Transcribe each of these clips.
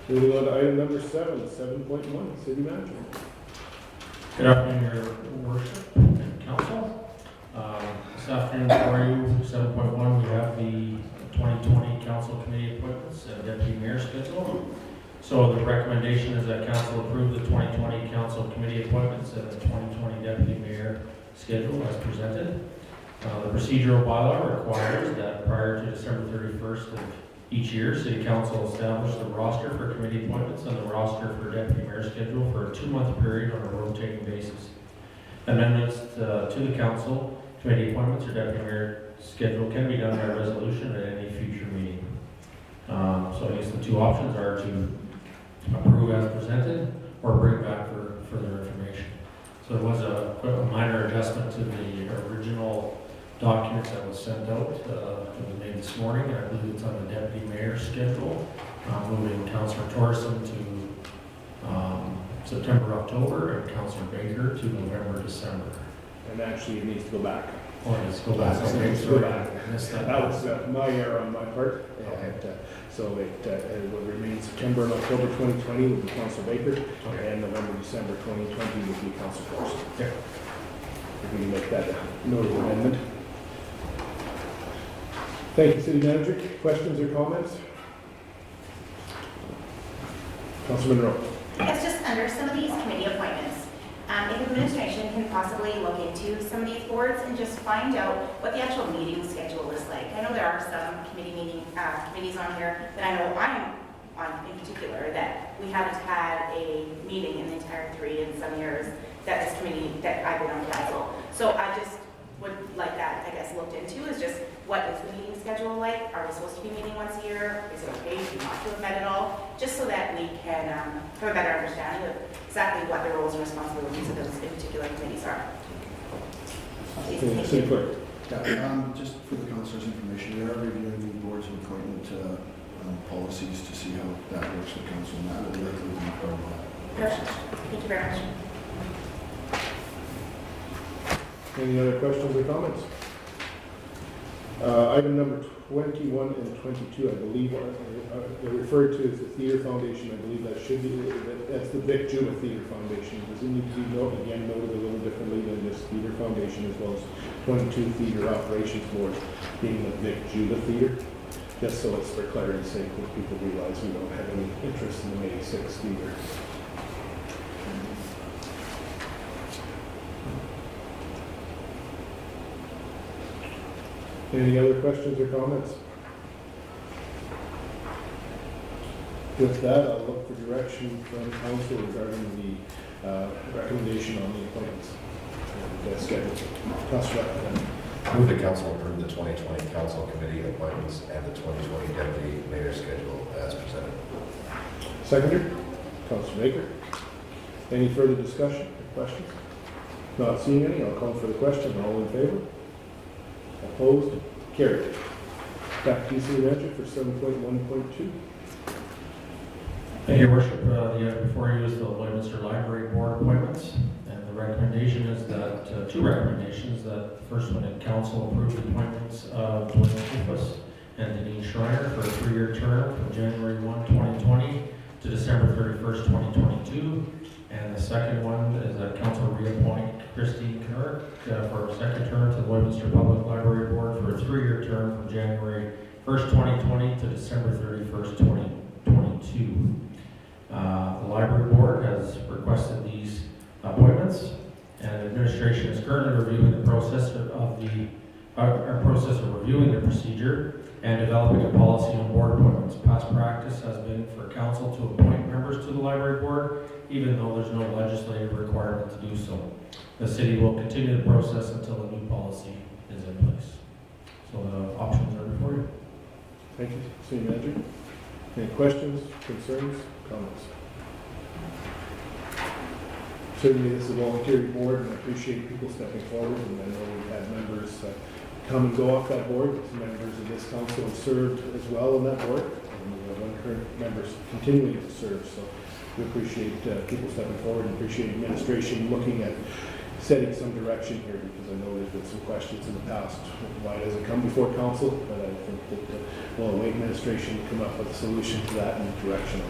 Moving on to item number 7.1, city manager. Good afternoon, Your Worship and Council. This afternoon for you, 7.1, we have the 2020 Council Committee appointments and Deputy Mayor schedule. So the recommendation is that Council approve the 2020 Council Committee appointments and the 2020 Deputy Mayor schedule as presented. The procedural bylaw requires that prior to December 31st of each year, City Council establish the roster for committee appointments and the roster for Deputy Mayor schedule for a 2-month period on a rotating basis. Amendments to the Council Committee appointments or Deputy Mayor schedule can be done by resolution at any future meeting. So I guess the two options are to approve as presented or bring back for further information. So there was a minor adjustment to the original documents that was sent out that was made this morning, and I believe it's on the Deputy Mayor schedule, moving Councillor Torson to September, October, and Councillor Baker to November, December. And actually, it needs to go back. Oh, let's go back. It Okay, needs to go sorry. back. I missed that. That was my error on my part. Okay. And, so it will remain September and October 2020 will be Council Baker, Okay. and November, December 2020 will be Council Force. Okay. If we can make that a noted amendment. Thank you, City Manager. Questions or comments? Councilman Rowe. It's just under some of these committee appointments. If administration can possibly look into some of these boards and just find out what the actual meeting schedule is like. I know there are some committees on here that I know I'm on in particular that we haven't had a meeting in the entire 3 and some years that this committee, that I've been on council. So I just would like that, I guess, looked into is just what is the meeting schedule like? Are we supposed to be meeting once a year? Is it okay if we not to have met at all? Just so that we can have a better understanding of exactly what the roles and responsibilities of those particular committees are. Thank City you. Clerk. Just for the councilors' information, we are reviewing the boards of appointment policies to see how that works with council, and that will likely be part of that Perfect. process. Thank you very much. Any other questions or comments? Item number 21 and 22, I believe, they're referred to as the Theatre Foundation. I believe that should be, that's the Vic Judah Theatre Foundation. Does it need to be noted a little differently than this Theatre Foundation, as well as 22 Theatre Operations Boards being the Vic Judah Theatre? Just so it's for clarity's sake, that people realize we don't have any interest in the May 6th Theatre. Any other questions or comments? With that, I'll look for direction from council regarding the recommendation on the appointments and schedule. Councilor Rapp. Move the council approve the 2020 council committee appointments and the 2020 deputy mayor schedule as presented. Seconder, Councilor Baker. Any further discussion or questions? Not seeing any, I'll call for the question. All in favor? Opposed? Carried. Back to you, City Manager, for 7.1.2. Thank you, Your Worship. Before you is the Lloydminster Library Board appointments, and the recommendation is that, two recommendations, that the first one, that council approve the appointments of William Kufus and Denise Schreiner for a 3-year term from January 1, 2020 to December 31st, 2022. And the second one is that council reappoint Christine Knurk for a second term to the Lloydminster Public Library Board for a 3-year term from January 1st, 2020 to December 31st, 2022. The library board has requested these appointments, and administration is currently reviewing the process of reviewing the procedure and developing a policy on board appointments. Past practice has been for council to appoint members to the library board, even though there's no legislative requirement to do so. The city will continue the process until a new policy is in place. So the options are before you. Thank you, City Manager. Any questions, concerns, comments? Certainly, this is a voluntary board, and I appreciate people stepping forward, and I know we've had members come and go off that board. Members of this council have served as well on that board, and we have one current member continuing to serve, so we appreciate people stepping forward and appreciate administration looking at setting some direction here, because I know there's been some questions in the past. Why does it come before council? But I think that we'll await administration to come up with a solution to that and direction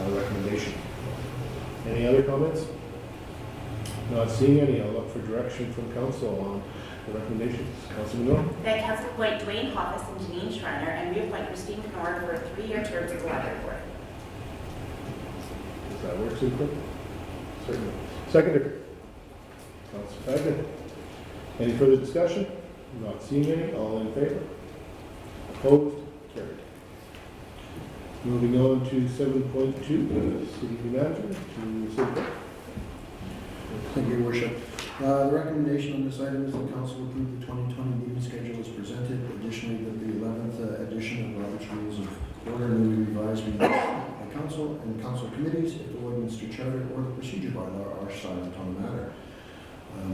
recommendation. Any other comments? Not seeing any, I'll look for direction from council on the recommendations. Councilman Miller? That council appoint Dwayne Hoffus and Janine Schreiner and reappoint Christine Knorr for a 3-year term to the library board. Does that work, Sue Clerk? Certainly. Seconder? Councilor Fagin? Any further discussion? Not seeing any, all in favor? Opposed? Carried. Moving on to 7.2, city manager to city clerk. Thank you, Your Worship. The recommendation on this item is the council approve the 2020 meeting schedule as presented. Additionally, that the 11th edition of Robert's Rules of Order newly revised be used by council and council committees if the Lloydminster Charter or the procedure bylaw are silent on the matter.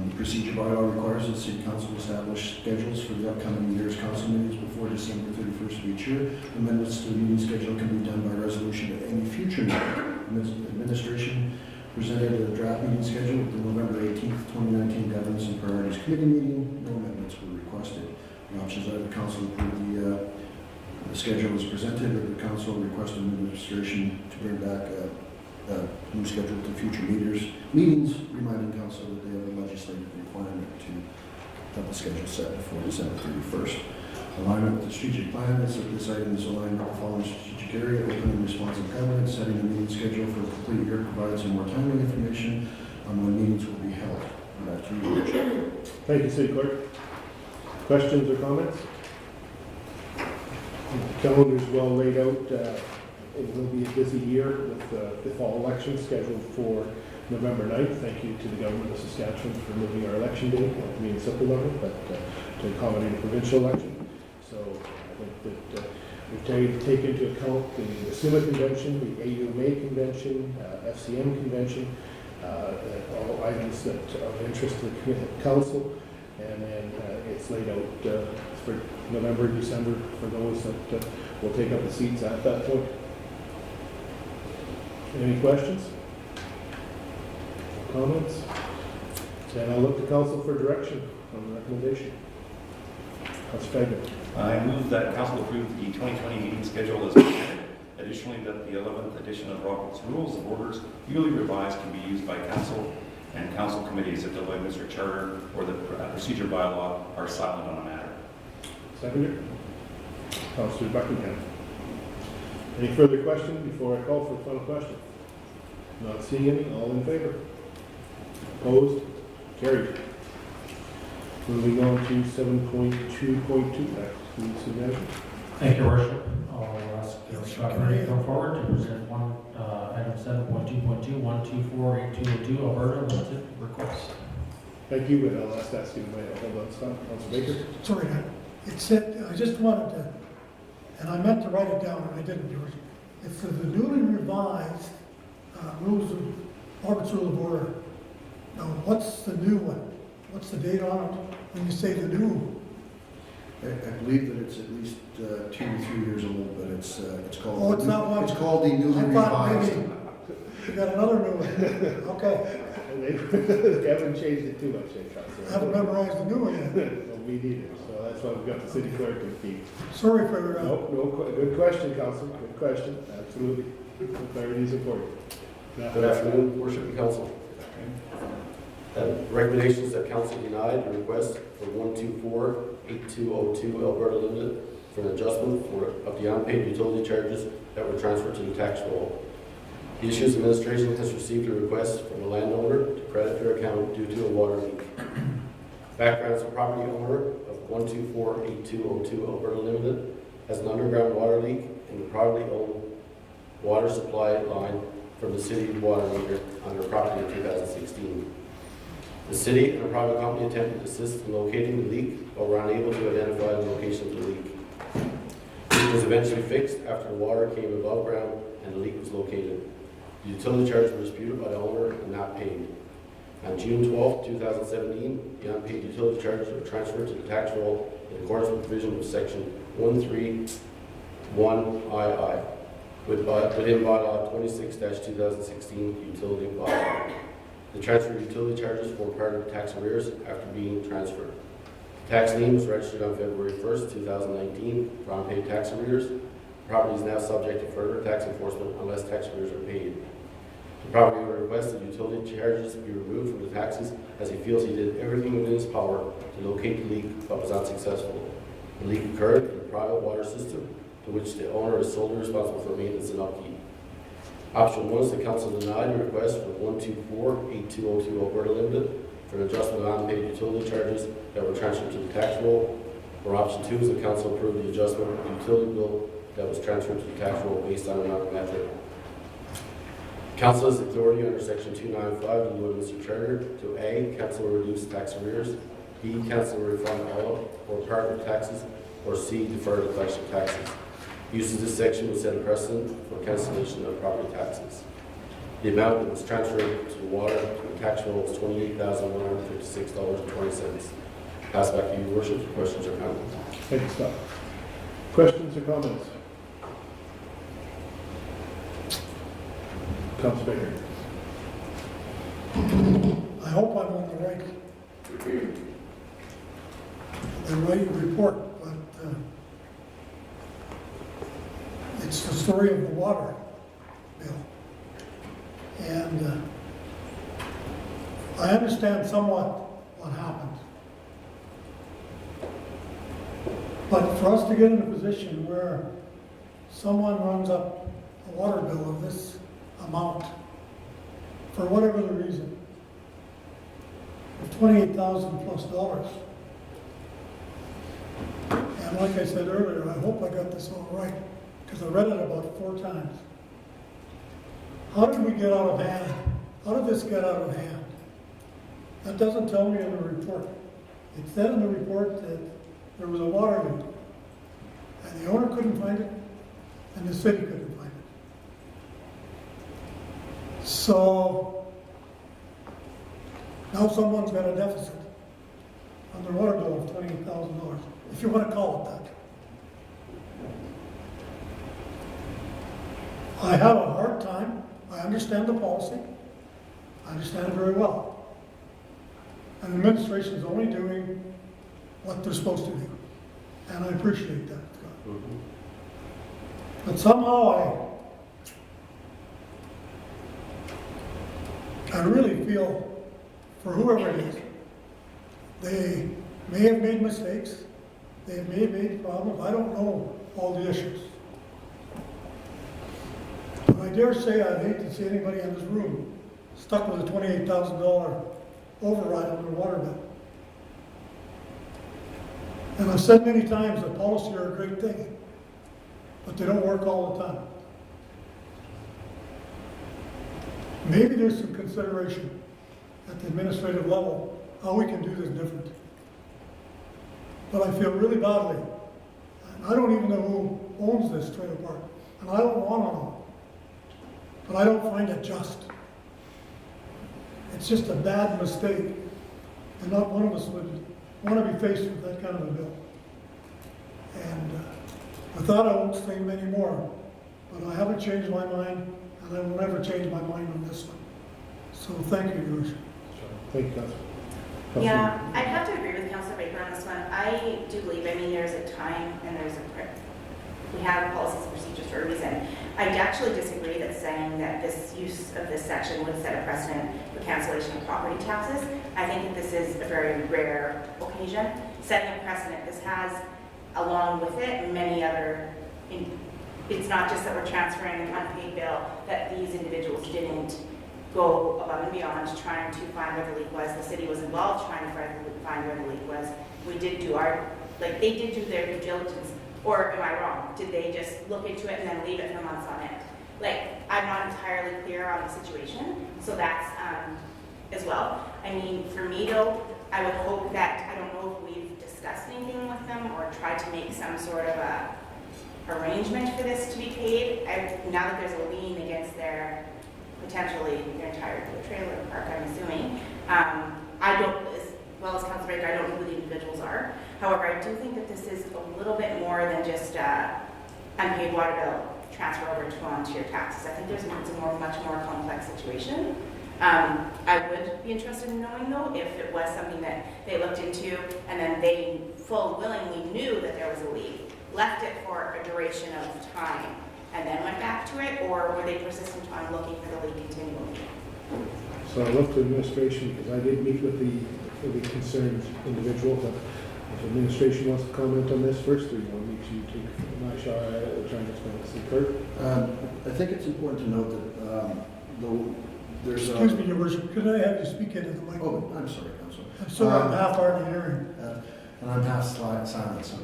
The procedure bylaw requires that the city council establish schedules for the upcoming year's council meetings before December 31st of each year. Amendments to the meeting schedule can be done by resolution at any future meeting. Administration presented a draft meeting schedule at the November 18th, 2019 Governance and Priorities Committee meeting. No amendments were requested. The options are the council approve the schedule as presented, or the council request administration to bring back a new schedule to future meetings, reminding council that they have a legislative requirement to have the schedule set before December 31st. Alignment with the strategic plan is that this item is aligned with the following strategic area: open and responsive governance, setting a meeting schedule for a complete year provides some more timely information on when meetings will be held. Back to you, Your Worship. Thank you, city clerk. Questions or comments? The calendar is well laid out. It will be a busy year with the fall election scheduled for November 9th. Thank you to the government of Saskatchewan for moving our election date at the municipal level, but to accommodate a provincial election. So I think that we've taken into account the SUMA convention, the AUMA convention, FCM convention, all items that are of interest to the council, and then it's laid out for November, December for those that will take up the seats at that point. Any questions? Comments? Then I'll look to council for direction on the recommendation. Councilor Fagin. I move that council approve the 2020 meeting schedule as presented. Additionally, that the 11th edition of Robert's Rules of Orders, newly revised, can be used by council and council committees if the Lloydminster Charter or the procedure bylaw are silent on a matter. Seconder. Councilor Buckingham. Any further questions before I call for the final question? Not seeing any. All in favor? Opposed? Carried. Moving on to 7.2.2, back to the city manager. Thank you, Your Worship. I'll ask Scott Murray to come forward to present item 7.2.2, 1248202 Alberta Limited request. Thank you, and I'll ask that to hold on, stop. Councilor Baker. Sorry, it said, I just wanted to, and I meant to write it down and I didn't, George. It's the newly revised rules of, Robert's Rule of Order. Now, what's the new one? What's the date on it when you say the new? I believe that it's at least 2 to 3 years old, but it's called. Oh, it's not one. It's called the newly I thought revised. maybe you got another new one. Okay. They haven't changed it too much, I haven't memorized the new one yet. Well, we neither, so that's why we've got the city clerk and Keith. Sorry for, Good question, Council, good question, absolutely. Clarity is important. Good afternoon, Worship and Council. Recommendations that Council denied the request for 1248202 Alberta Limited for an adjustment of the unpaid utility charges that were transferred to the tax roll. The Issues Administration has received a request from a landowner to credit their account due to a water leak. Backgrounds: the property owner of 1248202 Alberta Limited has an underground water leak in the privately owned water supply line from the city water meter on their property in 2016. The city and a private company attempted to assist in locating the leak, but were unable to identify the location of the leak. It was eventually fixed after the water came above ground and the leak was located. The utility charges were disputed by the owner and not paid. On June 12, 2017, the unpaid utility charges were transferred to the tax roll in accordance with provision of section 131II within bylaw 26-2016 utility bylaw. The transferred utility charges form part of tax arrears after being transferred. The tax lien was registered on February 1st, 2019 for unpaid tax arrears. The property is now subject to further tax enforcement unless tax arrears are paid. The property owner requests that utility charges be removed from the taxes as he feels he did everything within his power to locate the leak but was unsuccessful. The leak occurred in a private water system to which the owner is solely responsible for maintenance and upkeep. Option 1 is the council denied the request for 124-8202 Alberta Limited for an adjustment of unpaid utility charges that were transferred to the tax roll. Or option 2 is the council approved the adjustment of the utility bill that was transferred to the tax roll based on another method. Council has authority under section 295 of the Westminster Charter to A, council will reduce tax arrears, B, council will refund all or part of taxes, or C, defer the collection of taxes. Use of this section will set a precedent for cancellation of property taxes. The amount that was transferred to the water to the tax roll was $28,156.20. Pass back to you, Your Worship, for questions or comments. Thank you, Scott. Questions or comments? Councilor Baker. I hope I'm on the right report, but it's the story of the water bill. And I understand somewhat what happened. But for us to get in a position where someone runs up a water bill of this amount, for whatever the reason, of $28,000+. And like I said earlier, I hope I got this all right, because I read it about 4 times. How did we get out of hand? How did this get out of hand? That doesn't tell me in the report. It said in the report that there was a water leak, and the owner couldn't find it, and the city couldn't find it. So now someone's got a deficit on their water bill of $28,000, if you want to call it that. I have a hard time. I understand the policy. I understand it very well. And the administration is only doing what they're supposed to do. And I appreciate that, Scott. Mm-hmm. But somehow I really feel for whoever it is, they may have made mistakes, they may have made problems, I don't know all the issues. But I dare say I'd hate to see anybody in this room stuck with a $28,000 override on their water bill. And I've said many times that policy are a great thing, but they don't work all the time. Maybe there's some consideration at the administrative level how we can do this different. But I feel really badly. And I don't even know who owns this trailer park, and I don't want to know. But I don't find it just. It's just a bad mistake, and not one of us would want to be faced with that kind of a bill. And with that, I won't say many more, but I haven't changed my mind, and I will never change my mind on this one. So thank you, Your Worship. Thank you, Councilor. Yeah, I'd have to agree with Councilor Baker on this one. I do believe, there's a time and we have policies and procedures for a reason. I actually disagree that saying that this use of this section would set a precedent for cancellation of property taxes. I think that this is a very rare occasion. Setting a precedent, this has, along with it, many other, it's not just that we're transferring an unpaid bill, that these individuals didn't go above and beyond trying to find where the leak was. The city was involved trying to find where the leak was. We did do they did do their due diligence. Or am I wrong? Did they just look into it and then leave it for months on end? I'm not entirely clear on the situation, so that's as well. I mean, for me though, I would hope that, I don't know if we've discussed anything with them or tried to make some sort of a arrangement for this to be paid. Now that there's a lien against potentially their entire trailer park, I'm assuming. I don't, as well as Councilor Baker, I don't know who the individuals are. However, I do think that this is a little bit more than just unpaid water bill transfer over onto your taxes. I think it's a much more complex situation. I would be interested in knowing though if it was something that they looked into and then they willingly knew that there was a leak, left it for a duration duration of time and then went back to it, or were they persistent on looking for the leak continually? So I looked to administration because I did meet with the concerned individual, but if administration wants to comment on this first, or you want me to take my shot at it, or try and explain this to Kurt? I think it's important to note that there's a... Excuse me, Your Worship, could I have you speak into the Oh, microphone? I'm sorry, Council. I'm sorry, I'm half hard of hearing. And I'm half silent, so.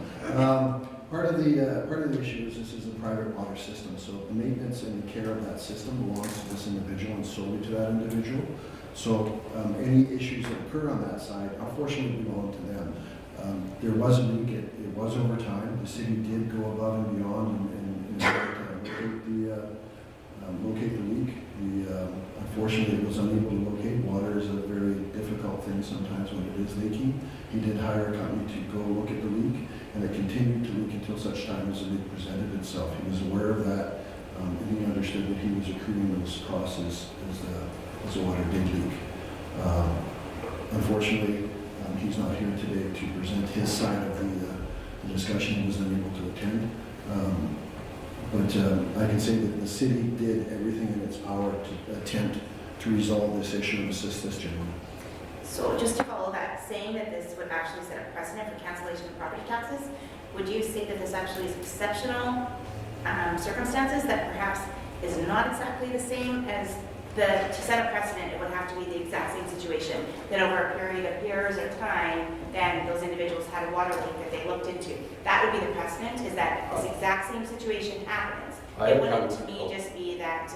Part of the issue is this is a private water system, so the maintenance and the care of that system belongs to this individual and solely to that individual. So any issues that occur on that side, unfortunately, belong to them. There was a leak, it was over time. The city did go above and beyond and locate the leak. Unfortunately, it was unable to locate. Water is a very difficult thing sometimes when it is leaking. He did hire a company to go look at the leak, and it continued to leak until such time as the leak presented itself. He was aware of that, and he understood that he was accruing those costs as the water did leak. Unfortunately, he's not here today to present his side of the discussion. He was unable to attend. But I can say that the city did everything in its power to attempt to resolve this issue and assist this gentleman. So just to follow that, saying that this would actually set a precedent for cancellation of property taxes, would you say that this actually is exceptional circumstances that perhaps is not exactly the same as to set a precedent, it would have to be the exact same situation, that over a period of years or time, then those individuals had a water leak that they looked into. That would be the precedent, is that this exact same situation happens. It wouldn't to me just be that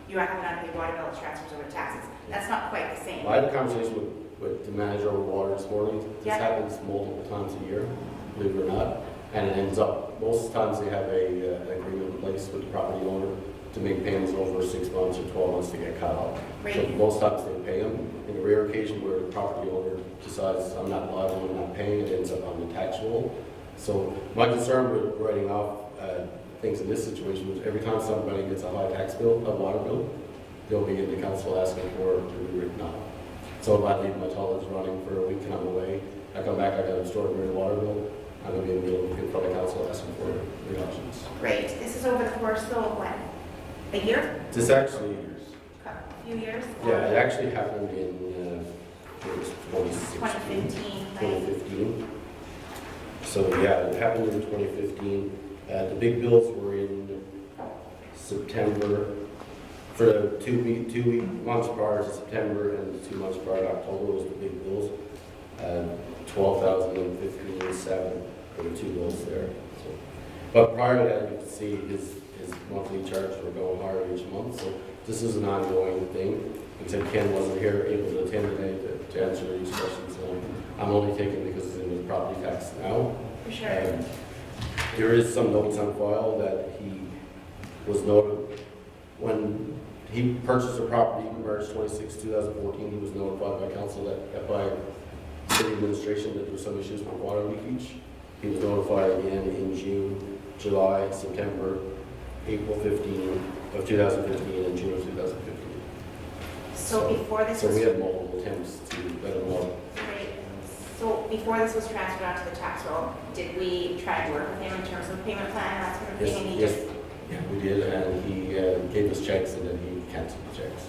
you have an unpaid water bill that transfers over taxes. That's not quite the same. I had a conversation with the manager of water this morning. This Yeah. happens multiple times a year, believe it or not. And it ends up, most times they have an agreement in place with the property owner to make payments over 6 months or 12 months to get caught up. So Right. most times they pay them. In a rare occasion where the property owner decides, I'm not liable, I'm not paying, it ends up on the tax roll. So my concern with writing off things in this situation was every time somebody gets a high tax bill, a water bill, they'll be in the council asking for it to be written off. So if I leave my toilets running for a week and I'm away, I come back, I got an extraordinary water bill, I'm going to be in the middle in front of council asking for reductions. Great. This is over the course of when? A year? This actually, A few years? yeah, it actually happened in it was 2015, right? 2015. So yeah, it happened in 2015. The big bills were in September. For the 2 months prior to September and the 2 months prior to October was the big bills. 12,015 and 7 for the 2 bills there. So, but prior to that, you can see his monthly charges were going higher each month. So this is an ongoing thing. Except Ken wasn't here able to attend today to answer these questions. So I'm only taking because it's in the property tax now. For sure. There is some notes on file that he was noted when he purchased the property March 26, 2014. He was notified by council that by city administration that there were some issues with water leakage. He was notified again in June, July, September, April 15 of 2015, and June of 2015. So before this So was... we had multiple attempts to let him know. Great. So before this was transferred onto the tax roll, did we try to work with him in terms of payment plan, that sort of thing? And he Yes, just... yeah, we did, and he gave us checks, and then he canceled the checks.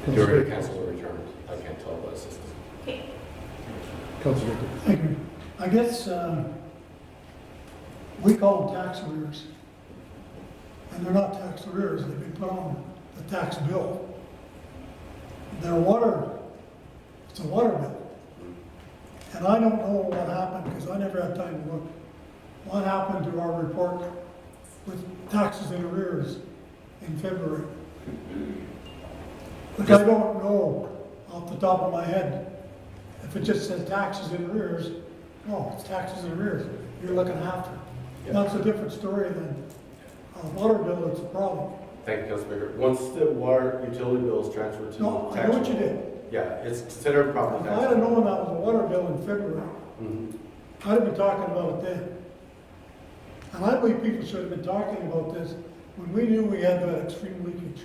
He already canceled or returned. I can't tell by the system. Okay. Councilor. Thank you. I guess we call them tax arrears. And they're not tax arrears, they've been put on the tax bill. Their water, it's a water bill. And I don't know what happened, because I never had time to look, what happened to our report with taxes in arrears in February. But I don't know off the top of my head. If it just says taxes in arrears, no, it's taxes in arrears. You're looking after. That's a different story than a water bill, it's a problem. Thank you, Councilor Baker. Once the water utility bill is transferred to No, the I tax know what you roll- did. Yeah, it's considered property If tax. I'd have known that was a water bill in February, Mhm. I'd have been talking about it then. And I believe people should have been talking about this when we knew we had that extreme leakage.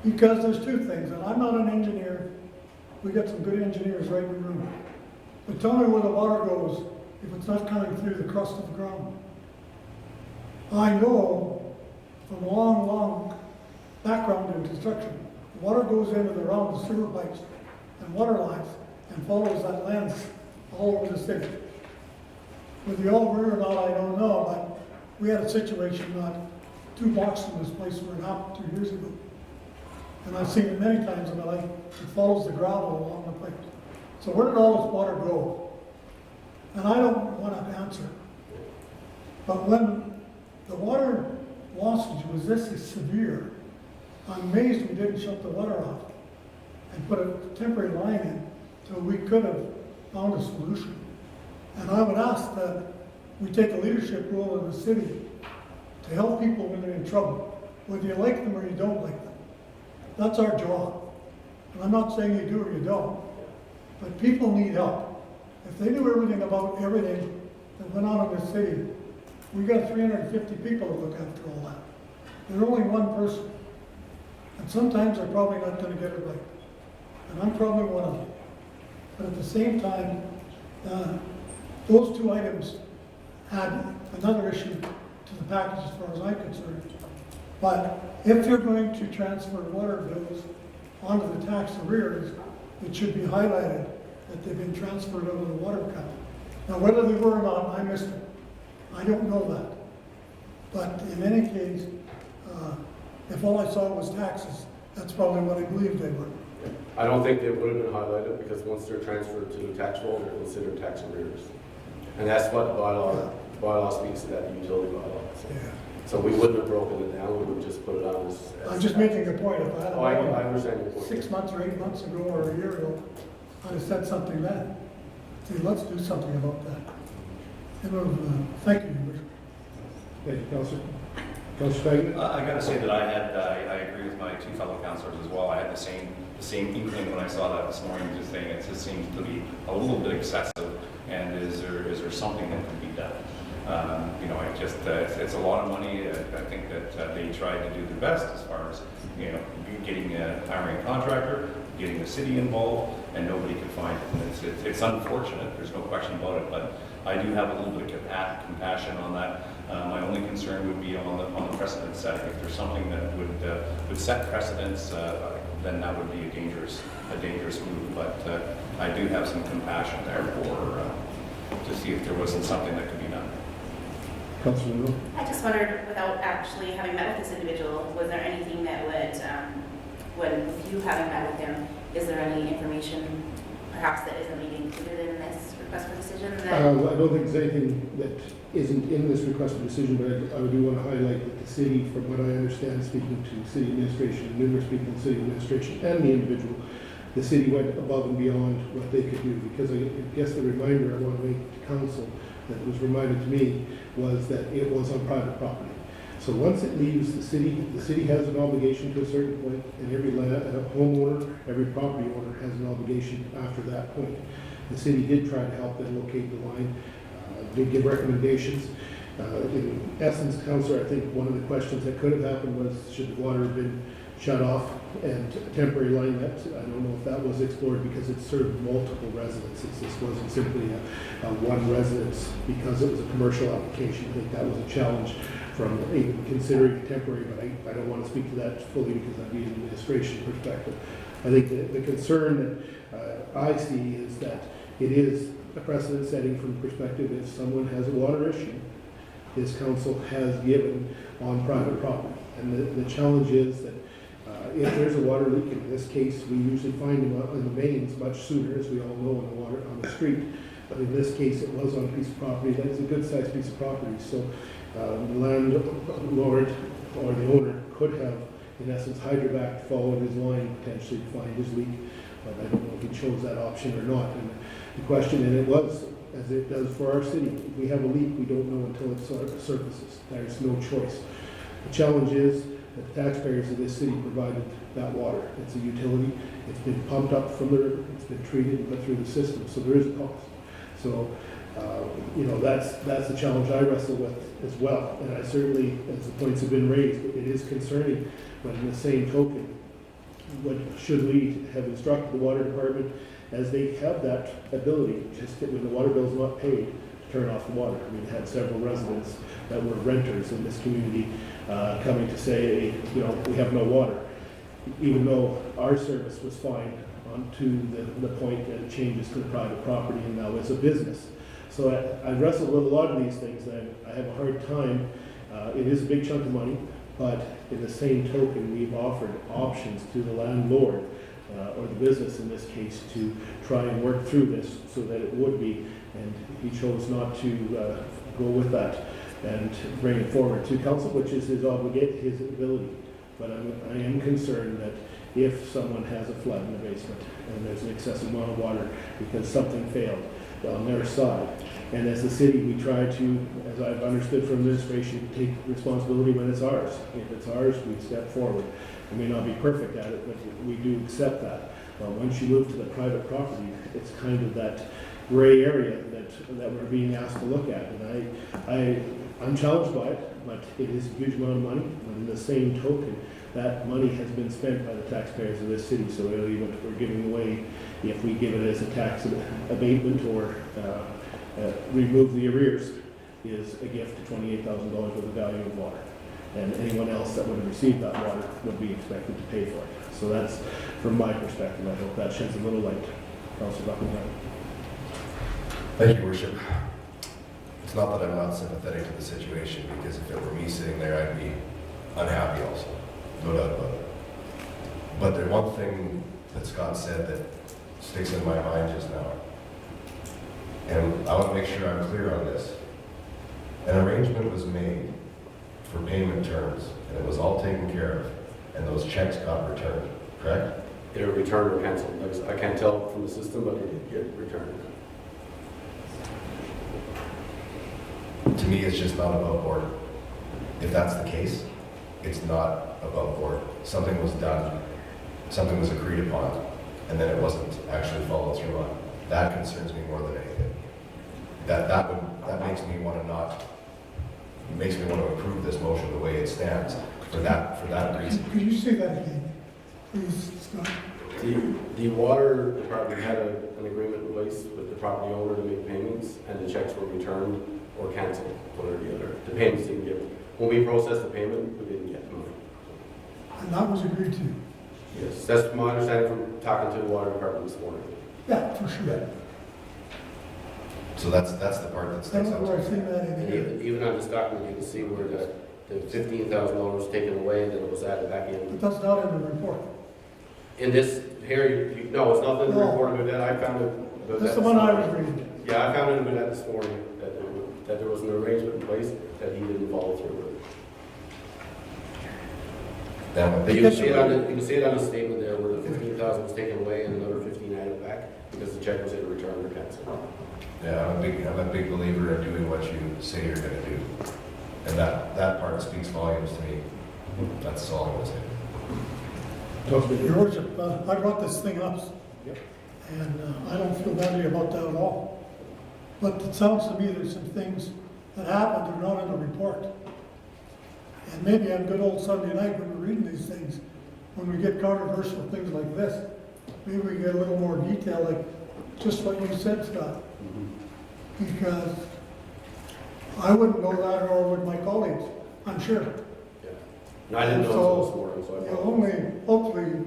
Because there's two things, and I'm not an engineer, we got some good engineers right in the room. But tell me where the water goes if it's not coming through the crust of the ground. I know from a long, long background in construction, water goes in and around the sewer pipes and water lines and follows that lens all over the city. With the old river or not, I don't know, but we had a situation not 2 blocks from this place where it happened 2 years ago. And I've seen it many times in my life. It follows the gravel along the pipe. So where did all this water go? And I don't want to answer. But when the water lossage was this severe, I'm amazed we didn't shut the water off and put a temporary line in so we could have found a solution. And I would ask that we take a leadership role in the city to help people when they're in trouble, whether you like them or you don't like them. That's our job. And I'm not saying you do or you don't, but people need help. If they knew everything about everything that went on in the city, we got 350 people to look after all that. There's only one person. And sometimes they're probably not going to get it right. And I'm probably one of them. But at the same time, those 2 items had another issue to the package as far as I'm concerned. But if you're going to transfer water bills onto the tax arrears, it should be highlighted that they've been transferred out of the water account. Now, whether they were or not, I missed it. I don't know that. But in any case, if all I saw was taxes, that's probably what I believed they were. I don't think they would have been highlighted because once they're transferred to the tax roll, they're considered tax arrears. And that's what the bylaw speaks to, that utility bylaw. So we wouldn't have broken it down, we would just put it on as. I'm just making a point. If I had Oh, I known understand your point. 6 months or 8 months ago or a year ago, I'd have said something then. See, let's do something about that. Thank you, Your Worship. Thank you, Councillor. Councillor Fagin? I got to say that I agree with my 2 fellow councillors as well. I had the same inkling when I saw that this morning, just saying it just seems to be a little bit excessive. And is there something that can be done? It's a lot of money. I think that they tried to do their best as far as getting hiring a contractor, getting the city involved, and nobody could find it. And it's unfortunate. There's no question about it. But I do have a little bit of compassion on that. My only concern would be on the precedent setting. If there's something that would set precedents, then that would be a dangerous move. But I do have some compassion there to see if there wasn't something that could be done. Councillor Miller? I just wondered, without actually having met with this individual, was there anything that with you having met with him, is there any information perhaps that isn't being included in this request for decision? I don't think there's anything that isn't in this request for decision, but I do want to highlight that the city, from what I understand, speaking to city administration, numerous people in city administration, and the individual, the city went above and beyond what they could do, because I guess the reminder I want to make to council that was reminded to me was that it was on private property. So once it leaves the city has an obligation to a certain point, and every homeowner, every property owner has an obligation after that point. The city did try to help them locate the line, did give recommendations. In essence, Councillor, I think one of the questions that could have happened was, should the water have been shut off and temporary line that? I don't know if that was explored because it served multiple residences. This wasn't simply a one residence because it was a commercial application. I think that was a challenge from considering temporary, but I don't want to speak to that fully because that'd be an administration perspective. I think the concern that I see is that it is a precedent setting from the perspective if someone has a water issue, this council has given on private property. And the challenge is that if there's a water leak, in this case, we usually find them in the mains much sooner, as we all know, in the water on the street. But in this case, it was on a piece of property. That is a good-sized piece of property. So the landlord or the owner could have, in essence, hydrovac followed his line potentially to find his leak. But I don't know if he chose that option or not. And the question, and it was, as it does for our city, if we have a leak, we don't know until it surfaces. There's no choice. The challenge is that the taxpayers of this city provided that water. It's a utility. It's been pumped up from the river. It's been treated and put through the system. So there is a cost. So, that's the challenge I wrestle with as well. And I certainly, as the points have been raised, it is concerning. But in the same token, what should we have instructed the water department as they have that ability, just when the water bill's not paid, to turn off the water. We've had several residents that were renters in this community coming to say, you know, we have no water, even though our service was fine on to the point that it changes to the private property and now it's a business. So I wrestle with a lot of these things, and I have a hard time. It is a big chunk of money, but in the same token, we've offered options to the landlord, or the business in this case, to try and work through this so that it would be, and he chose not to go with that and bring it forward to council, which is his ability. But I am concerned that if someone has a flood in the basement and there's an excessive amount of water because something failed on their side, and as the city, we try to, as I've understood from administration, take responsibility when it's ours. If it's ours, we step forward. We may not be perfect at it, but we do accept that. Once you move to the private property, it's kind of that gray area that we're being asked to look at. And I'm challenged by it, but it is a huge amount of money. And in the same token, that money has been spent by the taxpayers of this city, so really what we're giving away, if we give it as a tax abatement or remove the arrears, is a gift to $28,000 worth of value of water. And anyone else that would have received that water would be expected to pay for it. So that's, from my perspective, I hope that sheds a little light. Councilor Buckingham. Thank you, Worship. It's not that I'm not sympathetic to the situation, because if it were me sitting there, I'd be unhappy also, no doubt about it. But there's one thing that Scott said that sticks in my mind just now. And I want to make sure I'm clear on this. An arrangement was made for payment terms, and it was all taken care of, and those checks got returned, correct? They were returned or canceled. I can't tell from the system, but they did get returned. To me, it's just not above board. If that's the case, it's not above board. Something was done, something was agreed upon, and then it wasn't actually followed through on. That concerns me more than anything. That makes me want to approve this motion the way it stands for that reason. Could you say that again, please, Scott? The water department had an agreement in place with the property owner to make payments, and the checks were returned or canceled, one or the other. The payments didn't get, when we processed the payment, we didn't get the money. And that was agreed to? Yes, that's my understanding from talking to the water department this morning. Yeah, for sure. So that's the part that I sticks don't out know where to I've me. seen that in And here. even on this document, you can see where the $15,000 was taken away, and then it was added back in. But that's not in the report. In this, here, no, it's not in the No. report about that, I found it. That's the one I was reading. Yeah, I found it about that this morning, that there was an arrangement in place that he didn't follow through with. Then You can see it on the statement there where the 15,000 was taken away and another 15 added back because the check was either returned or canceled. yeah, I'm a big believer in doing what you say you're going to do, and that part speaks volumes to me. That's all I'm going to say. Councilor Your Worship, I brought this thing up, Yep. and I don't feel badly about that at all. But it sounds to me there's some things that happened that are not in the report. And maybe on good old Sunday night when we're reading these things, when we get controversial things like this, maybe we get a little more detail, like just what you said, Scott. Because I wouldn't know that, or would my colleagues, I'm sure. Yeah. And I didn't know until this morning, so I You'll apologize. only hopefully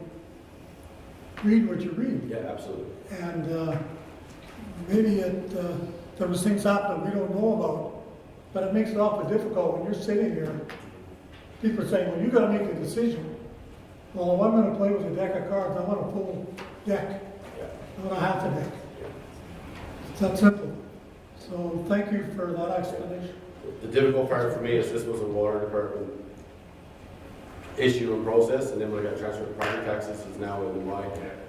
read what you read. Yeah, absolutely. And maybe there was things happening we don't know about, but it makes it awfully difficult when you're sitting here. People are saying, well, you gotta make a decision. Well, if I'm gonna play with a deck of cards, I want a full deck, Yeah. not a half a deck. It's that simple. So thank you for that explanation. The difficult part for me is this was a water department issue and process, and then when I got transferred to property taxes, it's now in my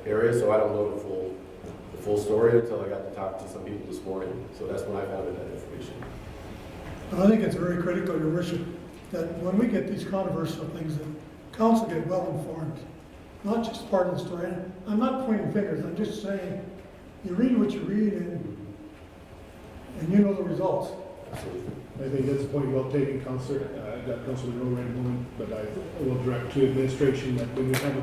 area, so I don't know the full story until I got to talk to some people this morning. So that's when I found out that information. But I think it's very critical, Your Worship, that when we get these controversial things, that council get well informed, not just part of the story. And I'm not pointing fingers, I'm just saying, you read what you read and you know the results. Absolutely. I think that's a point well taken, Councillor. I've got Councillor Rowe right in a moment, but I will direct to administration that when we have a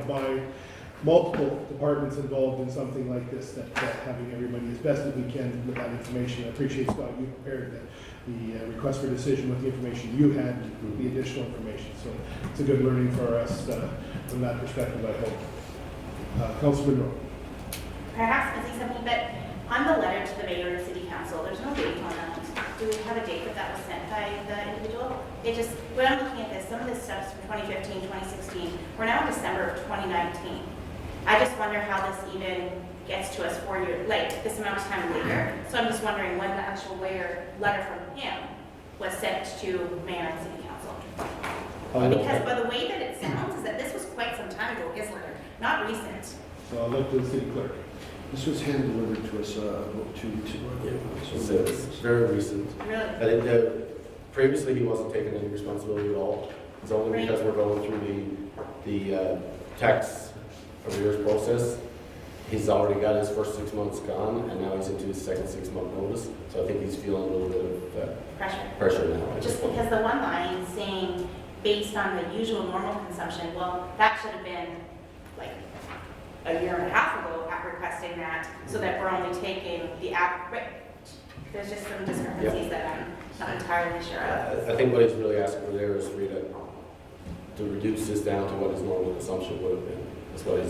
multiple departments involved in something like this, that having everybody as best as we can with that information. I appreciate, Scott, you prepared the request for decision with the information you had, the additional information. So it's a good learning for us from that perspective, I hope. Councilman Rowe. Perhaps missing something, but on the letter to the mayor and city council, there's no date on that. Do we have a date that was sent by the individual? It just, when I'm looking at this, some of this stuff's from 2015, 2016. We're now in December of 2019. I just wonder how this even gets to us 4 years, like this amount of time later. So I'm just wondering when the actual letter from him was sent to mayor and city council. Because by the way that it sounds is that this was quite some time ago, his letter, not recent. So I'll look to the city clerk. This was hand-delivered to us about 2 weeks ago. So it's very recent. Really? I think that previously he wasn't taking any responsibility at all. It's only because we're going through the tax arrears process. He's already got his first 6 months gone, and now he's into his second 6-month notice. So I think he's feeling a little bit of pressure now. Just because the one line saying based on the usual normal consumption, well, that should have been like a year and a half ago at requesting that, so that we're only taking the right. There's just some discrepancies that I'm not entirely sure of. I think what he's really asking for there is for you to reduce this down to what his normal consumption would have been. That's what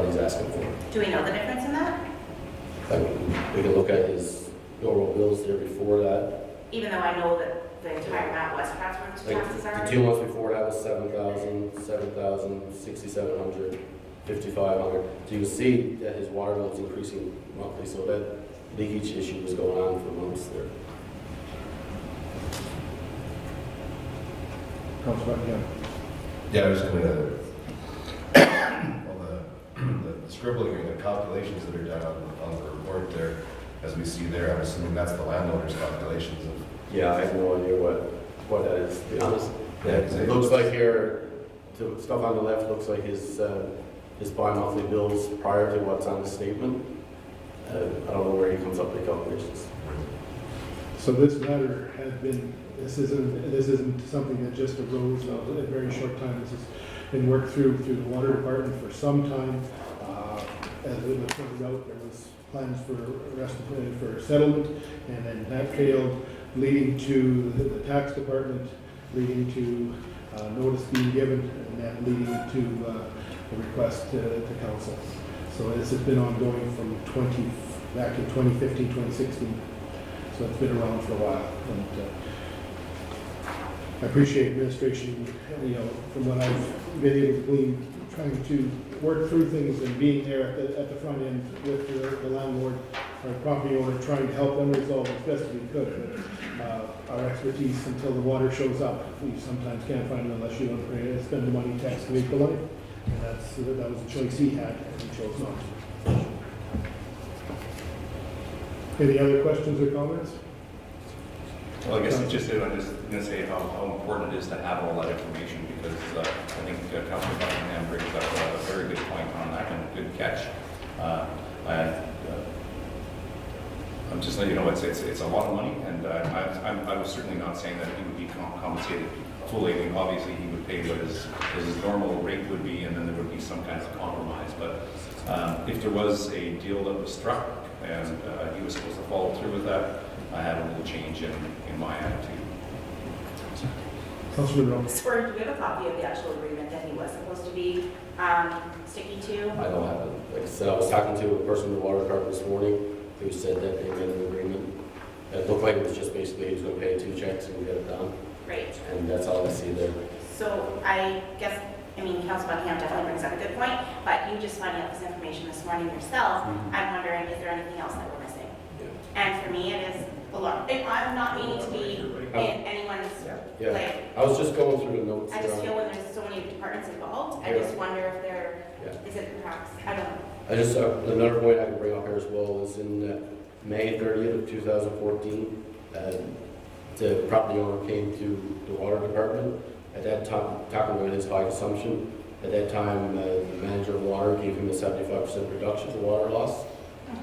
he's asking for. Do we know the difference in that? We can look at his normal bills there before that. Even though I know that the entire amount was transferred to taxes The already? 2 months before that was 7,000, 6,700, 5,500. So you can see that his water bill is increasing monthly, so that leakage issue was going on for months there. Councilman Young. Yeah, I was going to, the scribbling and the calculations that are done on the report there, as we see there, I'm assuming that's the landowner's calculations of. Yeah, I have no idea what that is, to be honest. Yeah, It looks like here, the stuff on the left looks like his bi-monthly bills prior to what's on the statement. I don't know where he comes up with the calculations. So this matter has been, this isn't something that just arose in a very short time. This has been worked through the water department for some time. As it was pointed out, there was plans for settlement, and then that failed, leading to the tax department, leading to notice being given, and then leading to a request to council. So this has been ongoing from back in 2015, 2016. So it's been around for a while. And I appreciate administration, from what I've been able to glean, trying to work through things and being there at the front end with the landlord or property owner, trying to help them resolve as best as we could. But our expertise, until the water shows up, we sometimes can't find it unless you don't spend the money to excavate the line. And that was a choice he had, and he chose not to. Any other questions or comments? Well, I guess I'm just going to say how important it is to have all that information, because I think Councilor Buckingham brings up a very good point on that, and a good catch. I'm just letting you know it's a lot of money, and I was certainly not saying that he would be compensated fully. I mean, obviously, he would pay what his normal rate would be, and then there would be some kind of compromise. But if there was a deal that was struck, and he was supposed to follow through with that, I had a little change in my attitude. Councilman Rowe. Swear, do we have a copy of the actual agreement that he was supposed to be sticking to? I don't have it. Like I said, I was talking to a person in the water department this morning who said that they made an agreement. It looked like it was just basically he was going to pay 2 checks and get it done. Great. And that's all I see there. So I guess, Council Buckingham definitely brings up a good point, but you just finding out this information this morning yourself, I'm wondering, is there anything else that we're missing? Yeah. And for me, it is a lot. I'm not meaning to be in anyone's, Yeah. I was just going through the notes. I just feel when there's so many departments involved, I just wonder if is it perhaps, I don't know. I just, another point I can bring up here as well is in May 30th of 2014, the property owner came to the water department. At that time, talking about his high consumption, at that time, the manager of water gave him a 75% reduction to water loss.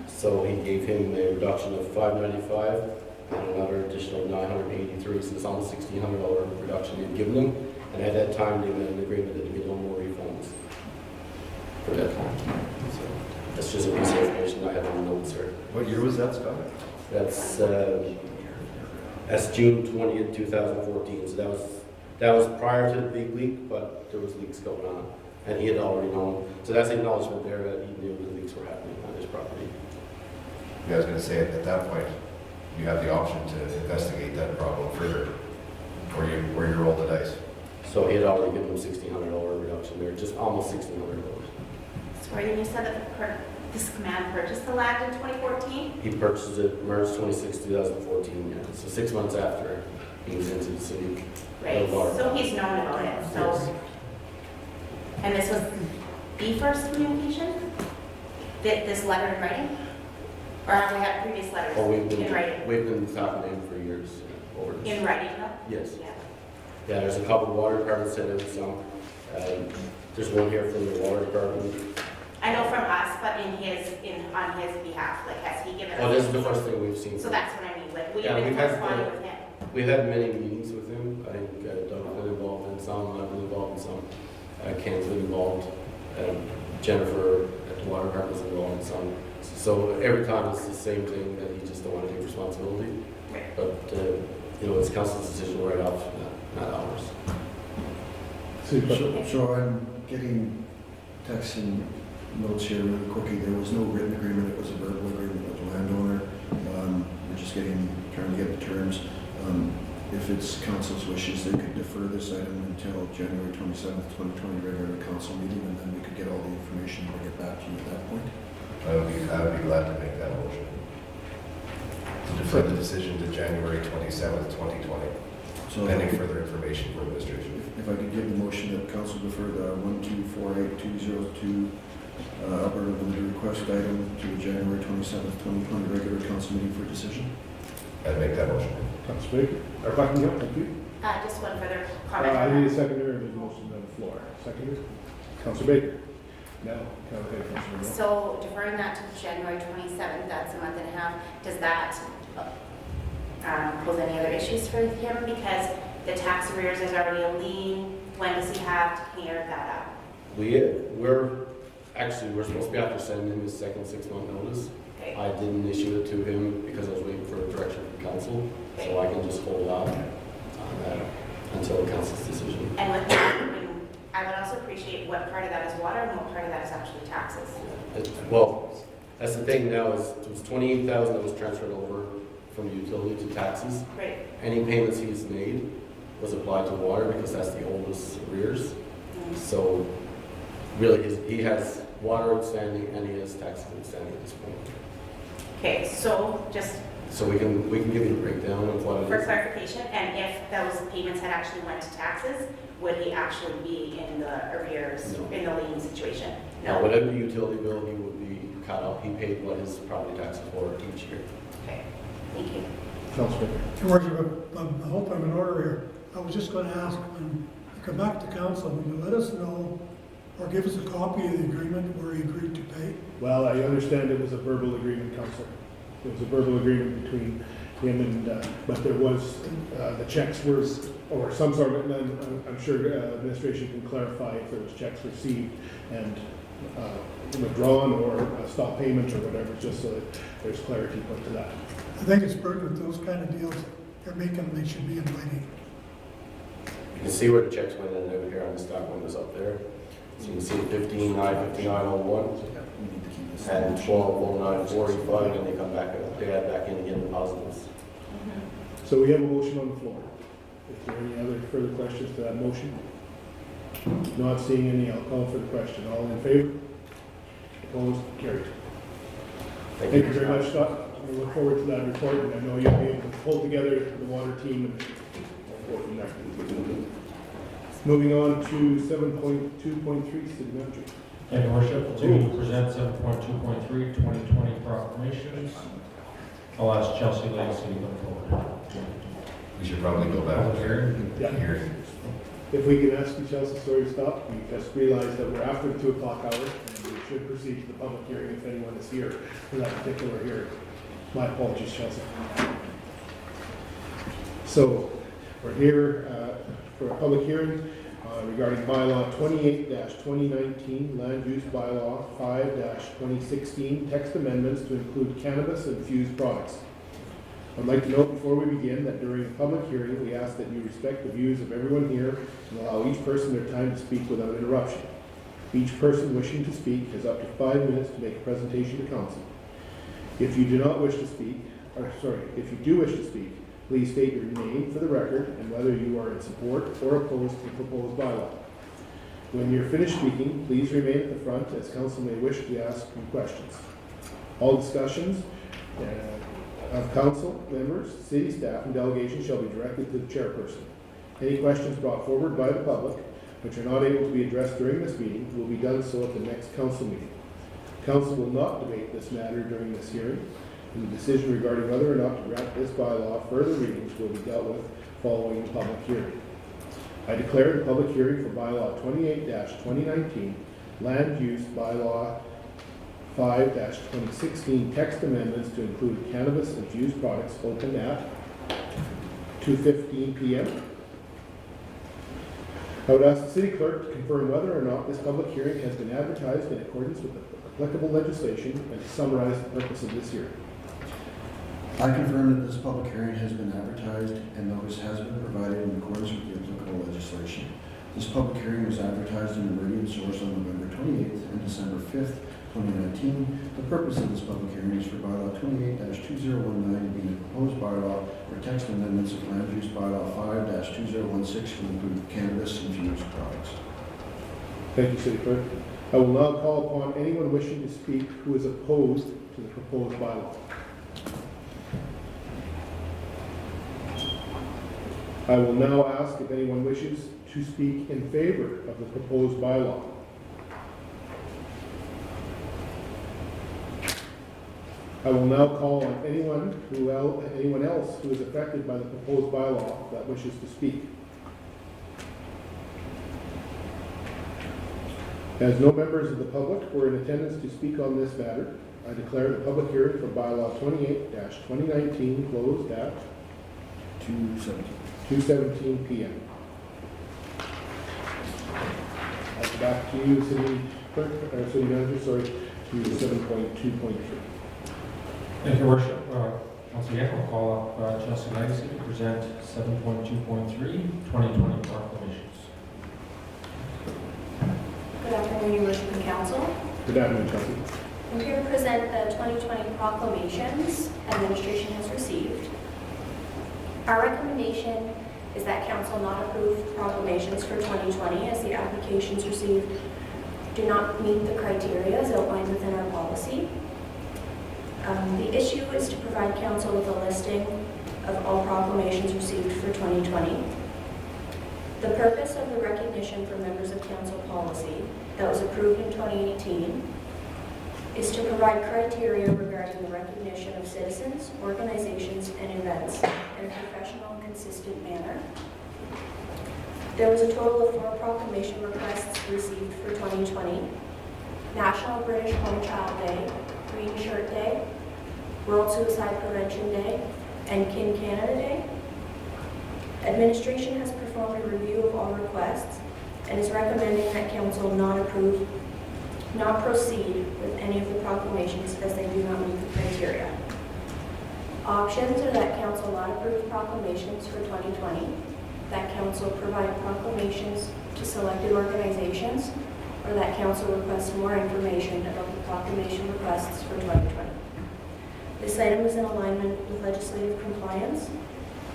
So he gave him a reduction of $595 and another additional $983, so it's almost $1,600 reduction he'd given him. And at that time, they made an agreement that there'd be no more refunds for that time. So that's just a piece of information I have in the notes here. What year was that, Scott? That's June 20th, 2014. So that was prior to the big leak, but there was leaks going on, and he had already known. So that's acknowledgement there that he knew the leaks were happening on his property. Yeah, I was gonna say, at that point, you have the option to investigate that problem further, or you roll the dice. So he had already given him $1,600 reduction there, just almost $1,600. So you said that this man purchased the land in 2014? He purchased it March 26, 2014, yeah. So 6 months after he was into the city. Right, Water. so he's known about it, so. And this was the first communication? This letter in writing? Or have we had previous letters Oh, in writing? we've been talking to him for years over this. In writing, no? Yes. Yeah. Yeah, there's a couple of water departments sent out some. There's one here from the water department. I know from us, but on his behalf, like, has he given us? Oh, this is the first thing we've seen. So that's what I mean, like, we've Yeah, been we've had, corresponding with him. We've had many meetings with him. I think Doug has been involved in some, I've been involved in some. Ken's been involved. Jennifer at the water department's involved in some. So every time it's the same thing, that he just don't want to take responsibility. Right. But, it's council's decision right off, not ours. So I'm getting texts and notes here really quickly. There was no written agreement, it was a verbal agreement with the landowner. We're just trying to get the terms. If it's council's wishes, they could defer this item until January 27th, 2020 regular council meeting, and then we could get all the information and bring it back to you at that point. I would be glad to make that motion. To defer the decision to January 27th, 2020, So pending further information from administration. if I could give the motion that council defer the 1248202 Alberta Limited Request item to January 27th, 2020 regular council meeting for decision. I'd make that motion. Councilor Baker, or Buckingham, thank you. Just one further comment I on need a that. seconder, and there's a motion on the floor. Seconder, Councilor Baker. Now, Councilor Baker. So deferring that to January 27th, that's a month and a half, does that pose any other issues for him? Because the tax arrears is already a lien, when does he have to clear that up? We're supposed to be after sending him his second 6-month notice. Okay. I didn't issue it to him because I was waiting for a direction from council, so I can just hold off on that until the council's decision. And with that, I would also appreciate what part of that is water and what part of that is actually taxes. Well, that's the thing now, is it was $28,000 that was transferred over from utility to taxes. Great. Any payments he's made was applied to water because that's the oldest arrears. So really, he has water outstanding and he has taxes outstanding at this point. Okay, so just So we can give you a breakdown of what it for is. clarification, and if those payments had actually went to taxes, would he actually be in the arrears, No. in the lien situation? Now, whatever the utility bill, he would be caught up. He paid what his property taxes were each year. Okay, thank you. Councilor Baker. Your Worship, I hope I'm in order here. I was just going to ask, when you come back to council, will you let us know or give us a copy of the agreement where he agreed to pay? Well, I understand it was a verbal agreement, Councilor. It was a verbal agreement between him and, but there was, the checks were, or some sort of, and I'm sure administration can clarify if there was checks received and withdrawn or stop payments or whatever, just so that there's clarity put to that. I think it's pertinent, those kind of deals you're making, they should be in writing. You can see where the checks went in over here on this document was up there. So you can see 15/9/59/01 We need to keep this. and 12/09/45, and they come back, they add back in again the positives. So we have a motion on the floor. Is there any other further questions to that motion? Not seeing any, I'll call for the question. All in favor? Opposed? Carried. Thank you very much, Scott. I look forward to that report, and I know you'll be able to pull together the water team and go from there. Moving on to 7.2.3, City Manager. Thank you, Worship. To present 7.2.3, 2020 proclamations, I'll ask Chelsea Lane, City Clerk, forward. We should probably go back Public hearing. Yeah. here. If we can ask you, Chelsea, sorry to stop, we just realized that we're after the 2 o'clock hour, and we should proceed to the public hearing if anyone is here for that particular hearing. My apologies, Chelsea. So, we're here for a public hearing. regarding bylaw 28-2019, land use bylaw 5-2016, text amendments to include cannabis infused products. I'd like to note before we begin that during the public hearing, we ask that you respect the views of everyone here and allow each person their time to speak without interruption. Each person wishing to speak has up to 5 minutes to make a presentation to council. If you do wish to speak, please state your name for the record and whether you are in support or opposed to the proposed bylaw. When you're finished speaking, please remain at the front as council may wish to ask you questions. All discussions of council members, city staff, and delegation shall be directed to the chairperson. Any questions brought forward by the public which are not able to be addressed during this meeting will be done so at the next council meeting. Council will not debate this matter during this hearing, and the decision regarding whether or not to grant this bylaw further readings will be dealt with following the public hearing. I declare the public hearing for bylaw 28-2019, land use bylaw 5-2016, text amendments to include cannabis infused products open at 2:15 p.m. I would ask the city clerk to confirm whether or not this public hearing has been advertised in accordance with the applicable legislation and to summarize the purpose of this hearing. I confirm that this public hearing has been advertised and notice has been provided in accordance with the applicable legislation. This public hearing was advertised in the Meridian Source on November 28th and December 5th, 2019. The purpose of this public hearing is for bylaw 28-2019 being a proposed bylaw or text amendments of land use bylaw 5-2016 to include cannabis infused products. Thank you, City Clerk. I will now call upon anyone wishing to speak who is opposed to the proposed bylaw. I will now ask if anyone wishes to speak in favor of the proposed bylaw. I will now call on anyone else who is affected by the proposed bylaw that wishes to speak. As no members of the public were in attendance to speak on this matter, I declare the public hearing for bylaw 28-2019 closed at 2:17 p.m. I'll go back to you, City Clerk, or City Manager, sorry, to 7.2.3. Thank you, Worship. Once again, we'll call up Chelsea Legacy to present 7.2.3, 2020 proclamations. Good afternoon, Your Worship and Council. Good afternoon, Chelsea. I'm here to present the 2020 proclamations administration has received. Our recommendation is that Council not approve proclamations for 2020 as the applications received do not meet the criteria as outlined within our policy. The issue is to provide Council with a listing of all proclamations received for 2020. The purpose of the recognition for members of Council policy that was approved in 2018 is to provide criteria regarding the recognition of citizens, organizations, and events in a professional and consistent manner. There was a total of 4 proclamation requests received for 2020. National British Home Child Day, Green Shirt Day, World Suicide Prevention Day, and Kin Canada Day. Administration has performed a review of all requests and is recommending that Council not proceed with any of the proclamations as they do not meet the criteria. Options are that Council not approve proclamations for 2020, that Council provide proclamations to selected organizations, or that Council requests more information about the proclamation requests for 2020. This item is in alignment with legislative compliance.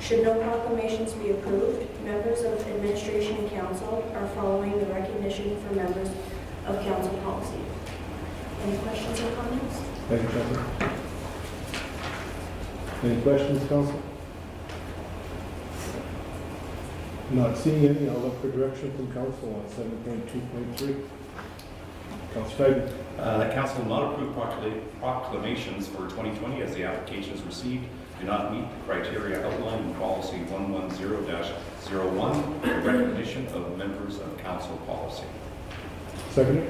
Should no proclamations be approved, members of administration and council are following the recognition for members of council policy. Any questions or comments? Thank you, Chelsea. Any questions, Council? Not seeing any, I'll look for direction from Council on 7.2.3. Council Craig. That Council will not approve proclamations for 2020 as the applications received do not meet the criteria outlined in policy 110-01, recognition of members of council policy. Second.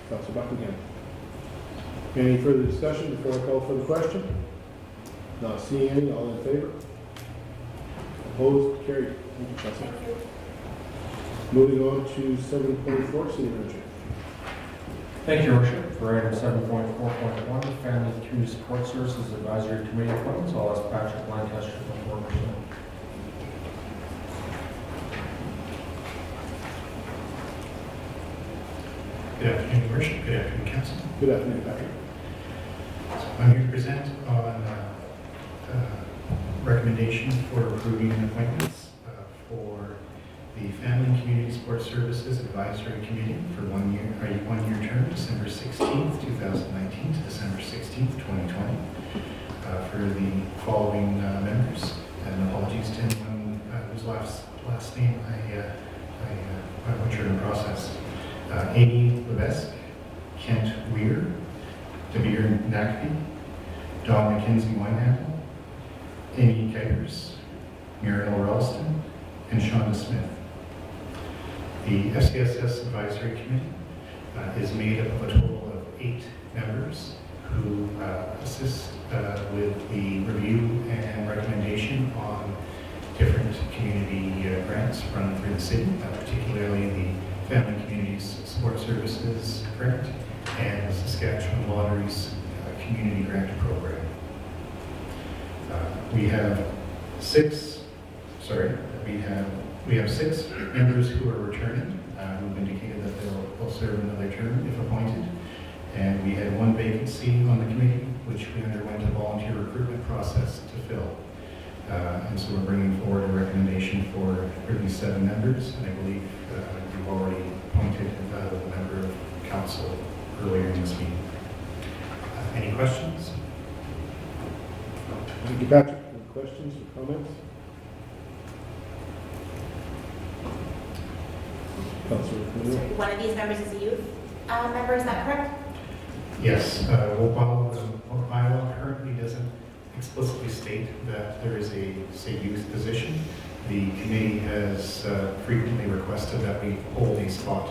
Council Buckingham. Any further discussion before I call for the question? Not seeing any, all in favor? Opposed? Carried. Thank you, Chelsea. Thank you. Moving on to 7.4, City Manager. Thank you, Your Worship. For item 7.4.1, Family and Community Support Services Advisory Committee appointments, I'll ask Patrick Lancaster to report. Good afternoon, Your Worship. Good afternoon, Council. Good afternoon, Patrick. I'm here to present on recommendation for approving appointments for the Family and Community Support Services Advisory Committee for a one-year term, December 16th, 2019 to December 16th, 2020, for the following members. And apologies to anyone whose last name I butchered in process. Amy Levesque, Kent Weir, Dabir Nakvi, Don McKenzie Winehandle, Amy Kuipers, Muriel Ralston, and Shonda Smith. The FCSS Advisory Committee is made up of a total of 8 members who assist with the review and recommendation on different community grants run through the city, particularly the Family Communities Support Services Grant and Saskatchewan Lotteries Community Grant Program. We have 6 members who are returning, who've indicated that they'll serve another term if appointed. And we had 1 vacancy on the committee, which we underwent a volunteer recruitment process to fill. And so we're bringing forward a recommendation for these 7 members. And I believe you've already appointed the member of council earlier in this meeting. Any questions? Thank you, Patrick. Any questions or comments? Councilor Camille. One of these members is a youth member, is that correct? Yes, while the bylaw currently doesn't explicitly state that there is a, say, youth position, the committee has frequently requested that we hold a spot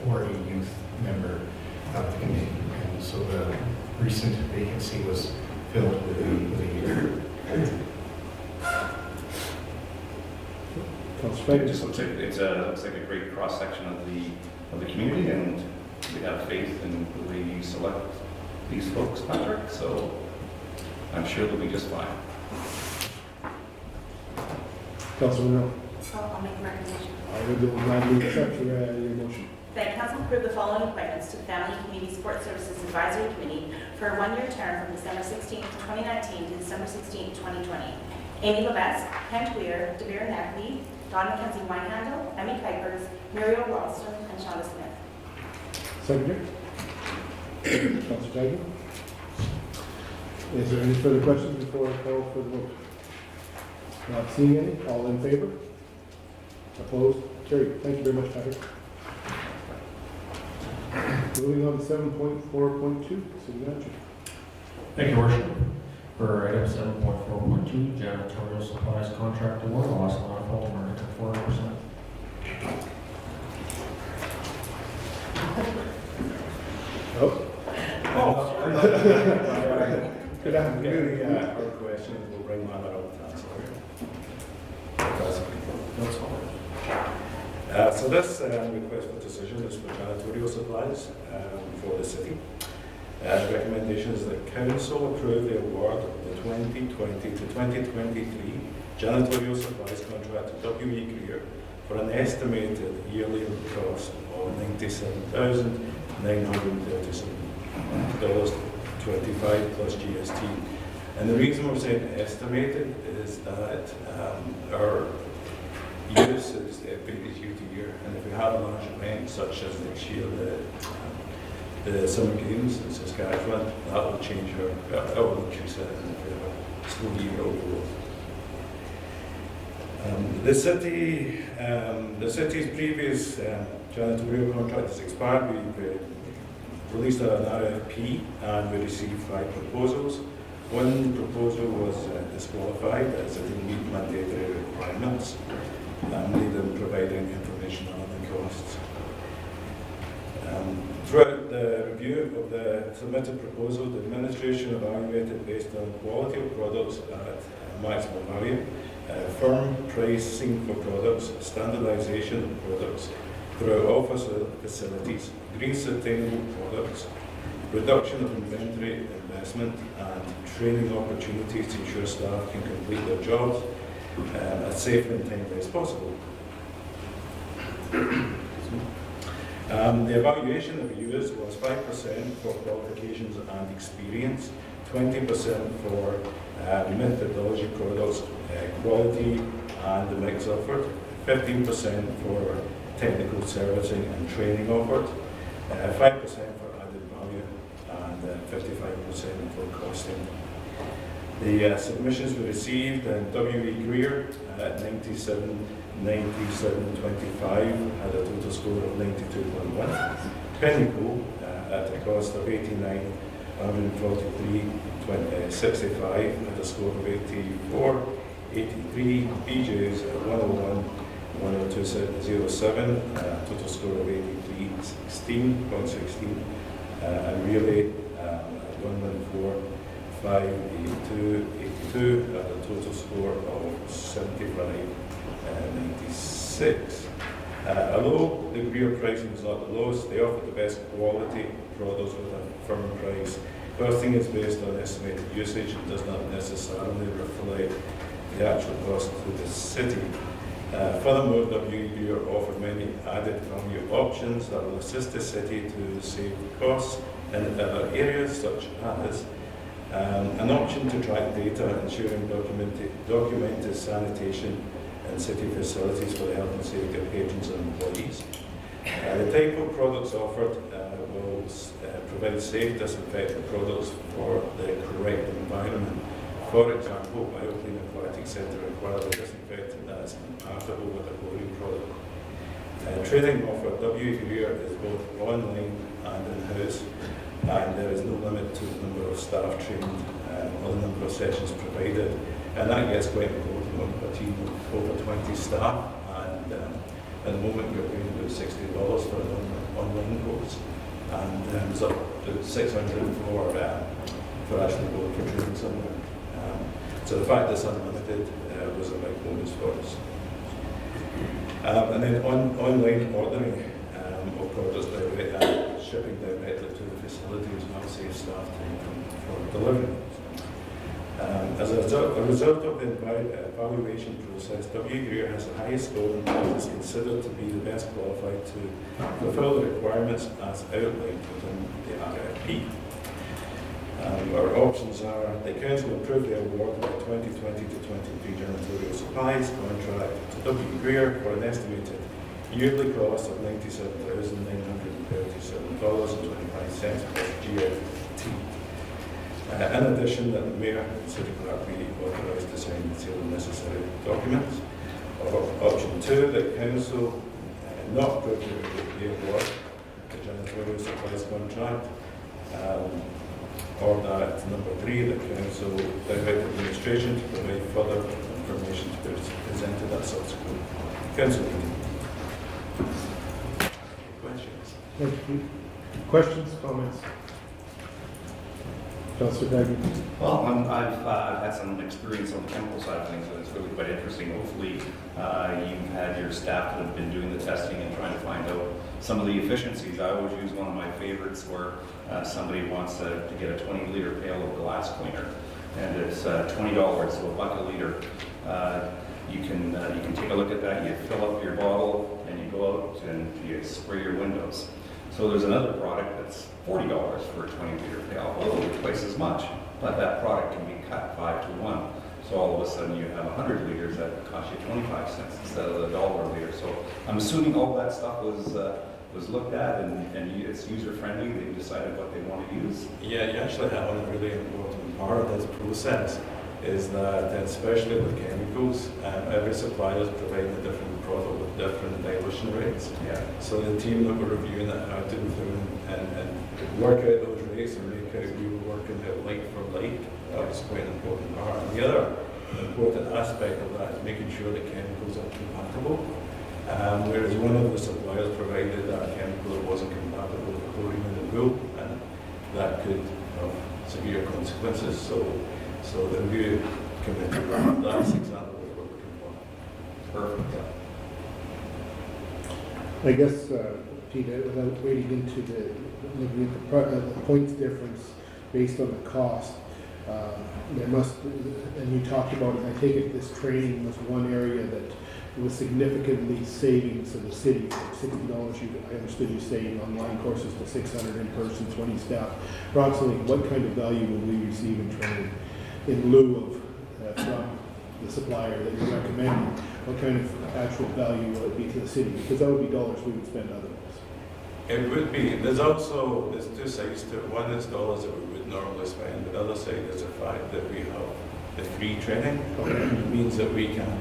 for a youth member of the committee. And so the recent vacancy was filled with a youth. Councilor It just looks like looks like a great cross section of the community, and we have faith in the way you select these folks, Patrick. So I'm sure they'll be just fine. Councilor Mill. I'll make a recommendation. I will gladly accept your motion. That council approve the following appointments to the Family and Community Support Services Advisory Committee for a one-year term from December 16th, 2019 to December 16th, 2020. Amy Levesque, Kent Weir, Dabir Nakvi, Don McKenzie Winehandle, Emmy Kuipers, Muriel Ralston, and Shonda Smith. Secretary? Councilor Tiger? Is there any further questions before I call for the vote? Not seeing any. All in favor? Opposed? Carried. Thank you very much, Patrick. Moving on to 7.4.2, City Manager. Thank you, Your Worship. For item 7.4.2, janitorial supplies contract award, I'll ask Lana Fulton for 40%. Oh. Good afternoon. Our questions will bring my out, That's all. So this request for decision is for janitorial supplies for the city. Recommendations that council approve the award of the 2020 to 2023 janitorial supplies contract to W.E. Greer for an estimated yearly cost of $97,937.25 plus GST. And the reason we're saying estimated is that our use is varies year to year, and if we have a large event such as next year, the Summer Games in Saskatchewan, that will change that will increase it in a slow year overall. The city's previous janitorial contract has expired. We've released an RFP and we received 5 proposals. One proposal was disqualified as it didn't meet mandatory requirements, namely them providing information on the costs. Throughout the review of the submitted proposal, the administration evaluated based on quality of products at maximum value, firm pricing for products, standardization of products throughout all facilities, green sustainable products, reduction of inventory investment, and training opportunities to ensure staff can complete their jobs as safely and timely as possible. The evaluation of reviewers was 5% for qualifications and experience, 20% for methodology products, quality and the mix offered, 15% for technical servicing and training offered, 5% for added value, and 55% for costing. The submissions were received, and W.E. Greer at 97, 97.25 had a total score of 92.1. Pinnacle at a cost of 89, 143, 65 had a score of 84. 83, BJ's at 101, 102.07, total score of 83, 16.16, and Relay at 114, 582, 82 at a total score of 75, 96. Although the Greer pricing is not the lowest, they offer the best quality products with a firm price. Costing is based on estimated usage and does not necessarily reflect the actual cost to the city. Furthermore, W.E. Greer offer many added value options that will assist the city to save costs in other areas, such as an option to track data, ensuring documented sanitation in city facilities for the health and safety of patrons and employees. The type of products offered will provide safe disinfectant products for the correct environment. For example, BioClean Aquatic Centre requires a disinfectant that is compatible with a chlorine product. Training offered W.E. Greer is both online and in-house, and there is no limit to the number of staff trained or the number of sessions provided, and that gets quite important when we've got a team of over 20 staff, and at the moment we're paying about $60 for an online course, and there's up to $600 for actually going for training somewhere. So the fact that it's unlimited was a big bonus for us. And then online ordering of products direct, shipping directly to the facilities will save staff time for delivery. As a result of the evaluation process, W. Greer has the highest score and is considered to be the best qualified to fulfill the requirements as outlined within the RFP. Our options are: the council approve the award of the 2020 to 23 janitorial supplies contract to W. Greer for an estimated yearly cost of $97,937.25 plus GST. In addition, that the mayor and city clerk be authorised to sign and seal the necessary documents. Option 2, the council not approve the award, the janitorial supplies contract. Or that number 3, the council direct administration to provide further information to be presented at subsequent council meeting. Questions? Thank you. Questions, comments? Councillor Daggy. Well, I've had some experience on the chemical side of things, and it's really quite interesting. Hopefully, you've had your staff that have been doing the testing and trying to find out some of the efficiencies. I always use one of my favorites where somebody wants to get a 20-liter pail of glass cleaner, and it's $20, so $1 a liter. You can take a look at that. You fill up your bottle, and you go out and you spray your windows. So there's another product that's $40 for a 20-liter pail, although twice as much, but that product can be cut 5 to 1. So all of a sudden you have 100 liters that cost you 25 cents instead of $1 a liter. So I'm assuming all that stuff was looked at and it's user-friendly. They decided what they want to use. Yeah, you actually have one really important part of this process is that, especially with chemicals, every supplier is providing a different product with different dilution rates. Yeah. So the team that were reviewing it had to go through and work out those rates and make out we were working out like for like. That was quite an important part. And the other important aspect of that is making sure that chemicals are compatible. Whereas one of the suppliers provided that chemical that wasn't compatible with chlorine and pool, and that could have severe consequences. So the review committee, that's exactly what we're looking for. Perfect. I guess, Peter, without wading into looking at the points difference based on the cost, there must, and you talked about it, I take it this training was one area that was significantly savings to the city. $60, I understood you saying online courses to 600 in person, 20 staff. Approximately, what kind of value will we receive in training in lieu of from the supplier that you're recommending? What kind of actual value will it be to the city? Because that would be dollars we would spend otherwise. It would be. There's two sides to it. One is dollars that we would normally spend. The other side is the fact that we have the free training. It means that we can,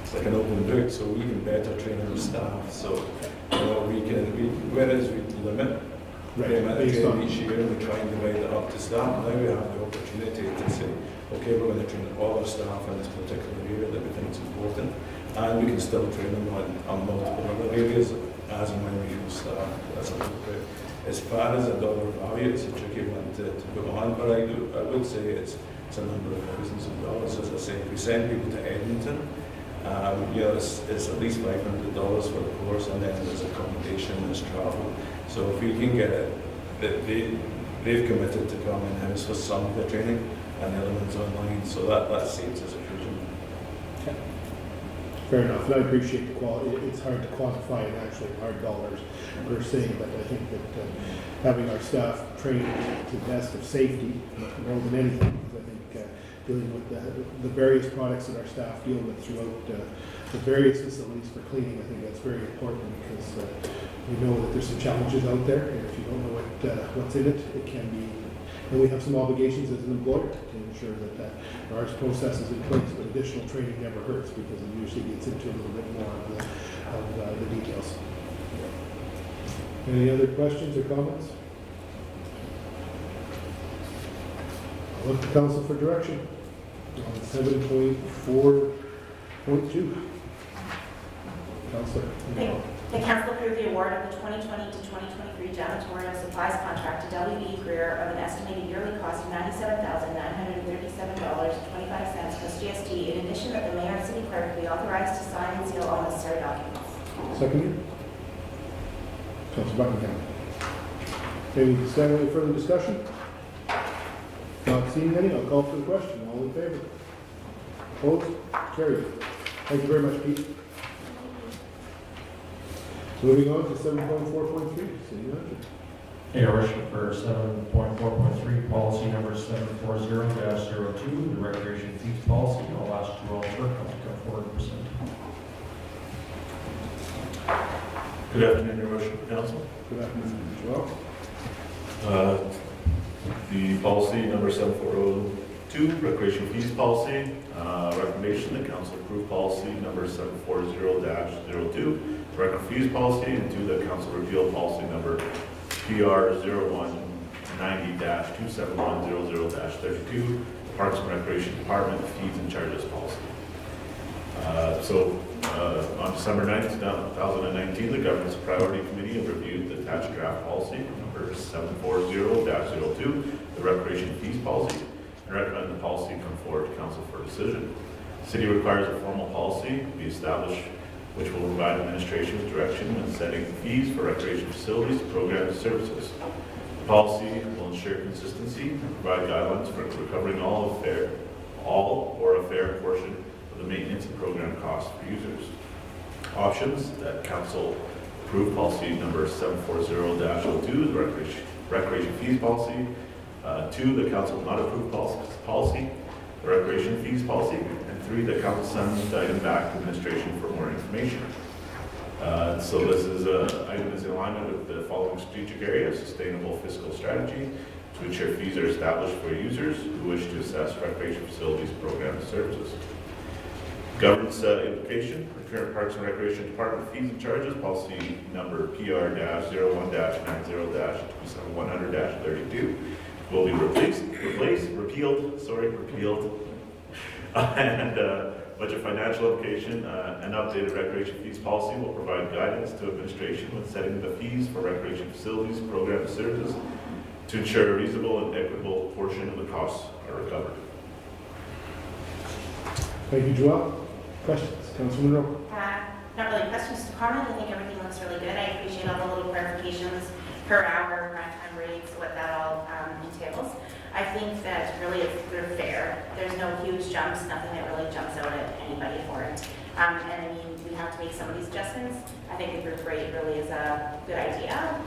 it's like an open book, so we can better train our staff. So, whereas we limit the amount of training each year, we try and divide it up to staff. Now we have the opportunity to say, okay, we're going to train all our staff in this particular area that we think is important, and we can still train them on multiple other areas as and when we use staff. That's a little bit. As far as a dollar value, it's a tricky one to put on, but I would say it's a number of thousands of dollars. As I say, if we send people to Edmonton, it's at least $500 for the course, and then there's accommodation, there's travel. So if we can get it, they've committed to come in-house for some of the training and elements online, so that saves us a huge amount. Okay. Fair enough, and I appreciate the quality. It's hard to quantify in actually hard dollars per se, but I think that having our staff trained to the best of safety more than anything, because I think dealing with the various products that our staff deal with throughout the various facilities for cleaning, I think that's very important because we know that there's some challenges out there, and if you don't know what's in it, it can be. And we have some obligations as an employer to ensure that there are processes in place, but additional training never hurts because it usually gets into a little bit more of the details. Any other questions or comments? I'll look to council for direction on 7.4.2. Councilor. The council approved the award of the 2020 to 2023 janitorial supplies contract to WB Greer of an estimated yearly cost of $97,937.25 plus GST. In addition, that the mayor and city clerk be authorized to sign and seal all necessary documents. Second. Councilor Buckingham. Any further discussion? Not seeing any, I'll call for the question. All in favor? Opposed? Carried. Thank you very much, Pete. Moving on to 7.4.3, City Manager. Your worship, for 7.4.3, policy number 740-02, the recreation fees policy, I'll ask Joel Turk to come forward and present. Good afternoon, Your Worship, Council. Good afternoon, Joel. The policy number 7402, recreation fees policy, recommendation that council approve policy number 740-02, record fees policy, and 2, that council repeal policy number PR 0190-27100-32, Parks and Recreation Department fees and charges policy. On December 9th, 2019, the Governance Priority Committee reviewed the attached draft policy number 740-02, the recreation fees policy, and recommend the policy come forward to council for decision. The city requires a formal policy be established which will provide administration with direction when setting fees for recreation facilities, programs, and services. The policy will ensure consistency and provide guidelines for recovering all or a fair portion of the maintenance and program costs for users. Options that council approve policy number 740-02, the recreation fees policy. 2, the council will not approve policy, the recreation fees policy. And 3, the council sends the item back to administration for more information. So this is item is in alignment with the following strategic areas: sustainable fiscal strategy, to ensure fees are established for users who wish to assess recreation facilities, programs, and services. Governance implication, the current Parks and Recreation Department fees and charges, policy number PR-01-90-27100-32 will be repealed, and budget financial application, an updated recreation fees policy will provide guidance to administration when setting the fees for recreation facilities, programs, and services to ensure a reasonable and equitable portion of the costs are recovered. Thank you, Joel. Questions? Councilman Rowe? Not really questions to comment. I think everything looks really good. I appreciate all the little clarifications per hour, prime time rates, what that all entails. I think that really they're fair. There's no huge jumps, nothing that really jumps out at anybody for it. And I mean, we have to make some of these adjustments. I think the group rate really is a good idea.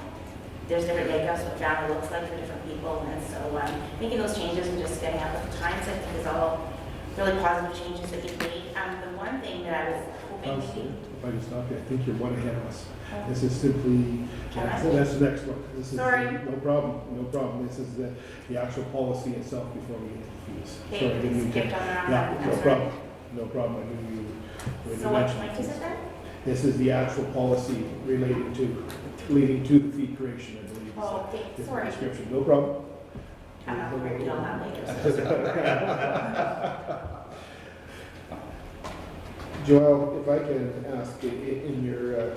There's different makeups, what family looks like for different people, and so making those changes and just getting up with the times, I think, is all really positive changes that you've made. The one thing that I was hoping to Councilor, if I can stop you, I think you're one ahead of us. This is simply, that's the next one. This is, Sorry. No problem. This is the actual policy itself before we get to the fees. Sorry, I didn't mean to. skipped on that. Yeah, no That's problem. No problem. I knew you were So what point is it then? This is the actual policy leading to the fee creation, I believe. Oh, okay, Is the sorry. description. No problem. I'm not going to read all that later. Joel, if I can ask, in your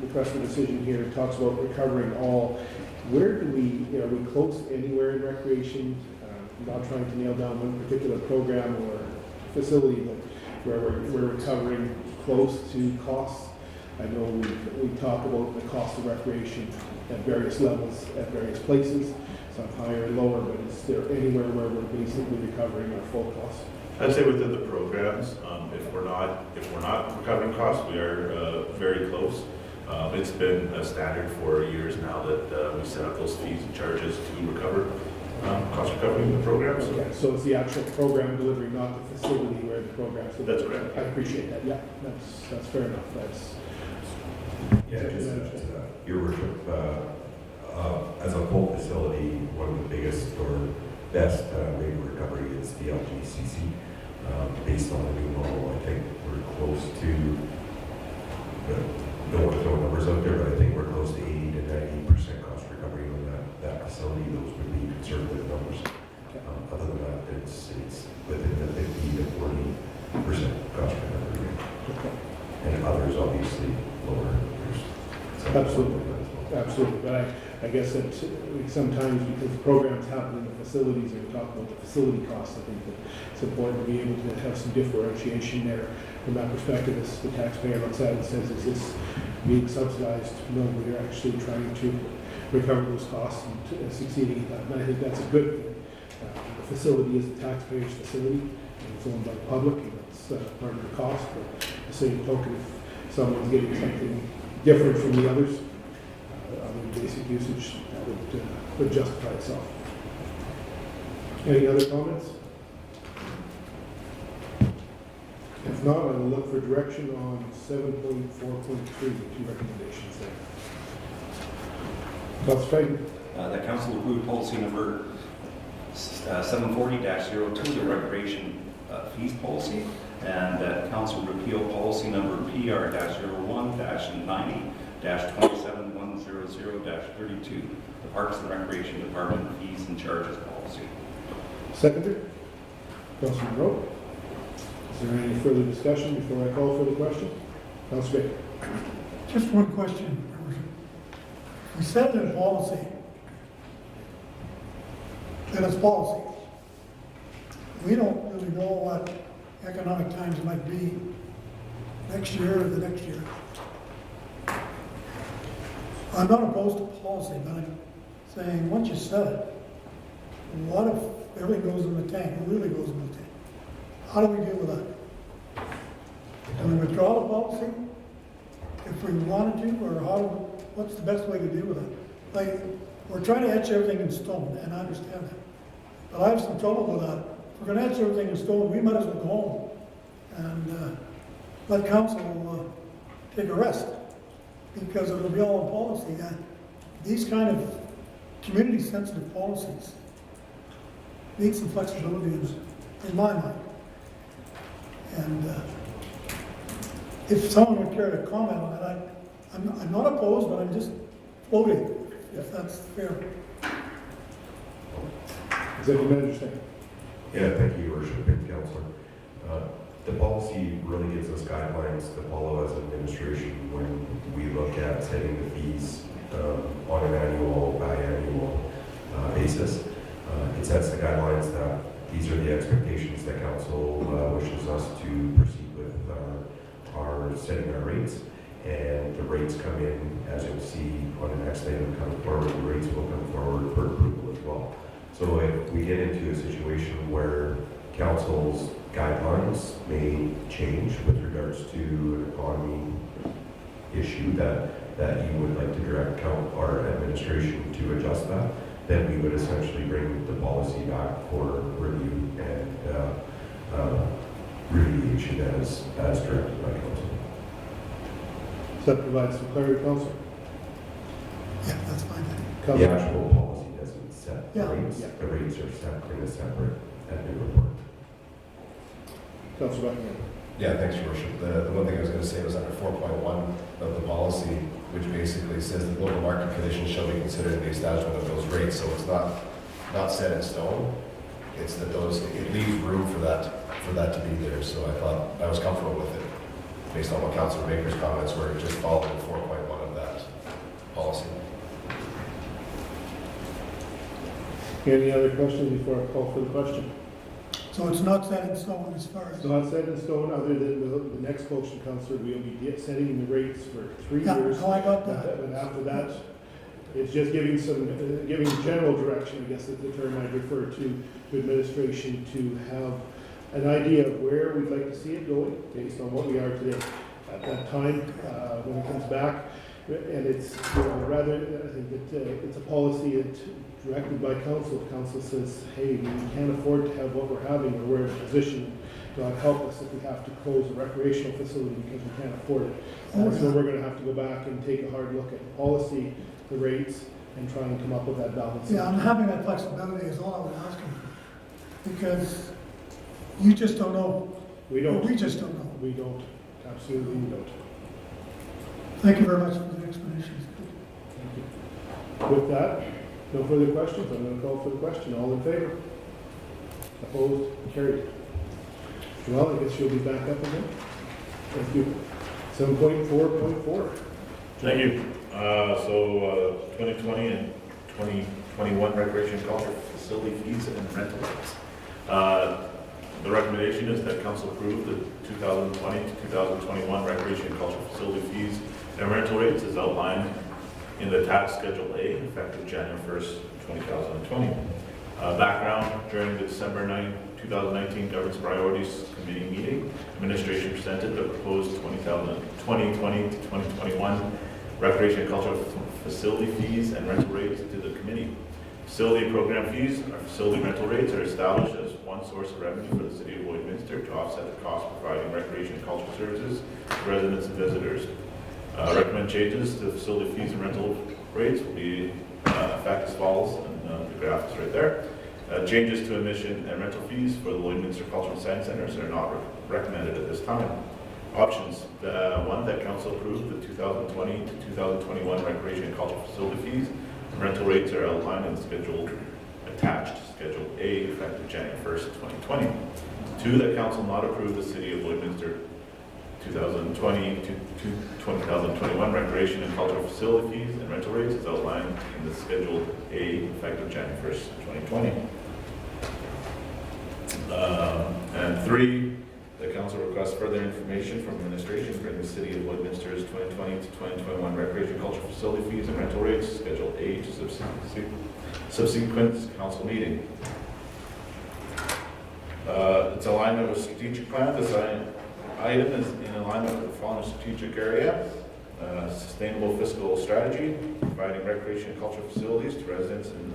request for decision here, it talks about recovering all. Where do are we close anywhere in recreation? Not trying to nail down one particular program or facility, but where we're recovering close to costs. I know we talk about the cost of recreation at various levels, at various places, some higher and lower, but is there anywhere where we're basically recovering our full costs? I'd say within the programs, if we're not recovering costs, we are very close. It's been a standard for years now that we set up those fees and charges to recover cost recovery in the programs. Okay, so it's the actual program delivery, not the facility where the program's delivered. That's correct. I appreciate that, yeah, that's fair enough, that's. Yeah, just, Your Worship, as a full facility, one of the biggest or best rate of recovery is the LGCC. Based on the new model, I think we're close to, don't want to throw numbers out there, but I think we're close to 80 to 90% cost recovery on that facility. Those would be conservative numbers. Other than that, it's within the 50 to 40% cost recovery rate. Okay. And others obviously lower. Absolutely, but I guess that sometimes because the programs happen in the facilities and we talk about the facility costs, I think that it's important to be able to have some differentiation there from that perspective. As the taxpayer looks at it and says, is this being subsidized? No, we're actually trying to recover those costs and succeeding at that. And I think that's a good thing. The facility is the taxpayer's facility, and it's owned by the public, and it's part of the cost. But the same token, if someone's getting something different from the others, other basic usage, that would justify itself. Any other comments? If not, I will look for direction on 7.4.3, the two recommendations there. Councilor Creighton. That council approved policy number 740-02, the recreation fees policy, and that council repeal policy number PR-01-90-27100-32, the Parks and Recreation Department fees and charges policy. Seconder. Councilor Rowe. Is there any further discussion before I call for the question? Councilor Creighton. Just one question, Your Worship. We set the policy, and it's policy. We don't really know what economic times might be next year or the next year. I'm not opposed to policy, but I'm saying, once you set it, what if everything goes in the tank, it really goes in the tank? How do we deal with that? Do we withdraw the policy if we wanted to, or what's the best way to deal with it? Like, we're trying to etch everything in stone, and I understand that. But I have some trouble with that. If we're going to etch everything in stone, we might as well go home and let council take a rest, because it'll be all in policy. And these kind of community-sensitive policies need some flexibility in my mind. And if someone would care to comment on it, I'm not opposed, but I'm just floating, if that's fair. Is that your understanding? Yeah, thank you, Your Worship and Councilor. The policy really gives us guidelines to follow as administration when we look at setting the fees on an annual, biannual basis. It sets the guidelines that these are the expectations that council wishes us to proceed with our setting our rates. And the rates come in, as you'll see on the next item coming forward, the rates will come forward for approval as well. So if we get into a situation where council's guidelines may change with regards to an economy issue that you would like to direct our administration to adjust that, then we would essentially bring the policy back for review and remediation as directed by council. Does that provide some clarity, council? Yeah, that's fine. The actual policy doesn't set Yeah. rates. Yeah. The rates are set in a separate admin report. Councilor Buckingham. Yeah, thanks, Your Worship. The one thing I was going to say was under 4.1 of the policy, which basically says that local market conditions shall be considered in the establishment of those rates. So it's not set in stone. It's that it leaves room for that to be there. So I thought I was comfortable with it based on what Councilor Baker's comments were, just following 4.1 of that policy. Any other questions before I call for the question? So it's not set in stone as far as. It's not set in stone, other than the next motion, councillor, we'll be setting the rates for 3 Yeah, years. no, I got that. And after that, it's just giving giving general direction, I guess is the term I'd refer to administration, to have an idea of where we'd like to see it going based on what we are today. At that time, when it comes back, and it's, rather, I think that it's a policy that's directed by council. Council says, hey, we can't afford to have what we're having, or we're in a position, God help us if we have to close a recreational facility because we can't afford it. So we're going to have to go back and take a hard look at the policy, the rates, and try and come up with that balance. Yeah, I'm having that flexibility is all I was asking for. Because you just don't know. We don't. We just don't know. We don't. Absolutely, we don't. Thank you very much for the explanation. Thank you. With that, no further questions. I'm going to call for the question. All in favor? Opposed? Carried. Well, I guess you'll be back up again. Thank you. 7.4.4. Thank you. 2020 and 2021 recreation culture facility fees and rental rates. The recommendation is that council approve the 2020 to 2021 recreation and culture facility fees and rental rates as outlined in the tax Schedule A, effective January 1st, 2020. Background: during the December 9, 2019 Governance Priorities Committee meeting, administration presented the proposed 2020 to 2021 recreation and cultural facility fees and rental rates to the committee. Facility program fees or facility rental rates are established as one source of revenue for the city of Lloydminster to offset the cost of providing recreation and cultural services to residents and visitors. Recommend changes to the facility fees and rental rates will be effect as follows, and the graph is right there. Changes to admission and rental fees for the Lloydminster Cultural Science Centers are not recommended at this time. Options: one, that council approve the 2020 to 2021 recreation and cultural facility fees and rental rates are outlined in Schedule attached, Schedule A, effective January 1st, 2020. Two, that council not approve the City of Lloydminster 2020 to 2021 recreation and cultural facility fees and rental rates is outlined in the Schedule A, effective January 1st, 2020. And three, the council requests further information from administration bring the City of Lloydminster's 2020 to 2021 recreation cultural facility fees and rental rates, Schedule A, to subsequent council meeting. It's alignment with strategic plan. This item is in alignment with the following strategic area: sustainable fiscal strategy, providing recreation and cultural facilities to residents and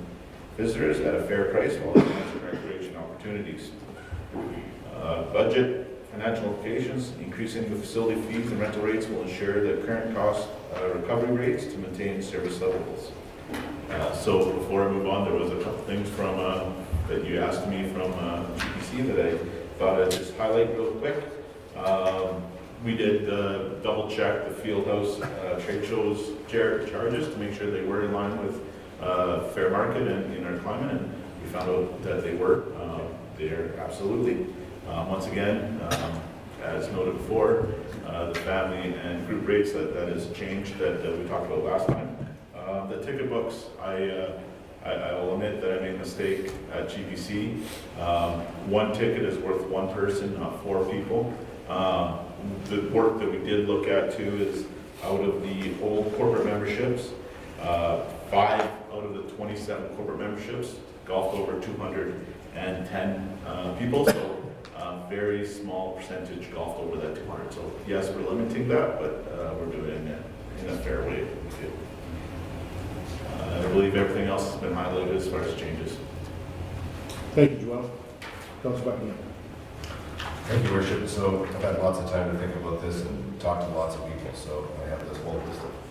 visitors at a fair price while enhancing recreation opportunities. Budget financial implications: increasing the facility fees and rental rates will ensure the current cost recovery rates to maintain service levels. So before I move on, there was a couple things from that you asked me from GPC that I thought I'd just highlight real quick. We did double check the Fieldhouse trade shows charges to make sure they were in line with fair market and in our climate, and we found out that they were. They're absolutely. Once again, as noted before, the family and group rates that is changed that we talked about last time. The ticket books, I will admit that I made a mistake at GBC. One ticket is worth one person, not 4 people. The work that we did look at too is out of the old corporate memberships, 5 out of the 27 corporate memberships golfed over 210 people, so very small percentage golfed over that 200. So yes, we're limiting that, but we're doing it in a fair way, we feel. I believe everything else has been highlighted as far as changes. Thank you, Joel. Councilor Buckingham. Thank you, Worship. So I've had lots of time to think about this and talk to lots of people, so I have this whole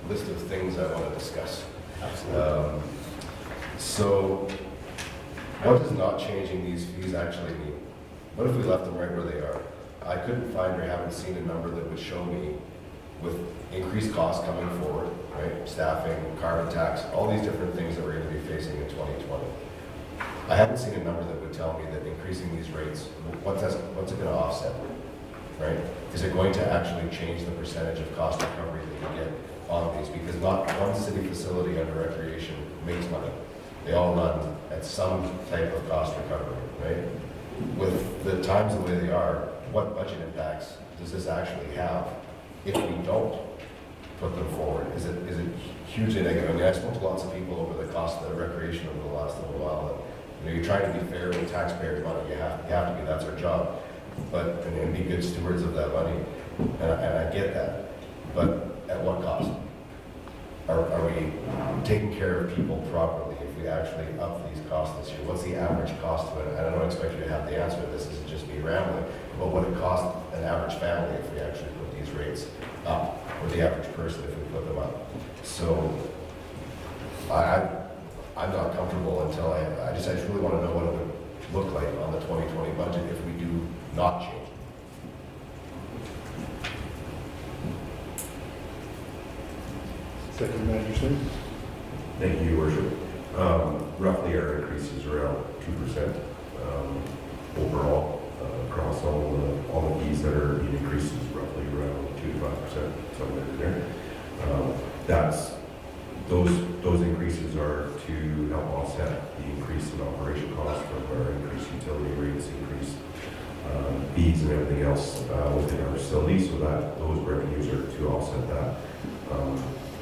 list of things I want to discuss. Absolutely. So what does not changing these fees actually mean? What if we left them right where they are? I couldn't find or haven't seen a number that would show me with increased costs coming forward, right? Staffing, carbon tax, all these different things that we're going to be facing in 2020. I haven't seen a number that would tell me that increasing these rates, what's it going to offset, right? Is it going to actually change the percentage of cost recovery that you get on these? Because not one city facility under recreation makes money. They all run at some type of cost recovery, right? With the times the way they are, what budget impacts does this actually have if we don't put them forward? Is it hugely negative? I mean, I spoke to lots of people over the cost of the recreation over the last little while. And, you're trying to be fair with taxpayers' money. You have to be. That's our job. But and be good stewards of that money. And I get that. But at what cost? Are we taking care of people properly if we actually up these costs this year? What's the average cost to it? And I don't expect you to have the answer to this. This is just me rambling. But what it cost an average family if we actually put these rates up, or the average person if we put them up. So I'm not comfortable until I just really want to know what it would look like on the 2020 budget if we do not change. Second Anderson. Thank you, Your Worship. Roughly our increase is around 2% overall across all the fees that are being increased is roughly around 2 to 5%, somewhere in there. Those increases are to help offset the increase in operation costs from our increased utility rates, increased fees and everything else within our facility, so that those revenues are to offset that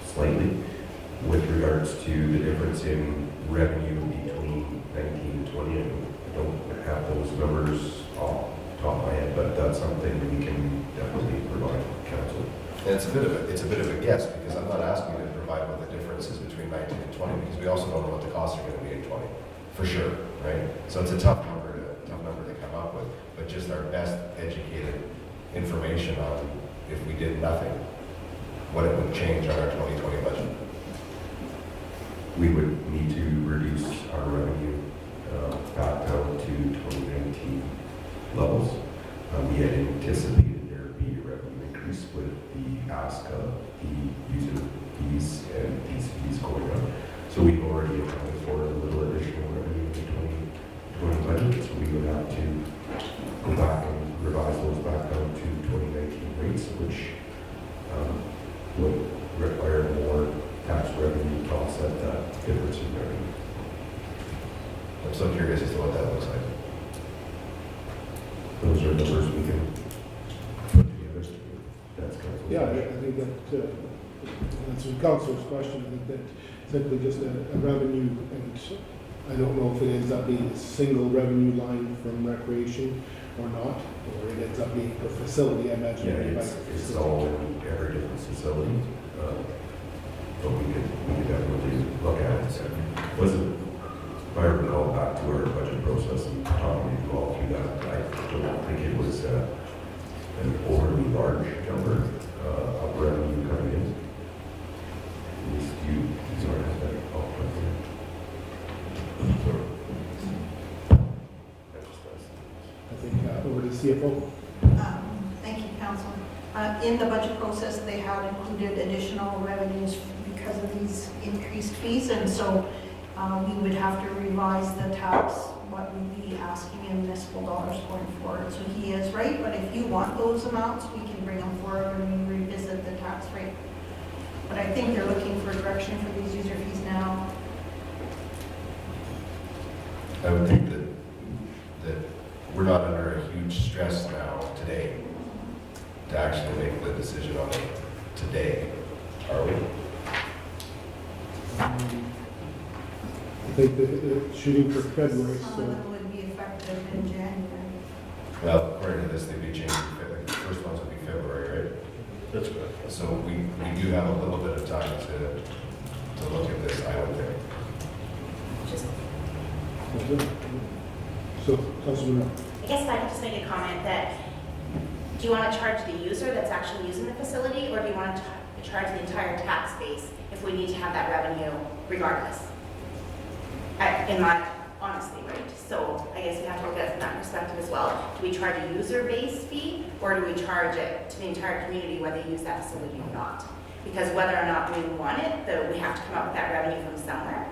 slightly. With regards to the difference in revenue between 19 and 20, I don't have those numbers off the top of my head, but that's something we can definitely provide council. And it's a bit of a guess because I'm not asking you to provide what the difference is between 19 and 20 because we also don't know what the costs are going to be in 20, for sure, right? So it's a tough number to come up with, but just our best educated information on if we did nothing, what it would change on our 2020 budget. We would need to reduce our revenue back down to 2019 levels. We had anticipated there would be a revenue increase with the ask of the user fees and these fees going up. So we've already accounted for a little additional revenue in the 2020 budget, so we would have to go back and revise those back down to 2019 rates, which would require more tax revenue to offset that difference in revenue. I'm so curious as to what that looks like. Those are numbers we can put together. That's council. Yeah, I think that answers Councilor's question. I think that simply just a revenue, and I don't know if it ends up being a single revenue line from recreation or not, or it ends up being per facility. I imagine. Yeah, it's all in every different facility. But we could definitely look at it. If I recall back to our budget process and talking to you all through that, I don't think it was an overly large number of revenue coming in. These are all I think over to CFO. Thank you, Council. In the budget process, they have included additional revenues because of these increased fees, and so we would have to revise the tax what we'd be asking in municipal dollars going forward. So he is right, but if you want those amounts, we can bring them forward and revisit the tax rate. But I think they're looking for direction for these user fees now. I would think that we're not under a huge stress now today to actually make the decision on it today, are we? I think that shooting for February, Some of so them would be effective in January. Well, according to this, they'd be changing, the first ones would be February, right? That's correct. So we do have a little bit of time to look at this, I would think. so Councilman, I guess if I could just make a comment that, do you want to charge the user that's actually using the facility, or do you want to charge the entire tax base if we need to have that revenue regardless? In my, honestly, right? So I guess we have to look at it from that perspective as well. Do we charge a user-based fee, or do we charge it to the entire community whether you use that facility or not? Because whether or not we want it, we have to come up with that revenue from somewhere.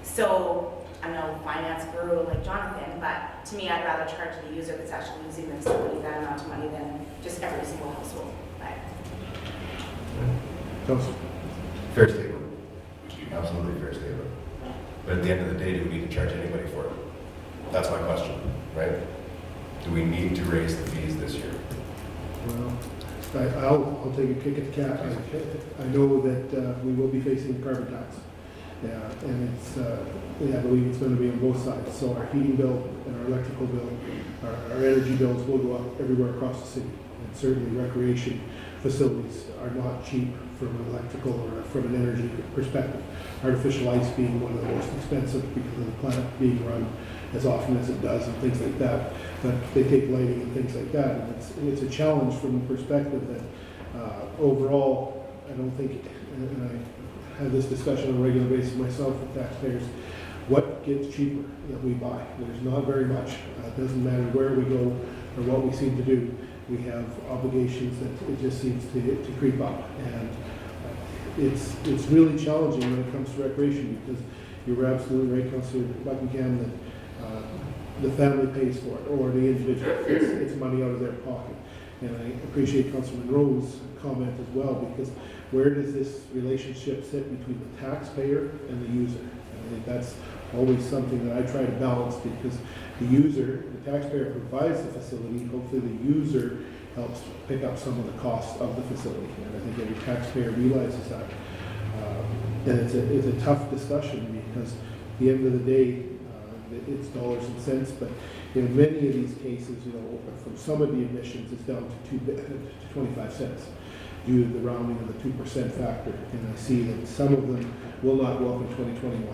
So I'm no finance guru like Jonathan, but to me, I'd rather charge the user that's actually using the facility that amount of money than just every single household. Right? Councilman. Fair statement. Absolutely fair statement. But at the end of the day, do we need to charge anybody for it? That's my question, right? Do we need to raise the fees this year? Well, I'll take a kick at the cat. I know that we will be facing a carbon tax. Yeah, and I believe it's going to be on both sides. So our heating bill and our electrical bill, our energy bills will go up everywhere across the city. And certainly recreation facilities are not cheap from an electrical or from an energy perspective. Artificial ice being one of the most expensive because of the plant being run as often as it does and things like that. But they take lighting and things like that. And it's a challenge from the perspective that overall, I don't think, and I have this discussion on a regular basis myself with taxpayers, what gets cheaper that we buy? There's not very much. It doesn't matter where we go or what we seem to do. We have obligations that it just seems to creep up. And it's really challenging when it comes to recreation because you're absolutely right, Councillor Buckingham, that the family pays for it or the individual. It's money out of their pocket. And I appreciate Councilman Rowe's comment as well because where does this relationship sit between the taxpayer and the user? And I think that's always something that I try to balance because the user, the taxpayer provides the facility, hopefully the user helps pick up some of the costs of the facility. And I think every taxpayer realizes that. And it's a tough discussion because at the end of the day, it's dollars and cents, but in many of these cases, from some of the admissions, it's down to 25 cents due to the rounding of the 2% factor. And I see that some of them will not go up in 2021,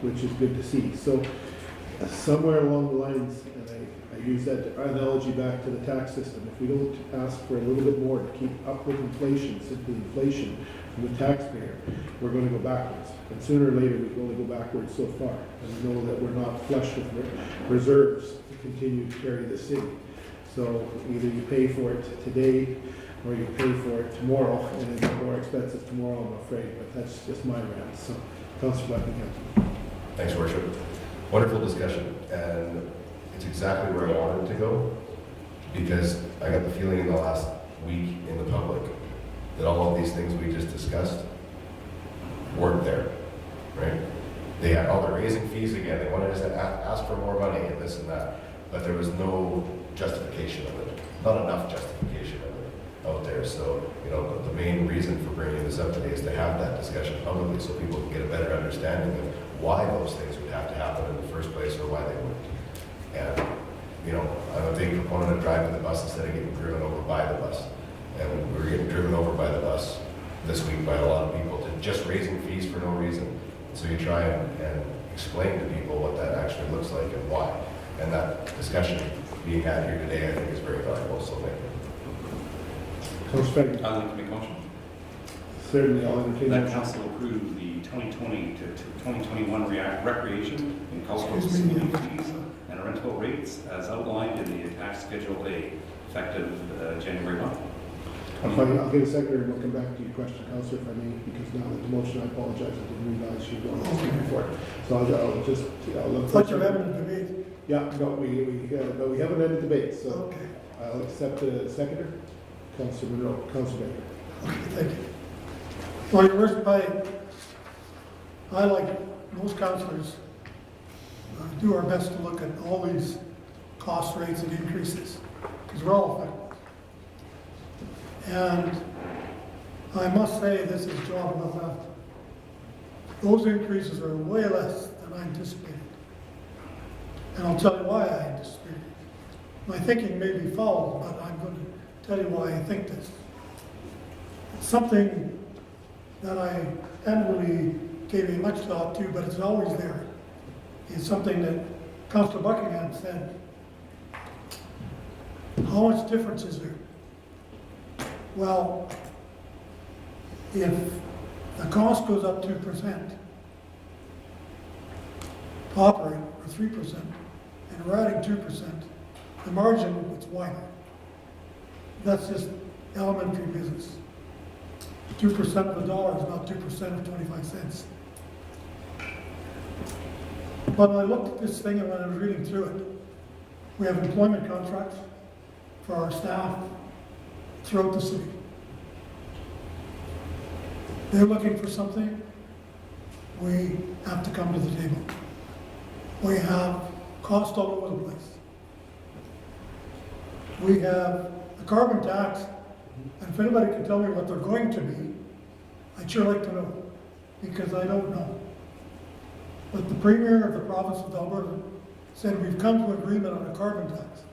which is good to see. So somewhere along the lines, and I use that analogy back to the tax system, if we don't ask for a little bit more to keep up with inflation, simply inflation from the taxpayer, we're going to go backwards. And sooner or later, we can only go backwards so far. And we know that we're not flush with reserves to continue to carry the city. So either you pay for it today or you pay for it tomorrow, and it'll be more expensive tomorrow, I'm afraid. But that's just my rant. So, Councillor Buckingham. Thanks, Worship. Wonderful discussion. And it's exactly where I wanted to go because I got the feeling in the last week in the public that all of these things we just discussed weren't there, right? They had, they're raising fees again. They wanted us to ask for more money and this and that, but there was no justification of it, not enough justification of it out there. So, the main reason for bringing this up today is to have that discussion publicly so people can get a better understanding of why those things would have to happen in the first place or why they wouldn't. And, I'm a big proponent of driving the bus instead of getting driven over by the bus. And we were getting driven over by the bus this week by a lot of people to just raising fees for no reason. So you try and explain to people what that actually looks like and why. And that discussion being had here today, I think, is very valuable. So thank you. Councillor Pegg. I'd like to make a motion. Certainly, I'll entertain That that. council approve the 2020 to 2021 recreation and cultural Excuse me. facility fees and rental rates as outlined in the attached Schedule A, effective January 1. I'll get a second and we'll come back to your question, Councillor, if I may, because now that the motion, I apologize, I didn't realize you were going to speak before. So I'll look. Thought you were having a debate. Yeah, no, but we haven't ended debate, so Okay, I'll accept the seconder, Councilor Monroe, Councilor Baker. okay, thank you. Well, your worship, I like most councillors, do our best to look at all these cost rates and increases, because we're all affected. And I must say, this is job well done. Those increases are way less than I anticipated. And I'll tell you why I anticipated. My thinking may be foul, but I'm going to tell you why I think this. It's something that I hadn't really gave much thought to, but it's always there. It's something that Councillor Buckingham said. How much difference is there? Well, if the cost goes up 2% to operate, or 3%, and we're adding 2%, the margin gets wider. That's just elementary business. 2% of a dollar is not 2% of 25 cents. But when I looked at this thing and when I was reading through it, we have employment contracts for our staff throughout the city. They're looking for something, we have to come to the table. We have cost all over the place. We have the carbon tax, and if anybody can tell me what they're going to be, I'd sure like to know, because I don't know. But the Premier of the province of Alberta said we've come to agreement on a carbon tax.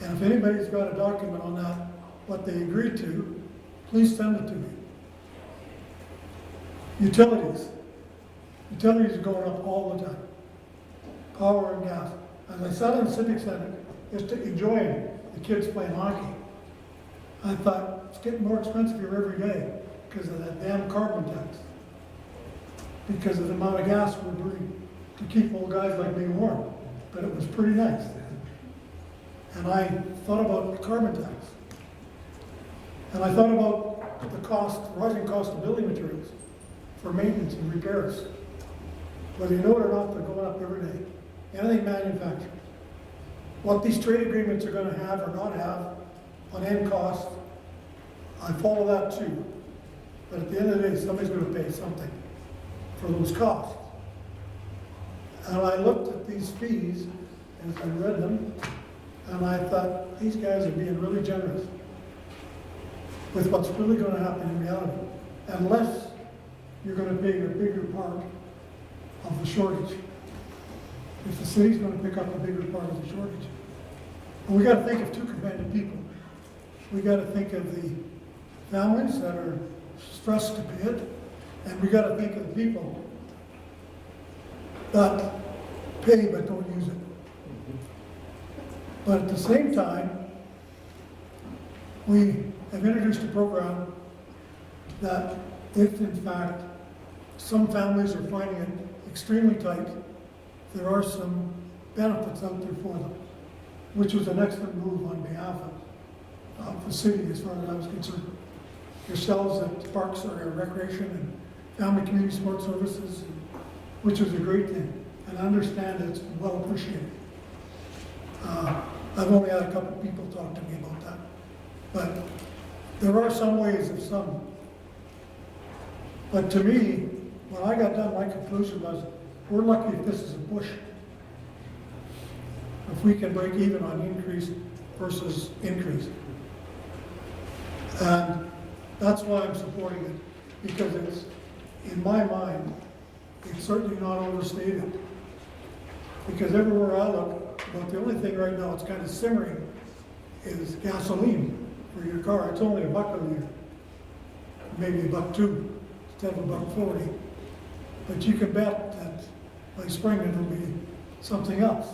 And if anybody's got a document on that, what they agreed to, please send it to me. Utilities. Utilities are going up all the time. Power and gas. As I sat in the Civic Center, just enjoying the kids playing hockey, I thought, it's getting more expensive here every day because of that damn carbon tax. Because of the amount of gas we're burning to keep old guys like me warm. But it was pretty nice. And I thought about the carbon tax. And I thought about the cost, rising cost of building materials for maintenance and repairs. Whether you know it or not, they're going up every day. Anything manufactured. What these trade agreements are going to have or not have on end costs, I follow that too. But at the end of the day, somebody's going to pay something for those costs. And I looked at these fees as I read them, and I thought, these guys are being really generous with what's really going to happen in reality, unless you're going to pay a bigger part of the shortage. If the city's going to pick up a bigger part of the shortage. And we got to think of two commanded people. We got to think of the families that are stressed to pay it, and we got to think of the people that pay but don't use it. But at the same time, we have introduced a program that if in fact some families are finding it extremely tight, there are some benefits out there for them, which was an excellent move on behalf of the city as far as I was concerned. Yourselves at Parks or Recreation and Family Community Sports Services, which was a great thing, and I understand it's well appreciated. I've only had a couple of people talk to me about that, but there are some ways of some. But to me, when I got done, my conclusion was, we're lucky if this is a push. If we can break even on increase versus increase. And that's why I'm supporting it, because it's, in my mind, it's certainly not overstated. Because everywhere I look, about the only thing right now that's kind of simmering is gasoline for your car. It's only $1 a liter, maybe $1.02 instead of $1.40. But you can bet that by spring it'll be something else.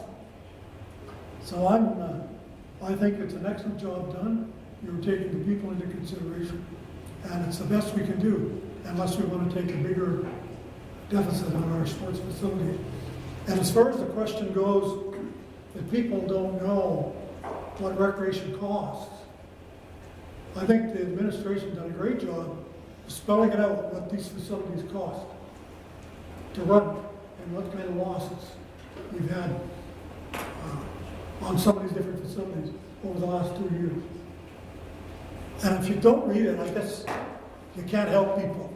So I think it's an excellent job done. You're taking the people into consideration, and it's the best we can do, unless we want to take a bigger deficit on our sports facility. And as far as the question goes, that people don't know what recreation costs, I think the administration done a great job of spelling it out, what these facilities cost to run and what kind of losses we've had. on some of these different facilities over the last 2 years. And if you don't read it, I guess you can't help people.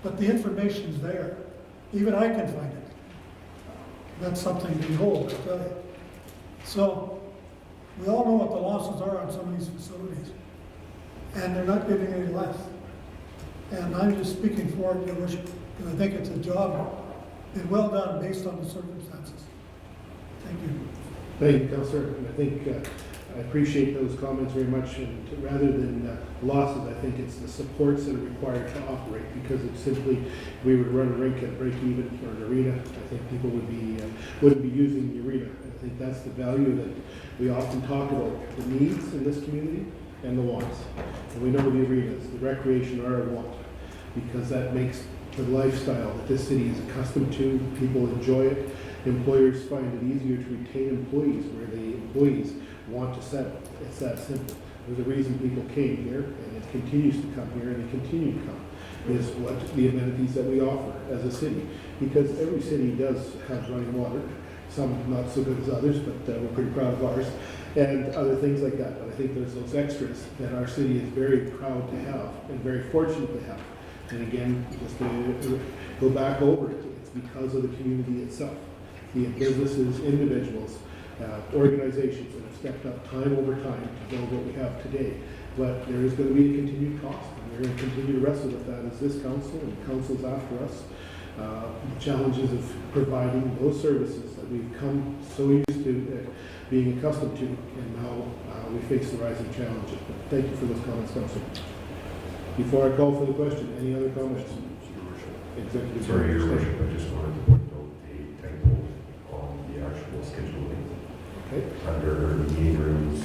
But the information's there. Even I can find it. That's something to behold, I tell you. So, we all know what the losses are on some of these facilities. And they're not getting any less. And I'm just speaking for it, Your Worship, because I think it's a job and well done based on the circumstances. Thank you. Thank you, Councillor. And I think I appreciate those comments very much. And rather than losses, I think it's the supports that are required to operate, because it's simply, if we were to run a rink at break even or an arena, I think people wouldn't be using the arena. I think that's the value that we often talk about, the needs in this community and the wants. And we know the arenas, the recreation are a want, because that makes the lifestyle that this city is accustomed to. People enjoy it. Employers find it easier to retain employees where the employees want to settle. It's that simple. There's a reason people came here, and it continues to come here, and they continue to come, is what the amenities that we offer as a city. Because every city does have running water, some not so good as others, but we're pretty proud of ours, and other things like that. But I think there's those extras that our city is very proud to have and very fortunate to have. And again, just to go back over it, it's because of the community itself. The businesses, individuals, organizations that have stepped up time over time to build what we have today. But there is going to be a continued cost, and we're going to continue to wrestle with that as this council and councils after us. The challenges of providing those services that we've come so used to being accustomed to, and now we face the rising challenges. But thank you for those comments, Council. Before I call for the question, any other comments? Executive Sorry, Your Worship, I just wanted to point out a typo on the actual scheduling. Okay. Under meeting rooms,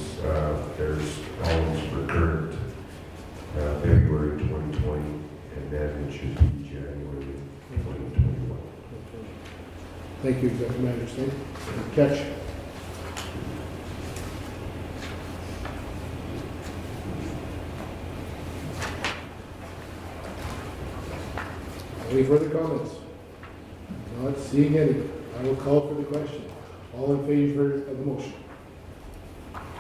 there's columns for current February 2020, and then it should be January 2021. Thank you, Executive Manager. Catch. Any further comments? Not seeing any. I will call for the question. All in favor of the motion?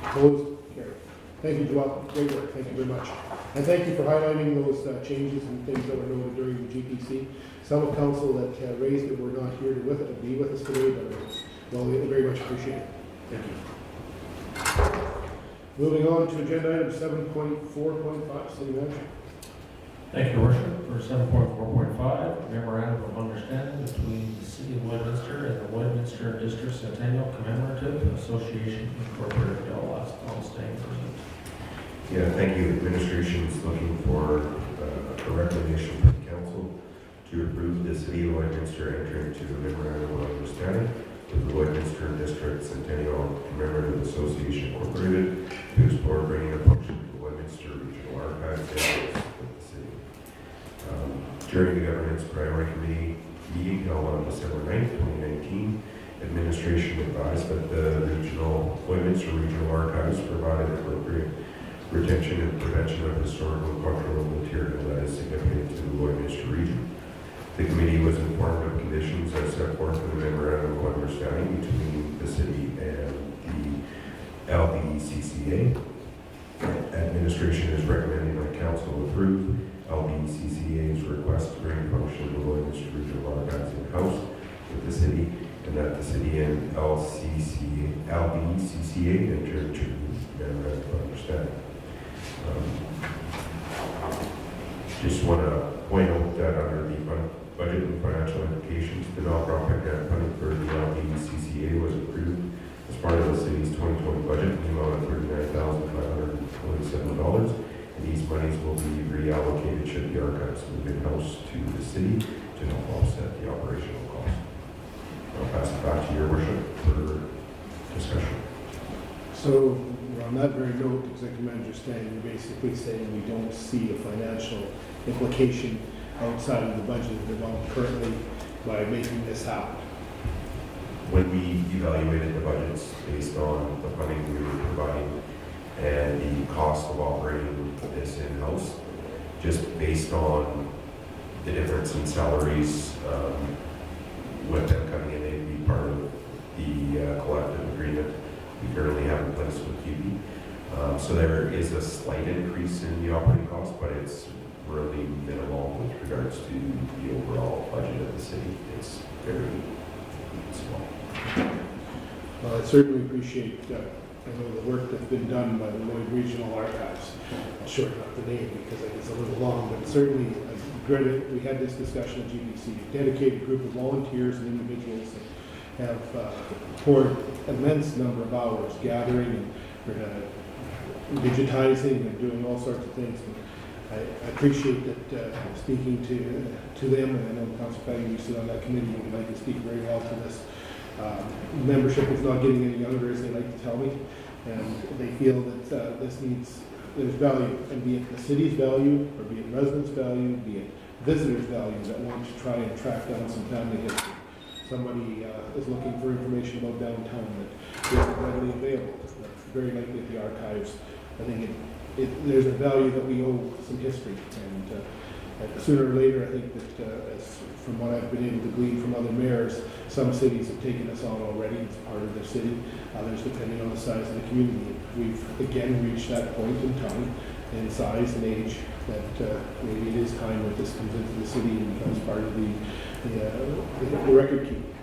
Opposed? Carried. Thank you, Joel. Great work. Thank you very much. And thank you for highlighting those changes and things that were noted during the GPC. Some of council that raised it were not here to be with us today, but we very much appreciate it. Thank you. Moving on to agenda item 7.4.5, City Manager. Thank you, Your Worship. For 7.4.5, memorandum of understanding between the City of Lloydminster and the Lloydminster District Centennial Commemorative Association Incorporated. I'll stay present. Yeah, thank you. Administration is looking for a recommendation from the council to approve the City of Lloydminster entering into a memorandum of understanding with the Lloydminster District Centennial Commemorative Association Incorporated to explore bringing a function to the Lloydminster Regional Archives with the city. During the Governance Priority Committee meeting held on December 9th, 2019, administration advised that the Lloydminster Regional Archives provided appropriate retention and prevention of historical and cultural material that is significant to the Lloydminster region. The committee was informed of conditions as set forth in the memorandum of understanding between the city and the LBCCA. Administration is recommending that council approve LBCCA's request to bring function to the Lloydminster Regional Archives in-house with the city, and that the city and LBCCA enter into memorandum of understanding. Just want to point out that under the budget and financial implications, the nonprofit grant funding for the LBCCA was approved as part of the city's 2020 budget in the amount of $39,527, and these monies will be reallocated should the archives move in-house to the city to help offset the operational costs. I'll pass it back to Your Worship for discussion. So on that very note, Executive Manager Stan, you're basically saying we don't see a financial implication outside of the budget developed currently by making this happen. When we evaluated the budgets based on the funding we were providing and the cost of operating this in-house, just based on the difference in salaries, with them coming in, they'd be part of the collective agreement we currently have in place with QB. So there is a slight increase in the operating cost, but it's really minimal with regards to the overall budget of the city. It's very small. Well, I certainly appreciate, I know the work that's been done by the Lloyd Regional Archives. I'll shorten up the name because it's a little long, but certainly, we had this discussion at GBC, a dedicated group of volunteers and individuals that have poured immense number of hours gathering and digitizing and doing all sorts of things. And I appreciate that speaking to them, and I know Council Fagin, you sit on that committee, and would like to speak very well to this. Membership is not getting any younger, as they like to tell me, and they feel that there's value, and be it the city's value, or be it residents' value, be it visitors' value, that want to try and track down some family history. Somebody is looking for information about downtown that isn't readily available. That's very likely at the archives. I think there's a value that we owe some history, and sooner or later, I think that as from what I've been able to glean from other mayors, some cities have taken us on already. It's part of their city. Others, depending on the size of the community. We've again reached that point in time and size and age that maybe it is time that this comes into the city and becomes part of the record keeping.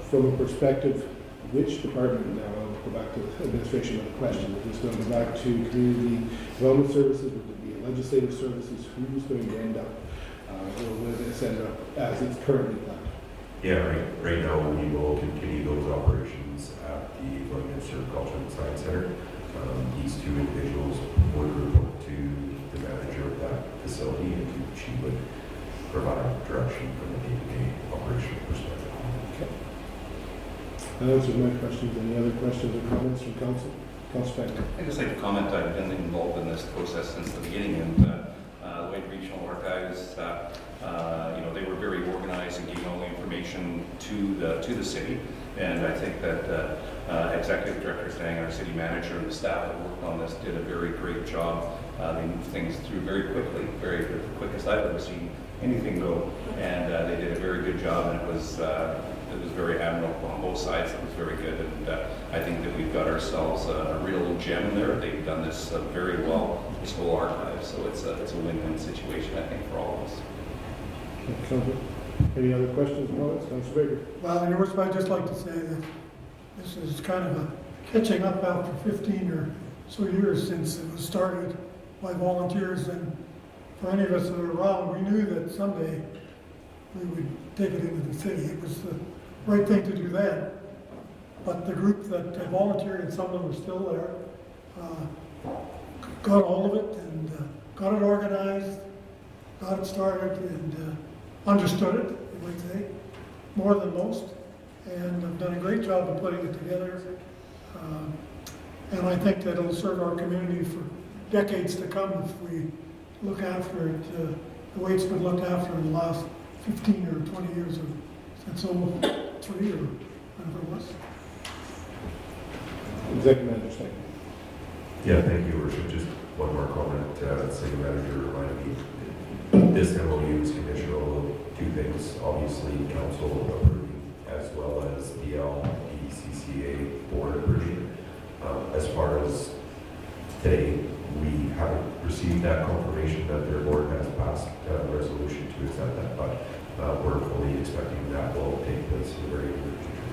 From a perspective, which department, now I'll go back to the administration of the question, is this going to go back to community development services, would it be legislative services, who's going to end up, or will this end up as it's currently planned? Yeah, right now we will continue those operations at the Lloydminster Cultural and Science Center. These two individuals would report to the manager of that facility, and she would provide direction from a day-to-day operational perspective. Okay. That answers my questions. Any other questions or comments from council? Council Fagin. I'd just like to comment, I've been involved in this process since the beginning, and Lloyd Regional Archives, they were very organized and giving all the information to the city. And I think that Executive Director Stang, our city manager, and the staff that worked on this did a very great job. They moved things through very quickly, the quickest I've ever seen anything go. And they did a very good job, and it was very admirable on both sides. It was very good, and I think that we've got ourselves a real gem there. They've done this very well, this whole archive, so it's a win-win situation, I think, for all of us. Any other questions or comments? Councilor Baker. Well, in yours, I'd just like to say that this is kind of a catching up after 15 or so years since it was started by volunteers, and for any of us that are around, we knew that someday we would take it into the city. It was the right thing to do then, but the group that volunteered, and some of them are still there, got all of it and got it organized, got it started, and understood it, you might say, more than most, and have done a great job of putting it together. And I think that it'll serve our community for decades to come if we look after it the way it's been looked after in the last 15 or 20 years, or since 03 or whatever it was. Executive Manager Stang. Yeah, thank you, Your Worship. Just one more comment. City Manager reminded me, this MOU is conditional of two things. Obviously, council approving, as well as the LDCCA board approving. As far as today, we haven't received that confirmation that their board has passed a resolution to accept that, but we're fully expecting that will take place in the very near future.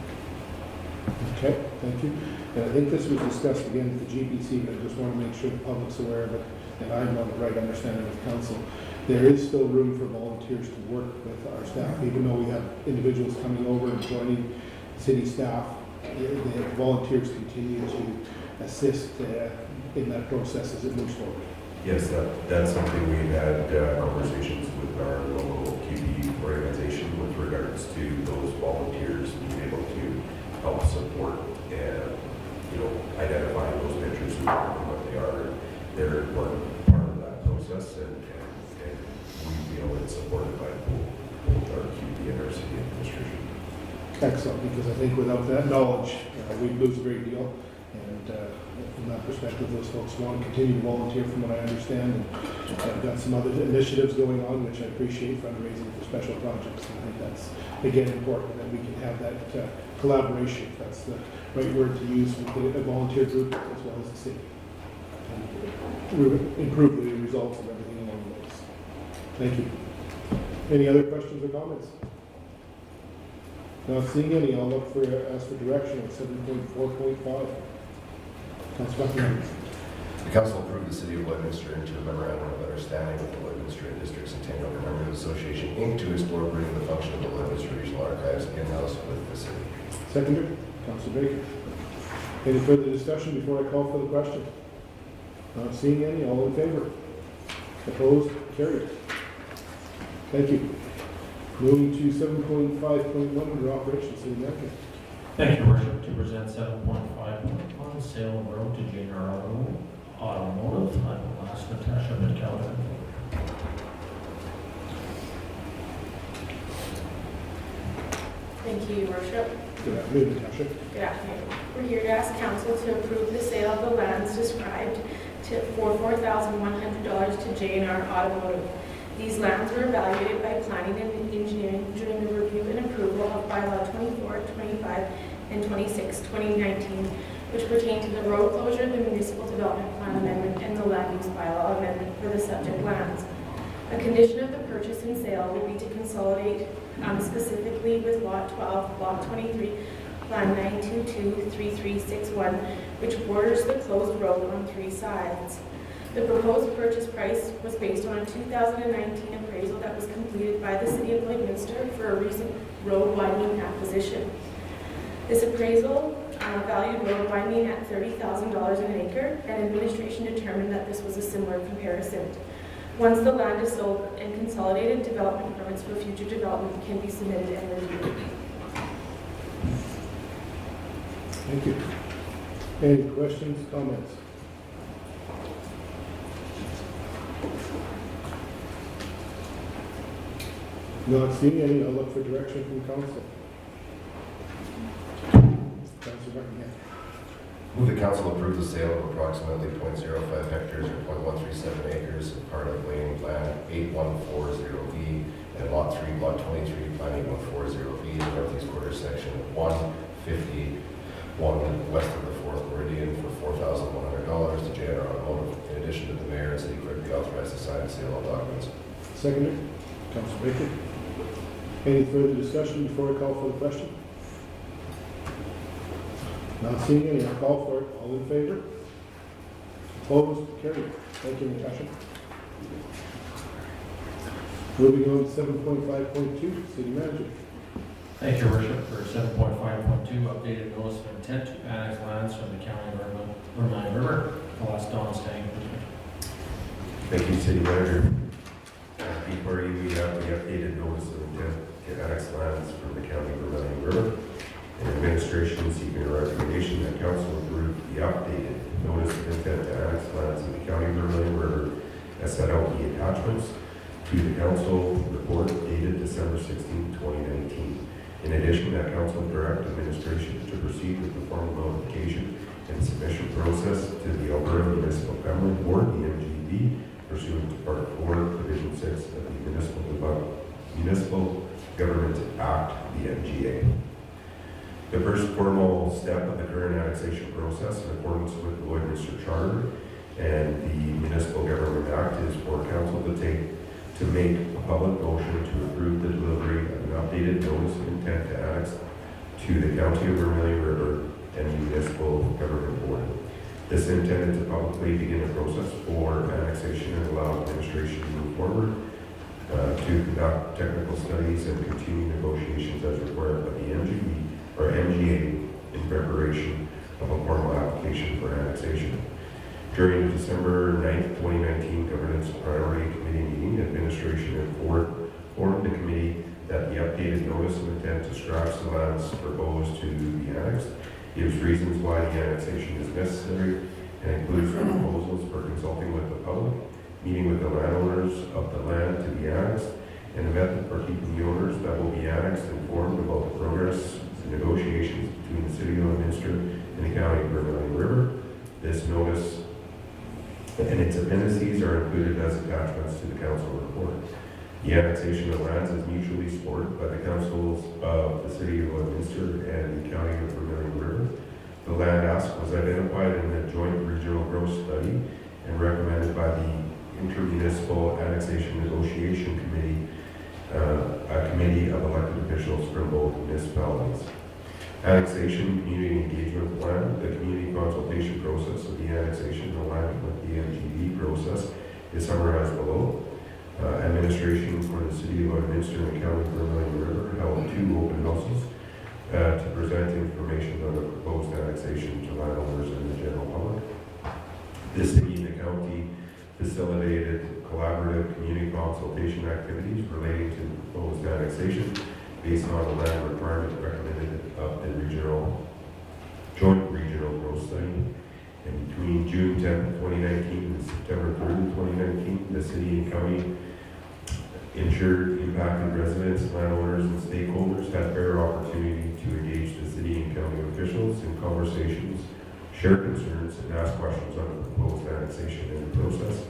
Okay, thank you. And I think this was discussed again at the GBC, but I just want to make sure the public's aware of it, and I'm on the right understanding of council. There is still room for volunteers to work with our staff, even though we have individuals coming over and joining city staff. The volunteers continue to assist in that process as it moves forward. Yes, that's something we've had conversations with our local QB organization with regards to those volunteers being able to help support and, identify those mentors who are and what they are. They're an important part of that process, and we feel it's supported by both our QB and our city administration. Excellent, because I think without that knowledge, we'd lose a great deal. And from that perspective, those folks want to continue to volunteer from what I understand. And I've got some other initiatives going on, which I appreciate, fundraising for special projects. And I think that's, again, important that we can have that collaboration, if that's the right word to use, with the volunteer group as well as the city. And improve the results of everything along the way. Thank you. Any other questions or comments? Not seeing any, I'll look for, ask for direction on 7.4.5. Councilor Buckingham. The council approved the city of Lloydminster into a memorandum of understanding with the Lloydminster District Centennial Commemorative Association, Inc. to explore bringing the function of the Lloydminster Regional Archives in-house with the city. Seconder, Councilor Baker. Any further discussion before I call for the question? Not seeing any, all in favor? Opposed? Carried. Thank you. Moving to 7.5.1 under operations, city manager. Thank you, Your Worship. To present 7.5.1, sale of road to J.R. Automotive. I will ask Natasha McKellar. Thank you, Your Worship. Good afternoon, Natasha. Good afternoon. We're here to ask council to approve the sale of the lands described for $4,100 to J&R Automotive. These lands were evaluated by planning and engineering during the review and approval of bylaw 24, 25, and 26, 2019, which pertain to the road closure, the municipal development plan amendment, and the land use bylaw amendment for the subject lands. A condition of the purchase and sale will be to consolidate specifically with Lot 12, Block 23, Plan 9223361, which borders the closed road on 3 sides. The proposed purchase price was based on a 2019 appraisal that was completed by the City of Lloydminster for a recent road widening acquisition. This appraisal valued road widening at $30,000 an acre, and administration determined that this was a similar comparison. Once the land is sold and consolidated, development permits for future development can be submitted and reviewed. Thank you. Any questions, comments? Not seeing any, I'll look for direction from council. Councilor Buckingham. Move the council approve the sale of approximately 0.05 hectares or 0.137 acres of part of Lane Plan 8140V and Lot 3, Block 23, Plan 8140V, the northeast quarter section of 151 west of the 4th Meridian for $4,100 to J.R. Automotive. In addition to the mayor and city clerk be authorized to sign and seal all documents. Seconder, Councilor Baker. Any further discussion before I call for the question? Not seeing any, I'll call for it. All in favor? Opposed? Carried. Thank you, Natasha. Moving on to 7.5.2, city manager. Thank you, Your Worship. For 7.5.2, updated notice of intent to annex lands from the county of Vermilion River. I'll ask Don Stang. Thank you, City Manager. Before you, we have the updated notice of intent to annex lands from the county of Vermilion River. And administration seeking a recommendation that council approve the updated notice of intent to annex lands in the county of Vermilion River as set out in the attachments to the council report dated December 16, 2019. In addition, that council direct administration to proceed with the formal notification and submission process to the Alberta Municipal Government Board, the MGB, pursuant to Part 4, Division 6 of the Municipal Government Act, the MGA. The first formal step of the current annexation process in accordance with the Lloydminster Charter and the Municipal Government Act is for council to make a public motion to approve the delivery of an updated notice of intent to annex to the County of Vermilion River and Municipal Government Board. This is intended to publicly begin a process for annexation and allow administration to move forward to conduct technical studies and continue negotiations as required by the MGB or MGA in preparation of a formal application for annexation. During the December 9th, 2019 Governance Priority Committee meeting, administration informed the committee that the updated notice of intent to scratch the lands proposed to be annexed gives reasons why the annexation is necessary and includes proposals for consulting with the public, meeting with the landowners of the land to be annexed, and a method for keeping the owners that will be annexed informed about the progress and negotiations between the City of Lloydminster in the county of Vermilion River. This notice and its appendices are included as attachments to the council report. The annexation of lands is mutually supported by the councils of the city of Lloydminster and the county of Vermilion River. The land ask was identified in the joint regional growth study and recommended by the Intermunicipal Annexation Negotiation Committee, a committee of elected officials from both municipalities. Annexation, community engagement plan, the community consultation process of the annexation aligned with the MGB process is summarized below. Administration for the city of Lloydminster and the county of Vermilion River held 2 open houses to present information on the proposed annexation to landowners and the general public. The city and the county facilitated collaborative community consultation activities relating to the proposed annexation based on the land requirement recommended of the joint regional growth study. And between June 10, 2019 and September 3, 2019, the city and county ensured impacted residents, landowners, and stakeholders had fair opportunity to engage the city and county officials in conversations, share concerns, and ask questions on the proposed annexation and the process,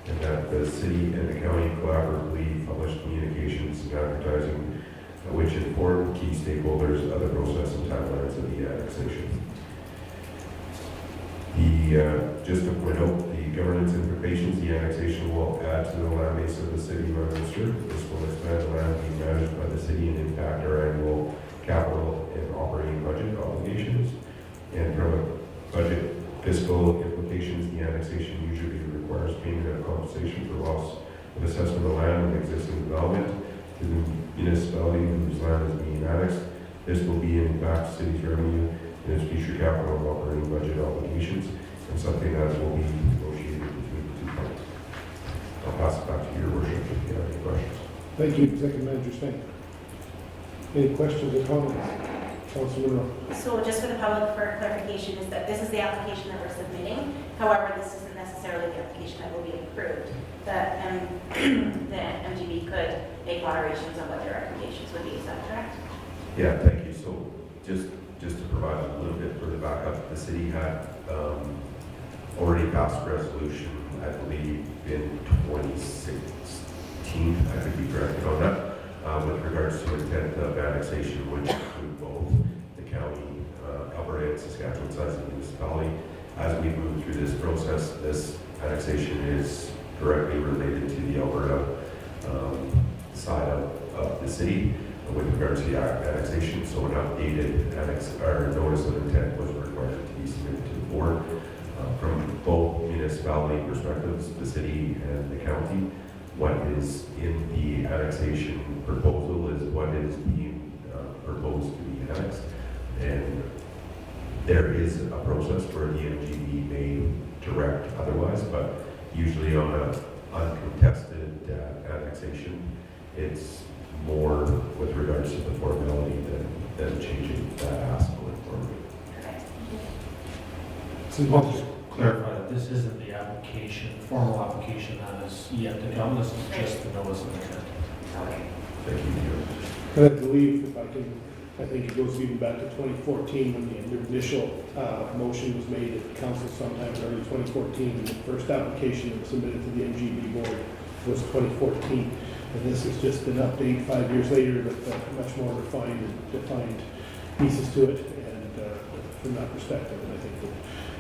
and that the city and the county collaboratively published communications and advertising which informed key stakeholders of the process and timelines of the annexation. Just to point out, the governance implications, the annexation will add to the land base of the city of Lloydminster. This will expand the land being managed by the city and impact our annual capital and operating budget obligations. And from a budget fiscal implications, the annexation usually requires payment of compensation for loss of assessment of land and existing development to the municipality whose land is being annexed. This will be in impact city's revenue and its future capital and operating budget obligations, and something that will be negotiated between the 2 parties. I'll pass it back to your worship if you have any questions. Thank you, Executive Manager Stank. Any questions or comments? Councilor Monroe. So just for the public, for clarification, is that this is the application that we're submitting. However, this isn't necessarily the application that will be approved. The MGB could make moderations on what their recommendations would be. Is that correct? Yeah, thank you. So just to provide a little bit further backup, the city had already passed a resolution, I believe, in 2016. I could be corrected on that, with regards to intent of annexation, which include both the county, Alberta and Saskatchewan sides of the municipality. As we move through this process, this annexation is directly related to the Alberta side of the city with regards to the annexation. So an updated notice of intent was required to be submitted to the board. From both municipality perspectives, the city and the county, what is in the annexation proposal is what is being proposed to be annexed. And there is a process where the MGB may direct otherwise, but usually on an uncontested annexation, it's more with regards to the formality than changing that ask going forward. I'll just clarify that this isn't the application, formal application that is yet to come. This is just the notice of intent. Thank you. And I believe, if I can, I think it goes even back to 2014 when the initial motion was made at the council sometime early 2014. And the first application that was submitted to the MGB board was 2014. And this is just an update 5 years later with much more refined and defined pieces to it. And from that perspective, and I think that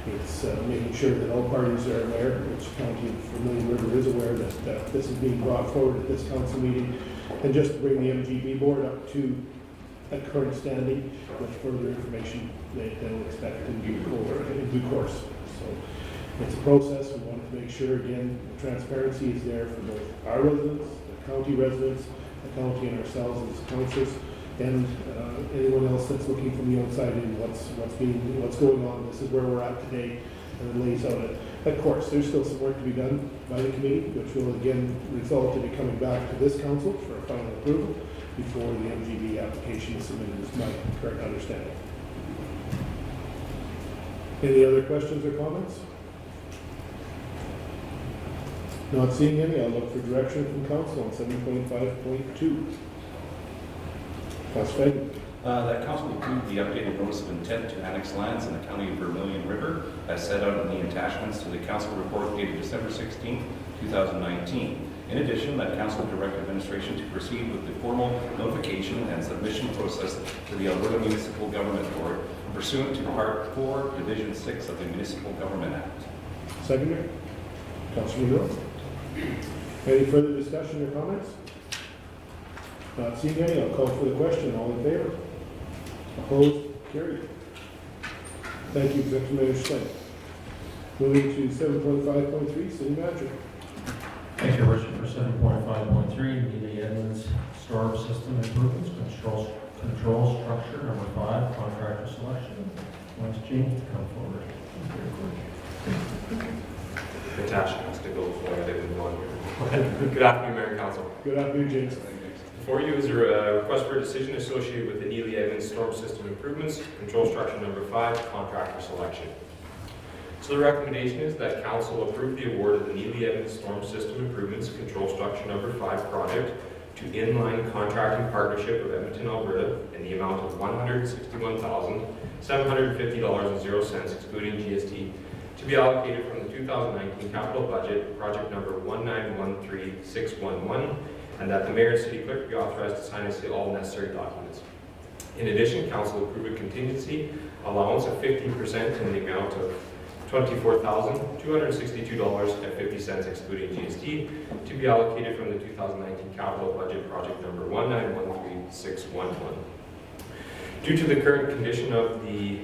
it's making sure that all parties are aware, which County of Vermilion River is aware that this is being brought forward at this council meeting. And just to bring the MGB board up to a current standing with further information that they'll expect in due course. So it's a process. We want to make sure, again, the transparency is there for both our residents, the county residents, the county and ourselves as councils, and anyone else that's looking from the outside in what's going on. This is where we're at today, and it lays out a course. There's still some work to be done by the committee, which will again result in it coming back to this council for a final approval before the MGB application is submitted, is my current understanding. Any other questions or comments? Not seeing any, I'll look for direction from council on 7.5.2. Councilor Fagan. That council approve the updated notice of intent to annex lands in the county of Vermilion River as set out in the attachments to the council report dated December 16, 2019. In addition, that council direct administration to proceed with the formal notification and submission process to the Alberta Municipal Government Board pursuant to Part 4, Division 6 of the Municipal Government Act. Seconder, Councilor Miller. Any further discussion or comments? Not seeing any, I'll call for the question. All in favor? Opposed? Carried. Thank you, Executive Mayor Slate. Moving to 7.5.3, City Manager. Thank you, Richard, for 7.5.3, Neely Edmonds Storm System Improvements, Control Structure, number 5, Contractor Selection. Wants James to come forward. Natasha has to go for it, I didn't want you. Good afternoon, Mayor and Council. Good afternoon, James. Before you is a request for a decision associated with the Neely Edmonds Storm System Improvements, Control Structure number 5, Contractor Selection. So the recommendation is that Council approve the award of the Neely Edmonds Storm System Improvements, Control Structure number 5 project to Inline Contracting Partnership of Edmonton, Alberta, in the amount of $161,750.00, excluding GST, to be allocated from the 2019 capital budget, project number 1913611, and that the Mayor and City Clerk be authorized to sign and seal all necessary documents. In addition, Council approve a contingency allowance of 15% in the amount of $24,262.50, excluding GST, to be allocated from the 2019 capital budget, project number 1913611. Due to the current condition of the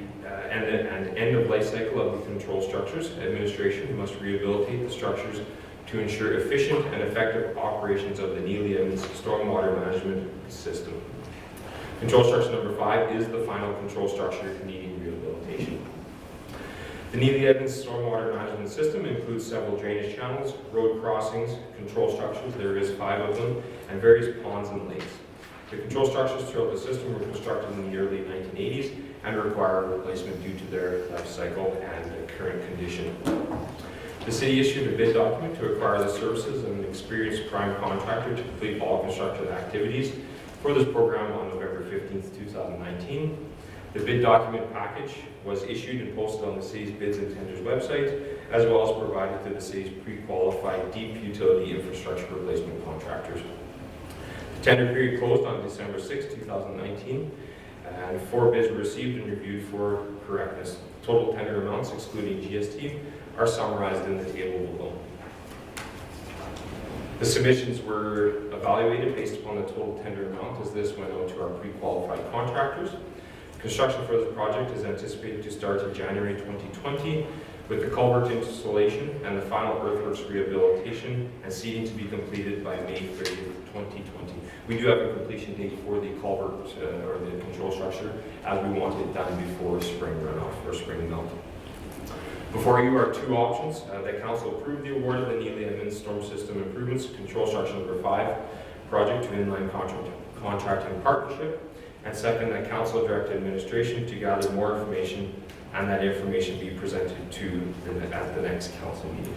end of life cycle of the control structures, administration must rehabilitate the structures to ensure efficient and effective operations of the Neely Edmonds Stormwater Management System. Control structure number 5 is the final control structure needing rehabilitation. The Neely Edmonds Stormwater Management System includes several drainage channels, road crossings, control structures, there is 5 of them, and various ponds and lakes. The control structures throughout the system were constructed in the early 1980s and require replacement due to their life cycle and current condition. The city issued a bid document to acquire the services of an experienced prime contractor to complete all construction activities for this program on November 15, 2019. The bid document package was issued and posted on the city's bids and tenders website, as well as provided to the city's pre-qualified deep utility infrastructure replacement contractors. The tender period closed on December 6, 2019, and 4 bids were received and reviewed for correctness. Total tender amounts, excluding GST, are summarized in the table below. The submissions were evaluated based upon the total tender amount, as this went out to our pre-qualified contractors. Construction for this project is anticipated to start in January 2020, with the culvert installation and the final earthworks rehabilitation and seeding to be completed by May 30th, 2020. We do have a completion date for the culvert or the control structure, as we want it done before spring runoff or spring melt. Before you are 2 options. That Council approve the award of the Neely Edmonds Storm System Improvements, Control Structure number 5 project to Inline Contracting Partnership. And second, that Council direct administration to gather more information and that information be presented at the next council meeting.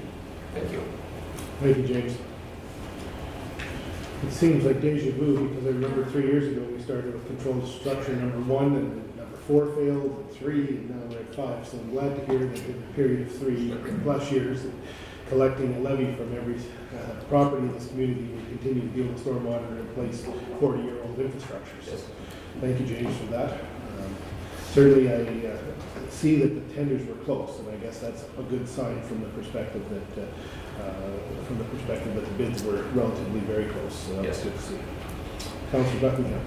Thank you. Thank you, James. It seems like deja vu because I remember 3 years ago we started with control structure number 1 and number 4 failed, and 3, and now we're at 5. So I'm glad to hear that in a period of 3+ years, collecting a levy from every property in this community, we continue to deal with stormwater and replace 40-year-old infrastructures. Yes. Thank you, James, for that. Certainly, I see that the tenders were close, and I guess that's a good sign from the perspective that the bids were relatively very close. So that's good to see. Councilor Buckingham.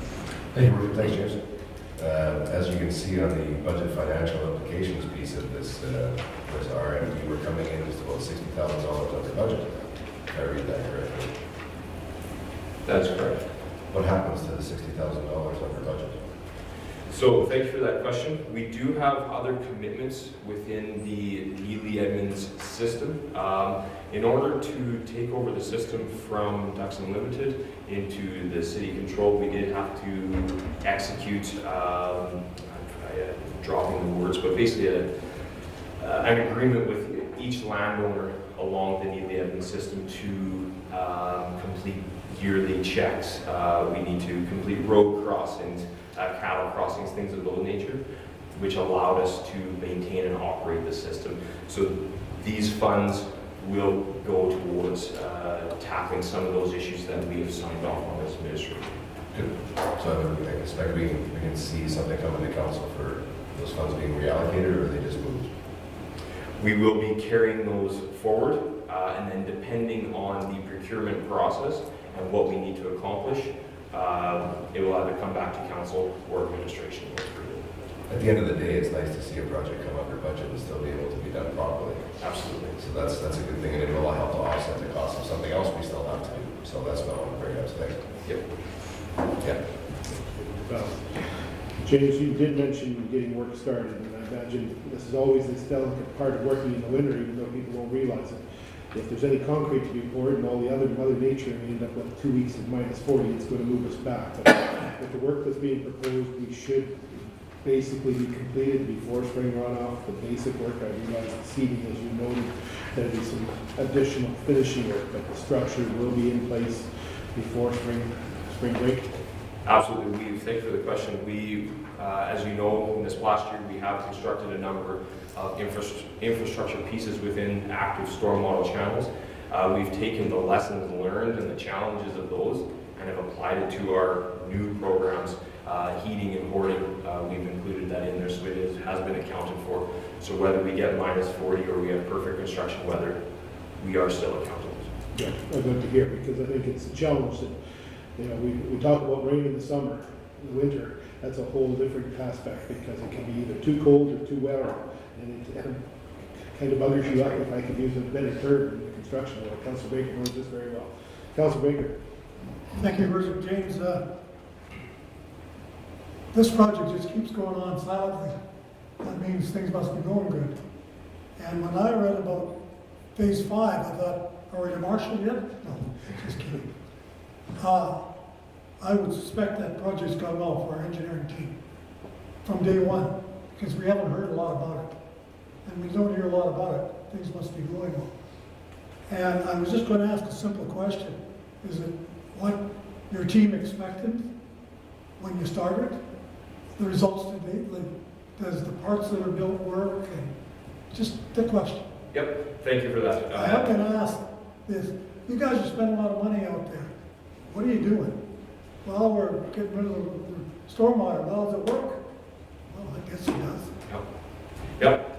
Thank you, thanks, James. As you can see on the budget financial implications piece of this RFP, we're coming in just about $60,000 under budget. If I read that correctly. That's correct. What happens to the $60,000 under budget? So thank you for that question. We do have other commitments within the Neely Edmonds system. In order to take over the system from Ducks Unlimited into the city control, we did have to execute, I'm dropping the words, but basically an agreement with each landowner along the Neely Edmonds system to complete yearly checks. We need to complete road crossings, cattle crossings, things of that nature, which allowed us to maintain and operate the system. So these funds will go towards tackling some of those issues that we have signed off on as administration. Good. So I expect we can see something coming to council for those funds being reallocated, or are they just moved? We will be carrying those forward, and then depending on the procurement process and what we need to accomplish, it will either come back to council or administration. At the end of the day, it's nice to see a project come under budget and still be able to be done properly. Absolutely. So that's a good thing, and it will help to offset the cost of something else we still have to do. So that's what I want to bring up today. Yep. Yeah. James, you did mention getting work started, and I imagine this is always this delicate part of working in the winter, even though people won't realize it. If there's any concrete to be poured and all the other Mother Nature, and we end up with 2 weeks of -40, it's going to move us back. But with the work that's being proposed, we should basically be completed before spring runoff. The basic work, I realize the seeding, as you noted, there'll be some additional finishing work, but the structure will be in place before spring break. Absolutely. Thank you for the question. We, as you know, in this last year, we have constructed a number of infrastructure pieces within active storm model channels. We've taken the lessons learned and the challenges of those and have applied it to our new programs, heating and hoarding. We've included that in there, so it has been accounted for. So whether we get -40 or we have perfect construction weather, we are still accountable. Yeah, I'd like to hear, because I think it's a challenge that, you know, we talk about rain in the summer, in the winter, that's a whole different aspect, because it can be either too cold or too wet, and it kind of buggers you up, if I could use a better term in the construction world. Councilor Baker knows this very well. Councilor Baker. Thank you, Worship James. This project just keeps going on silently. That means things must be going good. And when I read about phase 5, I thought, are we to Marshall yet? No, just kidding. I would suspect that project's gone well for our engineering team from day one, because we haven't heard a lot about it. And we don't hear a lot about it. Things must be going well. And I was just going to ask a simple question. Is it what your team expected when you started? The results to date? Like, does the parts that are built work? And just the question. Yep. Thank you for that. I have been asked this. You guys are spending a lot of money out there. What are you doing? Well, we're getting rid of the stormwater. Well, does it work? Well, I guess it does. Yep.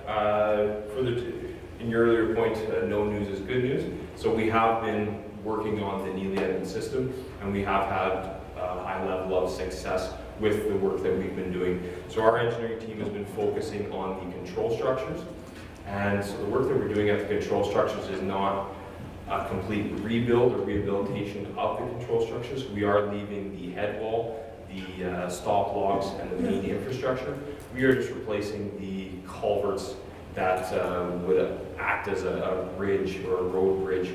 In your earlier point, no news is good news. So we have been working on the Neely Edmonds system, and we have had a high level of success with the work that we've been doing. So our engineering team has been focusing on the control structures. And so the work that we're doing at the control structures is not a complete rebuild or rehabilitation of the control structures. We are leaving the head wall, the stop logs, and the main infrastructure. We are just replacing the culverts that would act as a bridge or a road bridge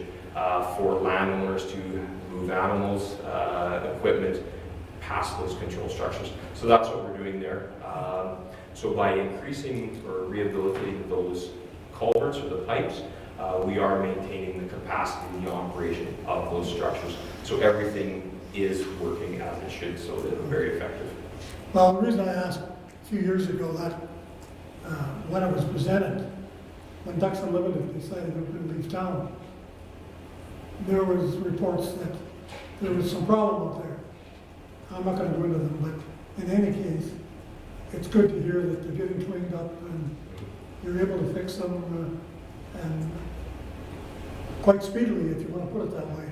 for landowners to move animals, equipment past those control structures. So that's what we're doing there. So by increasing or rehabilitating those culverts or the pipes, we are maintaining the capacity and the operation of those structures. So everything is working as it should, so they're very effective. Well, the reason I asked a few years ago that when it was presented, when Ducks Unlimited decided to leave town, there was reports that there was some problem out there. I'm not going to go into them, but in any case, it's good to hear that they're getting cleaned up and you're able to fix them and quite speedily, if you want to put it that way,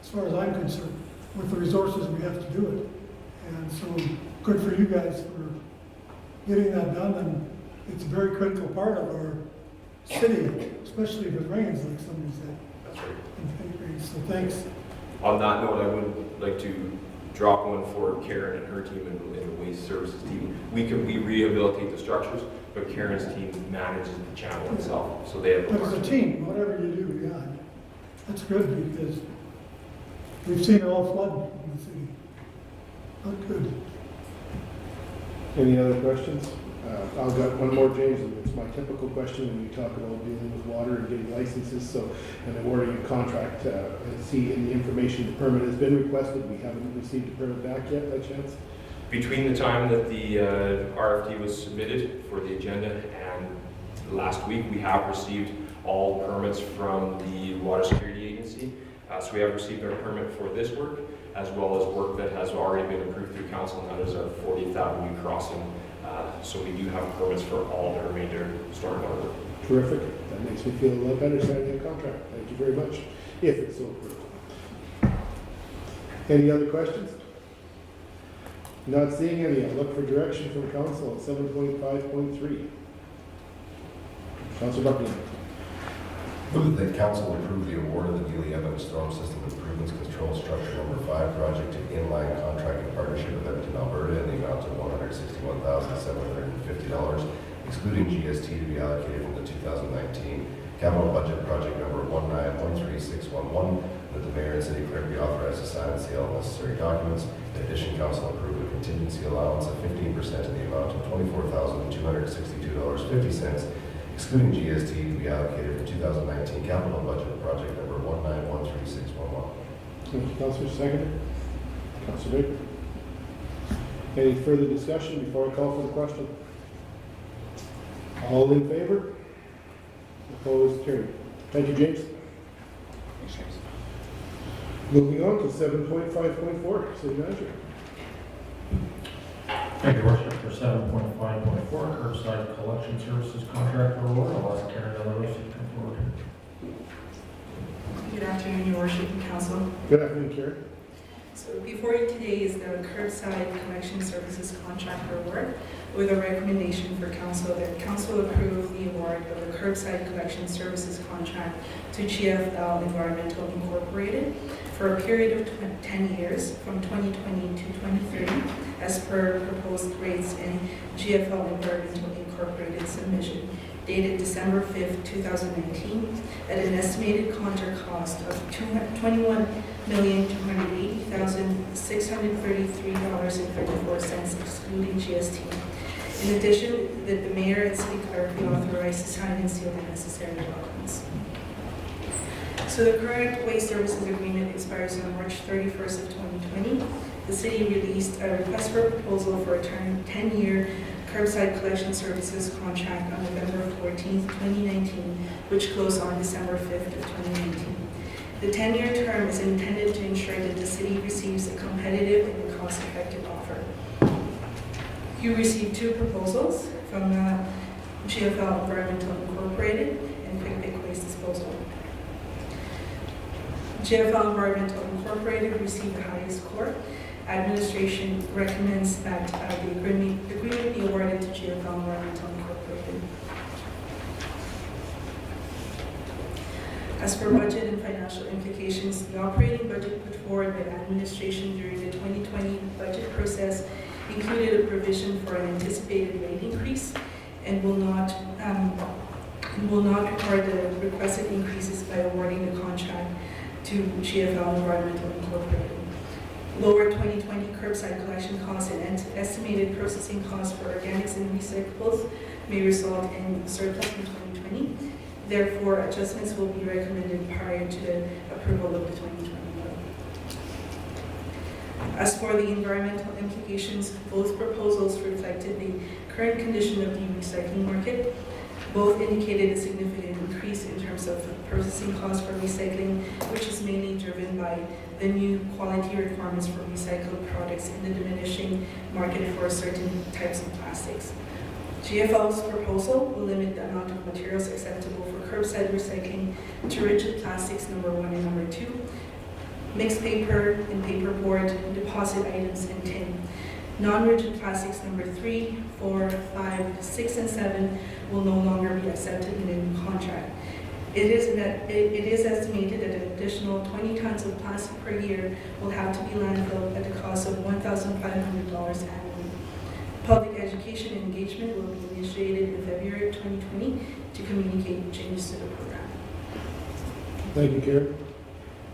as far as I'm concerned, with the resources we have to do it. And so good for you guys for getting that done, and it's a very critical part of our city, especially if it rains, like somebody said. That's right. So thanks. On that note, I would like to drop one for Karen and her team and the waste services team. We rehabilitate the structures, but Karen's team manages the channel itself. So they have. But as a team, whatever you do, yeah, that's good, because we've seen it all flood in the city. Not good. Any other questions? I've got one more, James, and it's my typical question when you talk about dealing with water and getting licenses, so, and awarding a contract, see in the information, the permit has been requested, we haven't received a permit back yet, by chance? Between the time that the RFP was submitted for the agenda and last week, we have received all permits from the Water Security Agency. So we have received our permit for this work, as well as work that has already been approved through council, and that is our 40th Avenue crossing. So we do have permits for all the remainder stormwater work. Terrific. That makes me feel a lot better signing a contract. Thank you very much, if it's so approved. Any other questions? Not seeing any. I'll look for direction from council at 7.5.3. Councilor Buckingham. Move that council approve the award of the Neely Evans Storm System Improvements Control Structure Number 5 project to Inline Contracting Partnership of Edmonton, Alberta, in the amount of $161,750, excluding GST, to be allocated from the 2019 capital budget project number 1913611, that the mayor and city clerk be authorized to sign and seal necessary documents. In addition, council approve a contingency allowance of 15% in the amount of $24,262.50, excluding GST, to be allocated for 2019 capital budget project number 1913611. Thank you, Councilor. Second. Councilor Baker. Any further discussion before I call for the question? All in favor? Opposed? Carried. Thank you, James. Moving on to 7.5.4, City Manager. Thank you, Worship. For 7.5.4, curbside collection services contract award, I'll ask Karen Delores to come forward. Good afternoon, Your Worship and Council. Good afternoon, Karen. So before you today is the curbside collection services contract award, with a recommendation for council that council approve the award of the curbside collection services contract to GFL Environmental Incorporated for a period of 10 years from 2020 to 2030 as per proposed rates in GFL Environmental Incorporated submission dated December 5th, 2019 at an estimated contract cost of $21,280,633.34 excluding GST. In addition, that the mayor and city clerk be authorized to sign and seal the necessary documents. So the current waste services agreement expires on March 31st of 2020. The city released a request for proposal for a 10-year curbside collection services contract on November 14th, 2019, which closed on December 5th of 2019. The 10-year term is intended to ensure that the city receives a competitive and cost-effective offer. You received 2 proposals from GFL Environmental Incorporated and Quick Pick Waste Disposal. GFL Environmental Incorporated received the highest score. Administration recommends that the agreement be awarded to GFL Environmental Incorporated. As for budget and financial implications, the operating budget put forward by administration during the 2020 budget process included a provision for an anticipated rate increase and will not require the requested increases by awarding the contract to GFL Environmental Incorporated. Lower 2020 curbside collection costs and estimated processing costs for organics and recyclables may result in surplus in 2020. Therefore, adjustments will be recommended prior to the approval of the 2020 budget. As for the environmental implications, both proposals reflected the current condition of the recycling market. Both indicated a significant increase in terms of processing costs for recycling, which is mainly driven by the new quality requirements for recycled products and the diminishing market for certain types of plastics. GFL's proposal will limit the amount of materials acceptable for curbside recycling to rigid plastics number 1 and number 2, mixed paper and paperboard, deposit items, and tin. Non-rigid plastics number 3, 4, 5, 6, and 7 will no longer be accepted in the new contract. It is estimated that an additional 20 tons of plastic per year will have to be landfilled at the cost of $1,500 annually. Public education and engagement will be initiated in February of 2020 to communicate changes to the program. Thank you, Karen.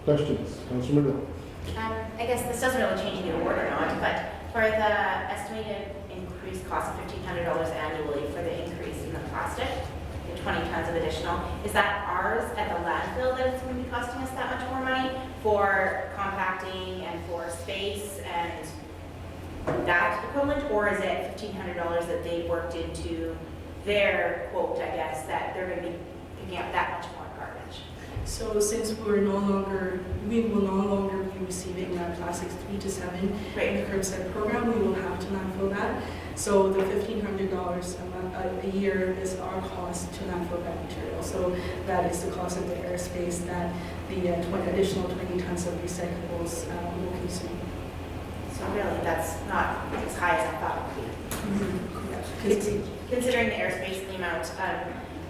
Questions? Councilor Murdoch. I guess this doesn't really change the award or not, but for the estimated increased cost of $1,500 annually for the increase in the plastic, the 20 tons of additional. Is that ours at the landfill that it's going to be costing us that much more money for compacting and for space and that equivalent, or is it $1,500 that they worked into their quote, I guess, that they're going to be picking up that much more garbage? So since we will no longer be receiving plastics 3 to 7 in the curbside program, we will have to landfill that. So the $1,500 a year is our cost to landfill that material. So that is the cost of the airspace that the additional 20 tons of recyclables will consume. So really, that's not as high as I thought it would be. Considering the airspace and the amount,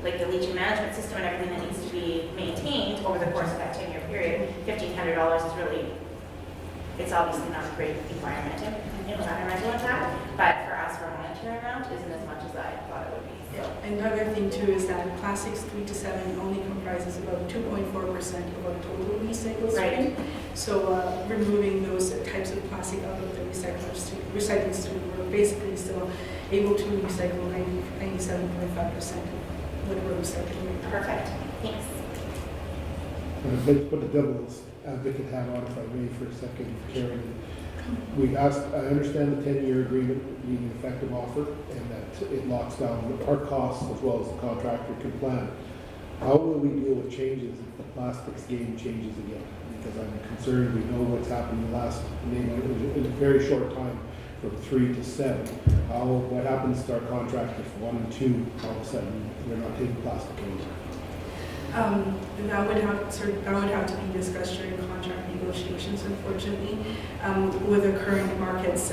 like the leaching management system and everything that needs to be maintained over the course of that 10-year period, $1,500 is really, it's obviously not a great environmental impact, but for us, for a monetary amount, isn't as much as I thought it would be. So. And another thing too is that plastics 3 to 7 only comprises about 2.4% of our total recycled stream. So removing those types of plastic out of the recycling stream, we're basically still able to recycle 97.5% of what we're recycling. Perfect. Thanks. Let's put the devil's advocate hat on, if I may, for a second, Karen. We asked, I understand the 10-year agreement being an effective offer and that it locks down our costs as well as the contractor can plan. How will we deal with changes if the plastics game changes again? Because I'm concerned, we know what's happened in the last, in a very short time, from 3 to 7. What happens to our contractors for 1 and 2, all of a sudden, they're not taking plastic anymore? That would have to be discussed during contract negotiations, unfortunately. With the current markets,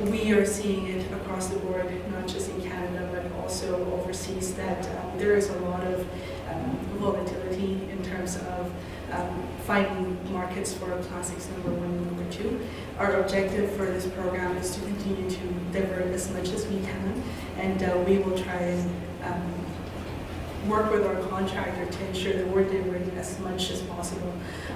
we are seeing it across the board, not just in Canada, but also overseas, that there is a lot of volatility in terms of finding markets for plastics number 1 and number 2. Our objective for this program is to continue to divert as much as we can, and we will try and work with our contractor to ensure that we're delivering as much as possible.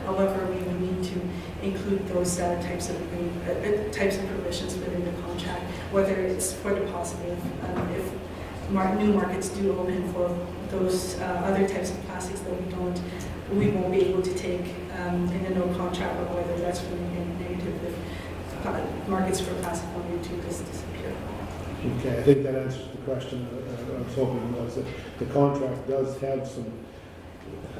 However, we would need to include those types of provisions within the contract, whether it's for the positive, if new markets do open for those other types of plastics that we won't be able to take in the no contract, or whether that's for the negative if markets for plastic 1 and 2 just disappear. Okay, I think that answers the question I was hoping was that the contract does have some,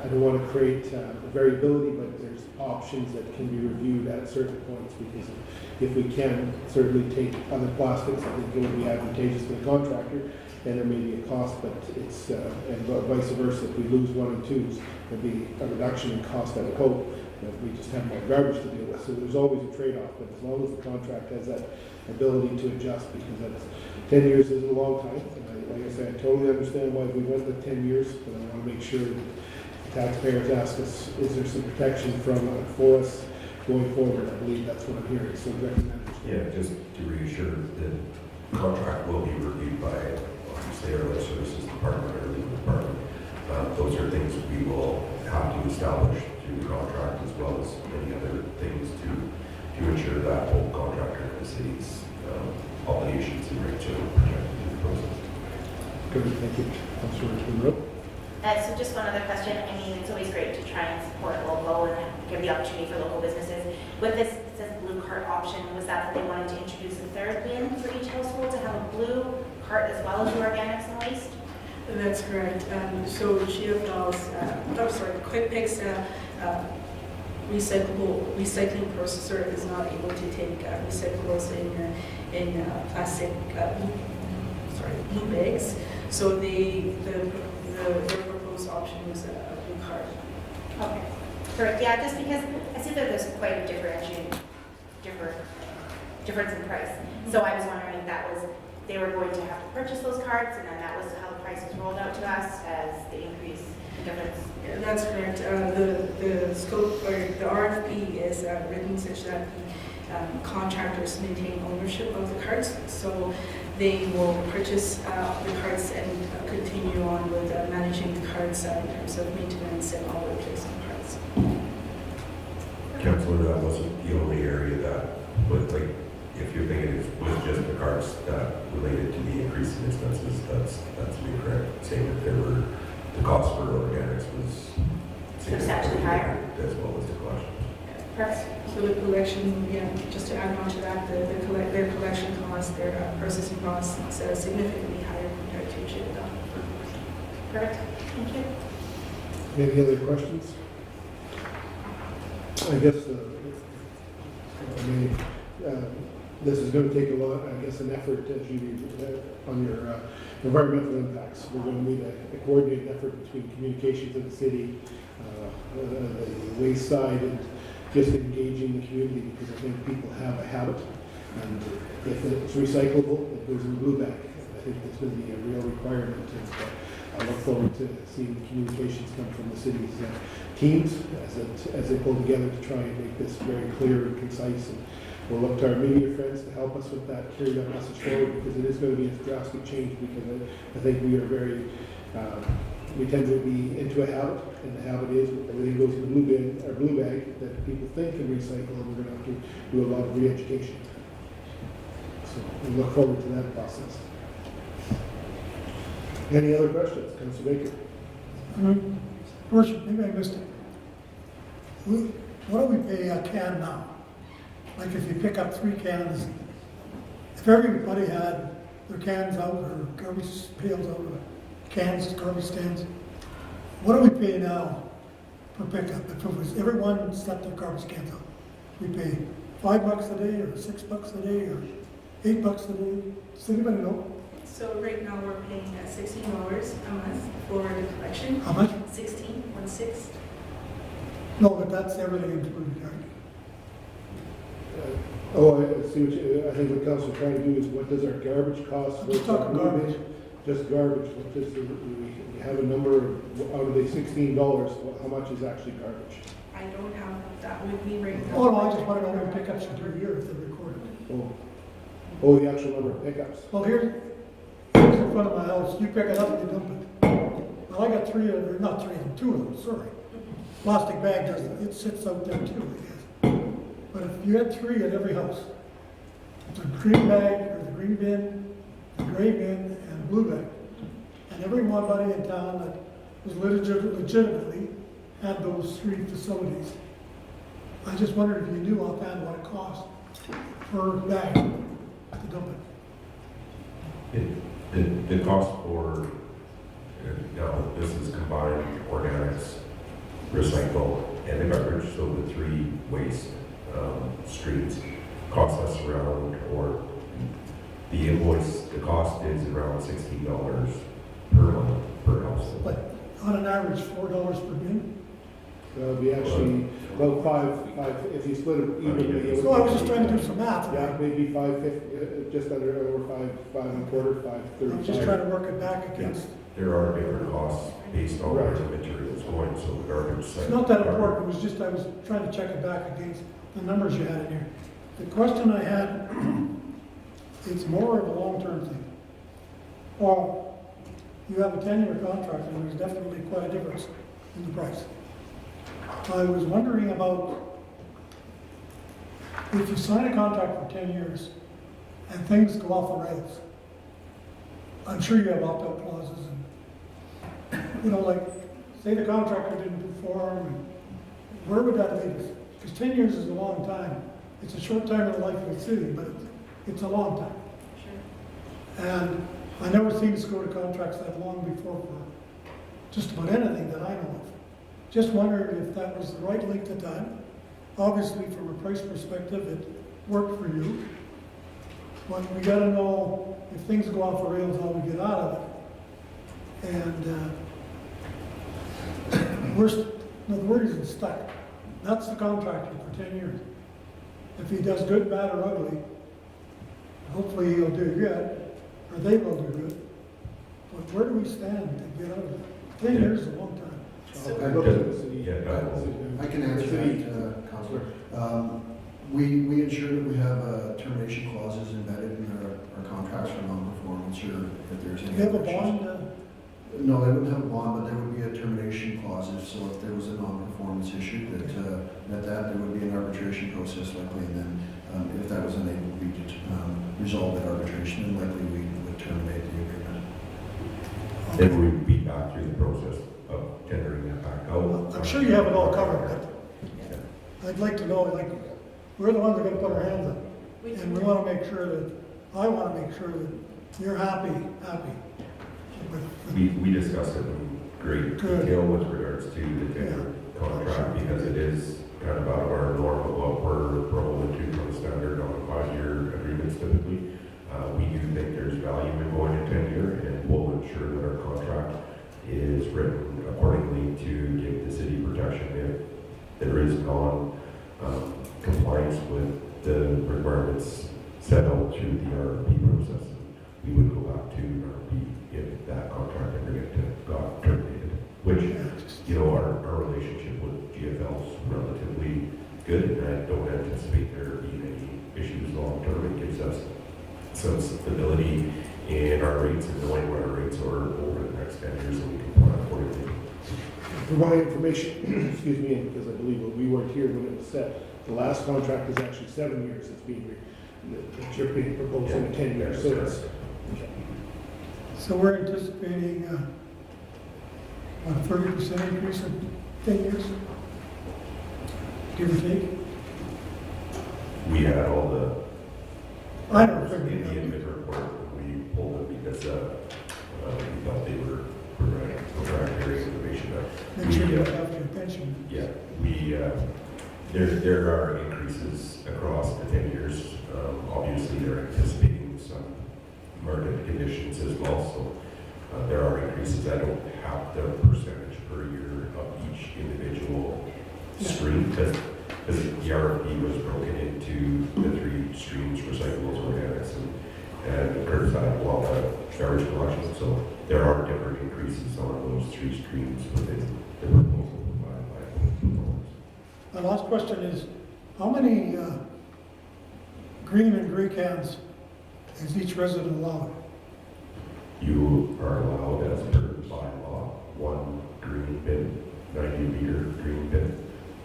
I don't want to create variability, but there's options that can be reviewed at certain points, because if we can certainly take other plastics, I think it would be advantageous to the contractor, and there may be a cost, but it's, and vice versa, if we lose 1 and 2s, there'd be a reduction in cost, I would hope, that we just have more garbage to deal with. So there's always a trade-off, but as long as the contract has that ability to adjust, because that's 10 years is a long time. And like I said, I totally understand why we went with 10 years, but I want to make sure that taxpayers ask us, is there some protection for us going forward? I believe that's what I'm hearing. So recommend. Yeah, just to reassure, the contract will be reviewed by obviously our Lead Services Department or Legal Department. Those are things we will have to establish through the contract, as well as many other things to ensure that whole contractor and the city's obligations and rights are protected through the process. Good, thank you. Councilor Monroe. So just one other question. I mean, it's always great to try and support local and give the opportunity for local businesses. With this, it says blue cart option, was that they wanted to introduce a 3rd bin for each household to have a blue cart as well as the organics and waste? That's correct. So GFL's, QuickPic's recycling processor is not able to take recyclables in plastic blue bags. So the proposed option was a blue card. Okay. Correct. Yeah, just because I see that there's quite a difference in price. So I was wondering if that was, they were going to have to purchase those cards, and then that was how the price was rolled out to us as the increase in difference. Yeah, that's correct. The scope or the RFP is written such that the contractors maintain ownership of the cards, so they will purchase the cards and continue on with managing the cards in terms of maintenance and all replacement parts. Councillor, that wasn't the only area that, but like if you're thinking it's with just the cars related to the increase in expenses, that's the correct statement. There were, the cost for organics was Substantially higher. as well as the collection. Perfect. So the collection, yeah, just to add on to that, their collection costs, their processing costs, significantly higher compared to Chittenden. Perfect. Thank you. Any other questions? I guess, this is going to take a lot, I guess, an effort as you, on your environmental impacts. We're going to need a coordinated effort between communications in the city, the waste side, and just engaging the community, because I think people have a habit, and if it's recyclable, it goes in the blue bag. I think that's going to be a real requirement, and I look forward to seeing communications come from the city's teams as they pull together to try and make this very clear and concise. And we'll look to our media friends to help us with that, carry that message forward, because it is going to be a drastic change, because I think we are very, we tend to be into a habit, and the habit is everything goes in the blue bin, or blue bag, that people think can recycle, and we're going to have to do a lot of re-education. So we look forward to that process. Any other questions? Councilor Baker? Worship, maybe I missed it. What do we pay a can now? Like if you pick up 3 cans, if everybody had their cans out or garbage pails out or cans, garbage cans, what do we pay now per pickup? If it was everyone set their garbage cans out, we pay $5 a day or $6 a day or $8 a day? Does anybody know? So right now we're paying $16 a month for the collection. How much? 16. No, but that's everything included, right? I see what you, I think what Council's trying to do is, what does our garbage cost? I'm just talking garbage. Just garbage. What does we have a number of, out of the $16, how much is actually garbage? I don't have that with me right now. Oh, no, I just want to know how many pickups you do a year if they're recorded. Oh, the actual number of pickups. Well, here's in front of my house, you pick it up and you dump it. Well, I got 3 of them, not 3 of them, 2 of them, sorry. Plastic bag doesn't, it sits out there too, I guess. But if you had 3 at every house, the green bag, or the green bin, the gray bin, and the blue bag, and everybody in town that was legitimately had those 3 facilities, I just wondered if you knew offhand what it cost per bag to dump it. The cost for, now this is combined organics, recycle, and the garbage, so the 3 waste streams cost us around, or the invoice, the cost is around $16 per month per household. But on an average, $4 per bin? That'll be actually about five, if you split it evenly. it would So I was be- just trying to do some math. Yeah, maybe 5.50, just under, or 5.25, 5.35. I'm just trying to work it back against. There are different costs based on where the materials going, so the garbage side. It's not that important, it was just I was trying to check it back against the numbers you had in here. The question I had, it's more of a long-term thing. Well, you have a 10-year contract, and there's definitely quite a difference in the price. I was wondering about if you sign a contract for 10 years and things go off the rails. I'm sure you have opt-out clauses and, like, say the contractor didn't perform, and where would that leave us? Because 10 years is a long time. It's a short time in the life of the city, but it's a long time. Sure. And I never seen us go to contracts that long before for just about anything that I know of. Just wondered if that was the right length of time. Obviously, from a price perspective, it worked for you. But we gotta know if things go off the rails, how we get out of it. And the word isn't stuck. That's the contractor for 10 years. If he does good, bad, or ugly, hopefully he'll do good, or they will do good. But where do we stand to get out of it? 10 years is a long time. I can answer that, Councillor. We ensure that we have termination clauses embedded in our contracts for non-performance, or if there's any. Do you have a issues. bond? No, they wouldn't have a bond, but there would be a termination clause so if there was a non-performance issue that at that, there would be an arbitration process likely, and then if that was unable to be resolved at arbitration, then likely we would terminate the agreement. Then we would be back through the process of tendering that back out. I'm sure you have it all covered, but I'd like to know, like, we're the ones that are gonna put our hands up. And we wanna make sure that, I wanna make sure that you're happy with We discussed it in great detail with regards to the tender contract, because it is kind of out of our norm of what we're rolling into from standard on 5-year agreements typically. We do think there's value in going to 10-year, and we'll ensure that our contract is written accordingly to give the city protection if there is compliance with the requirements set out through the RFP process. We would go back to RFP if that contract agreement got terminated, which, you know, our relationship with GFL is relatively good, and I don't anticipate there being any issues long term. It gives us some stability in our rates and knowing what our rates are over the next 10 years, and we can plan accordingly. For my information, excuse me, because I believe that we weren't here when it was set, the last contract is actually 7 years. It's being, that you're being proposed in 10 years. So it's, So we're anticipating a 30% increase in 10 years? Give or take? We had all the I don't in think the inmate report, we pulled it because we thought they were proprietary information. Make sure you have your pension. Yeah, there are increases across the 10 years. Obviously, they're anticipating some market conditions as well, so there are increases. I don't have the percentage per year of each individual stream, because the RFP was broken into the 3 streams: recyclables, organics, and curbside, garbage collection. So there are different increases on those 3 streams within the proposal provided by the proponents. My last question is, how many green and gray cans is each resident allowed? You are allowed, as per bylaw, 1 green bin, 90-liter green bin.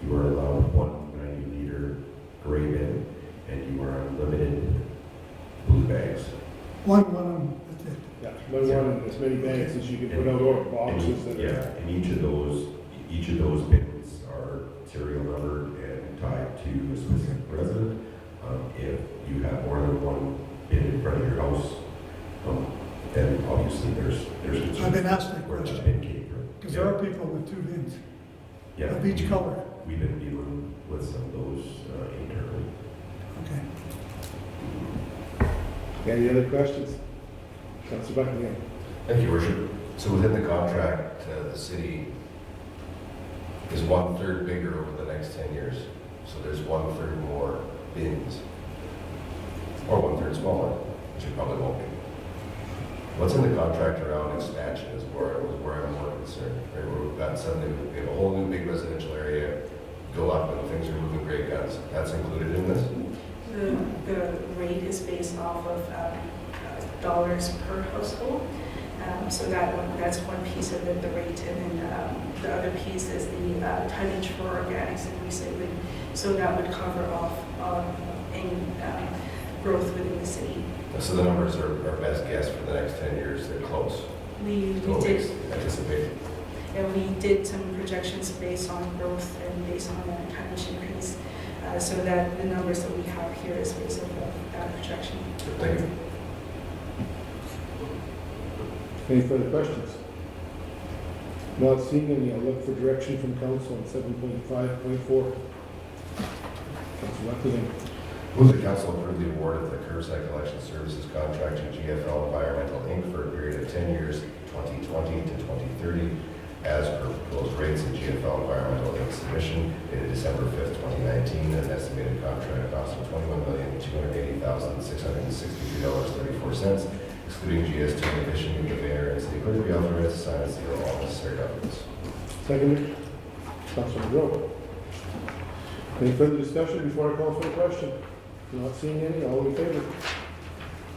You are allowed 1 90-liter gray bin, and you are unlimited blue bags. One, that's it. yeah, one as many bags as you can put out, or boxes. And each of those bins are serial numbered and tied to a specific resident. If you have more than 1 bin in front of your house, then obviously there's I've been asked that where that question. bin came from. Because there are people with 2 bins Yeah, of each color. We've been dealing with some of those internally. Okay. Any other questions? Councilor Buckingham. Thank you, Worship. So within the contract, the city is 1/3 bigger over the next 10 years. So there's 1/3 more bins, or 1/3 smaller, which it probably won't be. What's in the contract around expansion is where I'm more concerned. Right? We've got we have a whole new big residential area, go up and things are moving great guns. That's included in this? The rate is based off of dollars per household. So that's one piece of it, the rate, and then the other piece is the tonnage for organics and recycling. So that would cover off any growth within the city. So the numbers are our best guess for the next 10 years. They're close. We So did, anticipate. and we did some projections based on growth and based on the tonnage increase. So that the numbers that we have here is based on that projection. Thank you. Any further questions? Not seeing any, I'll look for direction from council on 7.5.4. Councilor Buckingham. Move the council approve the award of the curbside collection services contract to GFL Environmental Inc. for a period of 10 years, 2020 to 2030, as per proposed rates in GFL Environmental Inc. submission dated December 5th, 2019, an estimated contract cost of $21,280,663.34, excluding GST. In addition, the mayor and city clerk be authorized to sign and seal all necessary documents. Second, Councilor Rowe. Any further discussion before I call for the question? Not seeing any, all in favor?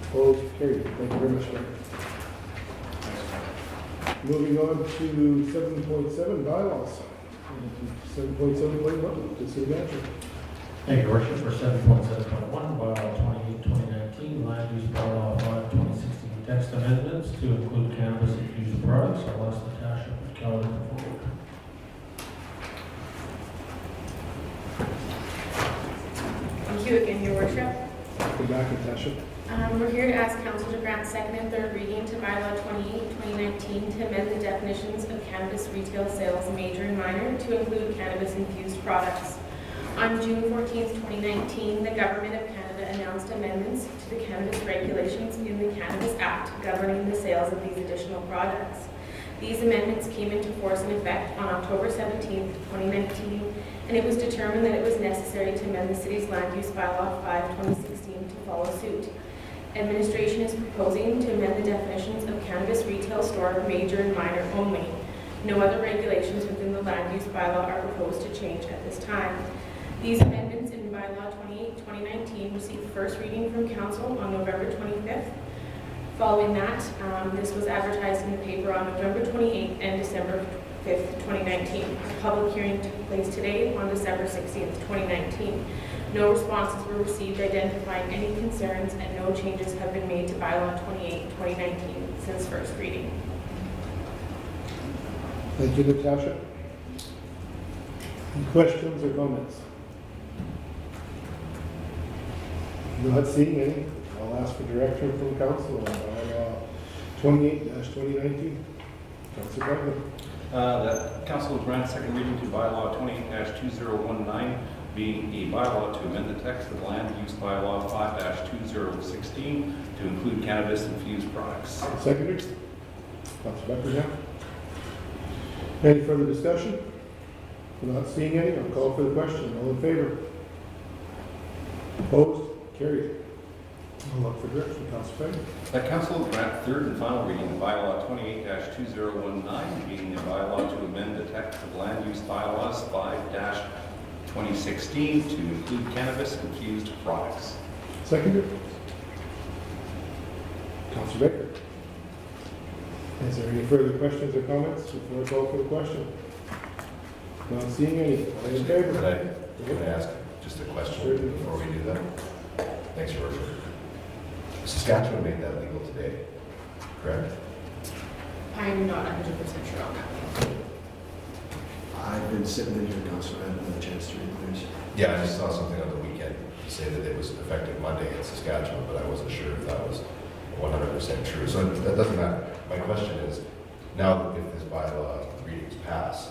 Opposed, carried. Thank you very much, Mayor. Moving on to 7.7 bylaws. 7.7.1, consider action. Thank you, Your Worship. For 7.7.1, bylaw 28-2019, land use bylaw 5-2016 text amendments to include cannabis-infused products. I'll ask Natasha Patel to come forward. Thank you again, Your Worship. Welcome back, Natasha. We're here to ask council to grant second and third reading to bylaw 28-2019 to amend the definitions of cannabis retail sales, major and minor, to include cannabis-infused products. On June 14, 2019, the Government of Canada announced amendments to the cannabis regulations in the Cannabis Act governing the sales of these additional products. These amendments came into force in effect on October 17, 2019, and it was determined that it was necessary to amend the city's land use bylaw 5-2016 to follow suit. Administration is proposing to amend the definitions of cannabis retail store, major and minor only. No other regulations within the land use bylaw are proposed to change at this time. These amendments in bylaw 28-2019 received first reading from council on November 25th. Following that, this was advertised in the paper on November 28th and December 5th, 2019. A public hearing took place today on December 16th, 2019. No responses were received identifying any concerns, and no changes have been made to bylaw 28-2019 since first reading. Thank you, Natasha. Any questions or comments? Not seeing any. I'll ask for direction from council on bylaw 28-2019. Councilor Brightman. That council will grant second reading to bylaw 28-2019, being a bylaw to amend the text of land use bylaw 5-2016 to include cannabis-infused products. Seconded. Councilor Becker now. Any further discussion? Not seeing any, I'll call for the question. All in favor? Opposed? Carried. I'll look for direction. Councilor Becker. That council will grant third and final reading of bylaw 28-2019, being a bylaw to amend the text of land use bylaws 5-2016 to include cannabis-infused products. Seconded. Councilor Baker. Is there any further questions or comments before I call for the question? Not seeing any. All in favor? Can I ask just a question before we do that? Thanks, Your Worship. Saskatchewan made that legal today, correct? I'm not 100% sure on that. I've been sitting in here, Councilor, I haven't had a chance to read the news. Yeah, I just saw something on the weekend say that it was effective Monday in Saskatchewan, but I wasn't sure if that was 100% true. So that doesn't matter. My question is, now that if this bylaw readings pass,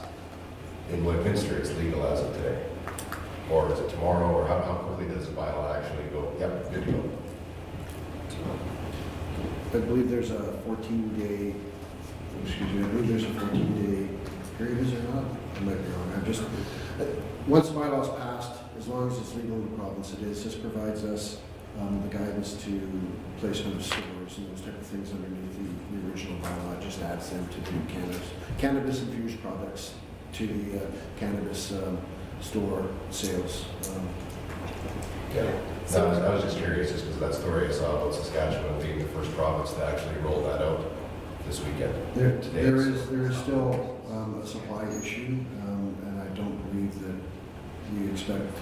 in Lloydminster it's legal as of today? Or is it tomorrow, or how quickly does the bylaw actually go? Yep, good to go. I believe there's a 14-day, excuse me, I believe there's a 14-day period, is there not? I might be wrong. I'm just, once the bylaw's passed, as long as it's legal in the province, it is. This provides us the guidance to placement of stores and those type of things underneath the original bylaw. It just adds them to the cannabis-infused products to the cannabis store sales. Yeah. No, I was just curious, just because that story I saw about Saskatchewan being the first province to actually roll that out this weekend. There is still a supply issue, and I don't believe that we expect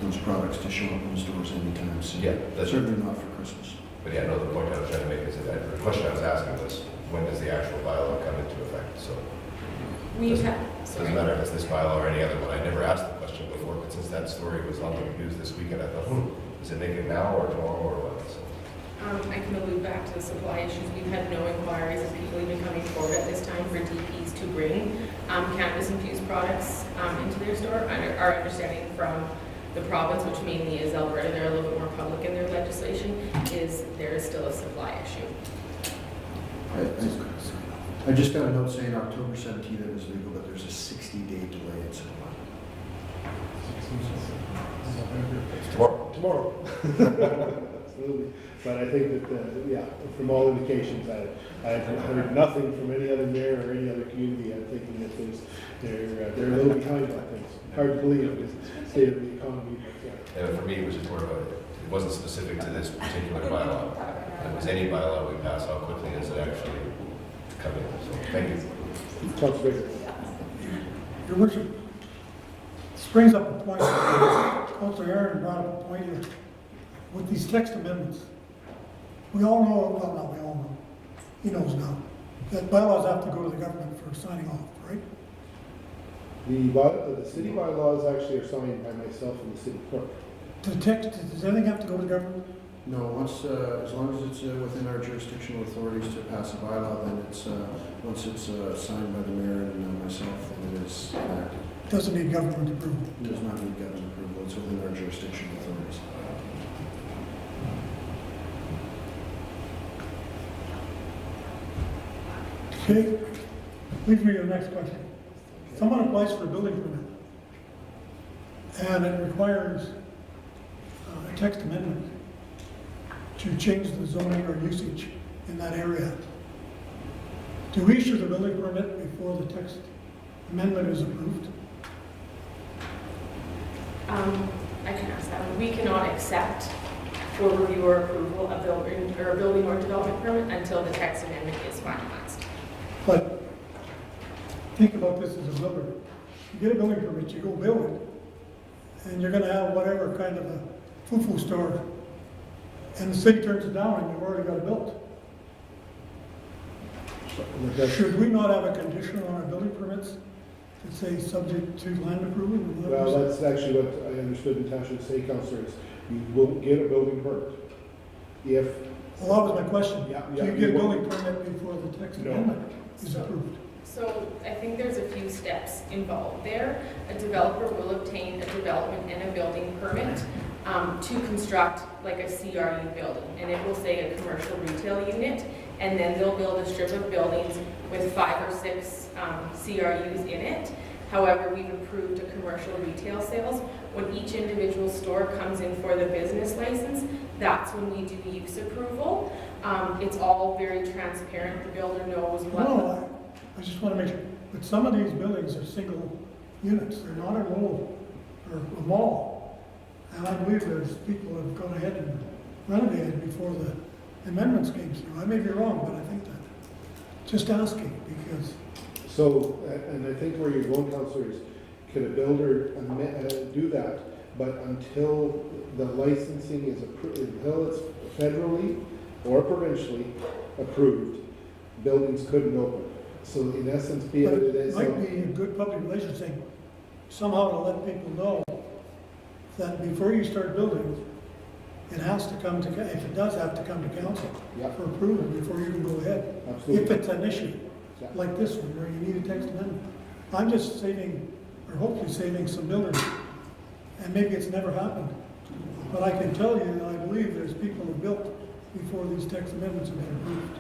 those products to show up in the stores anytime soon. Yeah, that's certainly not for Christmas. But yeah, no, the point I was trying to make is that the question I was asking was, when does the actual bylaw come into effect? So doesn't matter if it's this bylaw or any other one. I never asked the question before, but since that story was on the news this weekend, I thought, does it make it now or tomorrow or what? So. I can allude back to the supply issues. We've had no inquiries of people even coming forward at this time for DPs to bring cannabis-infused products into their store. Our understanding from the province, which mainly is Alberta, they're a little bit more public in their legislation, is there is still a supply issue. I just got a note saying October 17th it was legal, but there's a 60-day delay in supply. Tomorrow. Absolutely. But I think that, yeah, from all indications, I've heard nothing from any other mayor or any other community. I'm thinking that they're a little behind on things. Hard to believe with the state of the economy. But, yeah. For me, it was just more of it wasn't specific to this particular bylaw. It was any bylaw we pass, how quickly does it actually come in? So thank you. Councilor Baker. Your worship, this brings up a point, Councilor Aaron brought up a point here, with these text amendments. We all know, well, not we all know, he knows now, that bylaws have to go to the government for signing off, right? The city bylaws actually are signed by myself and the city clerk. The text, does anything have to go to the government? No, once, as long as it's within our jurisdictional authorities to pass a bylaw, then it's, once it's signed by the mayor and myself, then it is enacted. Doesn't need government approval. It does not need government approval, it's within our jurisdictional authorities. Okay, leads me to the next question. Someone applies for a building permit, and it requires a text amendment to change the zoning or usage in that area. Do we issue the building permit before the text amendment is approved? I can ask that one. We cannot accept for review or approval a building or development permit until the text amendment is finalized. But think about this as a builder. You get a building permit, you go build it, and you're gonna have whatever kind of a foo-foo store, and the city turns it down and you've already got it built. Should we not have a condition on our building permits that say subject to land approval? Well, that's actually what I understood Natasha to say, Councillor, is you won't get a building permit if... Well, that was my question. Yeah, Do you get a building permit before the text No. amendment is approved? So I think there's a few steps involved there. A developer will obtain a development and a building permit to construct like a CRU building, and it will say a commercial retail unit, and then they'll build a strip of buildings with 5 or 6 CRUs in it. However, we've approved a commercial retail sales. When each individual store comes in for the business license, that's when we do use approval. It's all very transparent. The builder knows what. No, I just want to make sure, but some of these buildings are single units, they're not a row or a mall. And I believe there's people who have gone ahead and renovated before the amendments came through. I may be wrong, but I think that. Just asking, because. So, and I think where you're going, Councillor, is could a builder do that, but until the licensing is approved, until it's federally or provincially approved, buildings couldn't open. So in essence, be But it it is... might be a good public relations thing, somehow to let people know that before you start building, it has to come to, if it does have to come to council for approval before you can go ahead. Absolutely. If it's an issue, like this one, where you need a text amendment. I'm just saving, or hopefully saving some builders, and maybe it's never happened. But I can tell you that I believe there's people who built before these text amendments have been approved.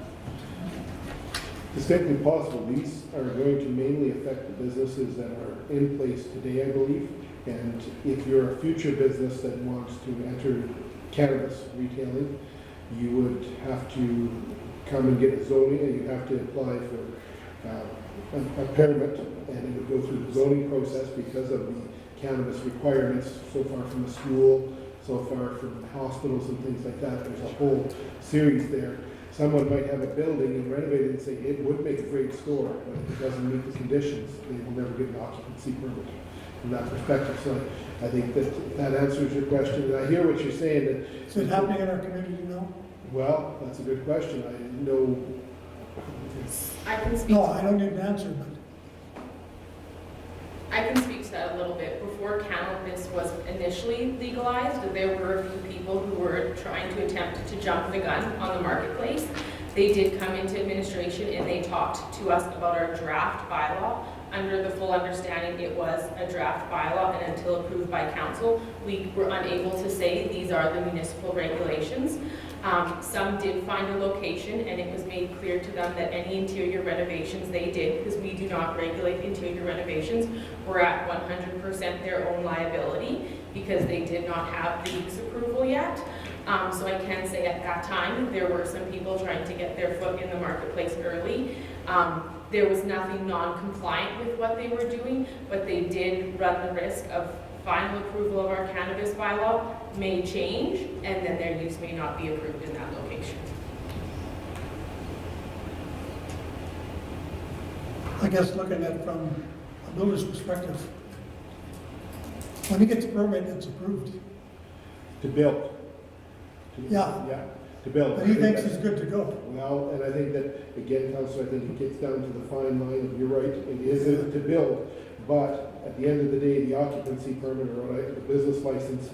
Distinctly possible. These are going to mainly affect the businesses that are in place today, I believe. And if you're a future business that wants to enter cannabis retailing, you would have to come and get a zoning, and you have to apply for a permit, and it would go through the zoning process because of the cannabis requirements so far from the school, so far from hospitals and things like that. There's a whole series there. Someone might have a building and renovate it and say it would make a great store, but if it doesn't meet the conditions, they will never get an occupancy permit from that perspective. So I think that answers your question. And I hear what you're saying. That is it happening in our community now? Well, that's a good question. I know. I can speak. No, I don't need an answer, but I can speak to that a little bit. Before cannabis was initially legalized, there were a few people who were trying to attempt to jump the gun on the marketplace. They did come into administration and they talked to us about our draft bylaw, under the full understanding it was a draft bylaw, and until approved by council, we were unable to say these are the municipal regulations. Some did find a location, and it was made clear to them that any interior renovations they did, because we do not regulate interior renovations, were at 100% their own liability, because they did not have the use approval yet. So I can say at that time, there were some people trying to get their foot in the marketplace early. There was nothing non-compliant with what they were doing, but they did run the risk of final approval of our cannabis bylaw may change, and then their use may not be approved in that location. I guess looking at it from a the builder's perspective, when he gets a permit, it's approved. To build. Yeah. Yeah, to build. But he thinks it's good to go. Well, and I think that, again, Councilor, I think it gets down to the fine line of, you're right, it is to build, but at the end of the day, the occupancy permit or the business license,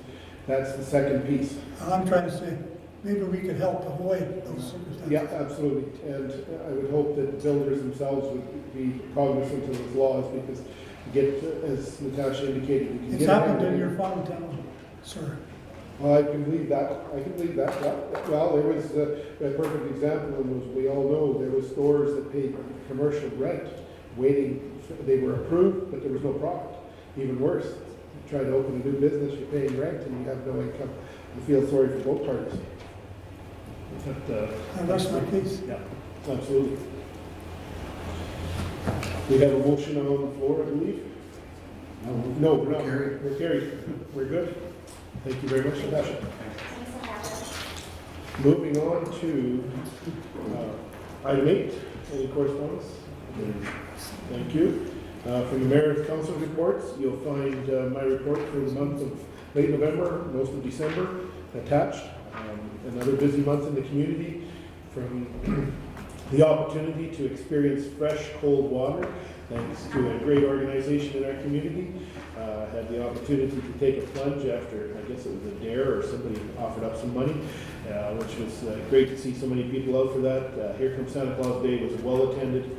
that's the second piece. I'm trying to say, maybe we could help avoid those circumstances. Yeah, absolutely, and I would hope that builders themselves would be cognizant of those laws, because you get, as Natasha indicated, you can It's get. happened in your farm town, sir. I can believe that, yeah. Well, there was a perfect example, and as we all know, there was stores that paid commercial rent, waiting, they were approved, but there was no profit. Even worse, you try to open a new business, you're paying rent, and you have no income. You feel sorry for both parties. But, I rest my case. yeah, absolutely. We have a motion on the floor, I believe? No, we're not. We're carried. We're good. Thank you very much, Natasha. Moving on to item 8, any correspondence? Thank you. From the Mayor and Council reports, you'll find my report for the month of late November, most of December attached. Another busy month in the community, from the opportunity to experience fresh, cold water, thanks to a great organization in our community. Had the opportunity to take a plunge after, I guess it was a dare, or somebody offered up some money, which was great to see so many people out for that. Here Comes Santa Claus Day was well attended.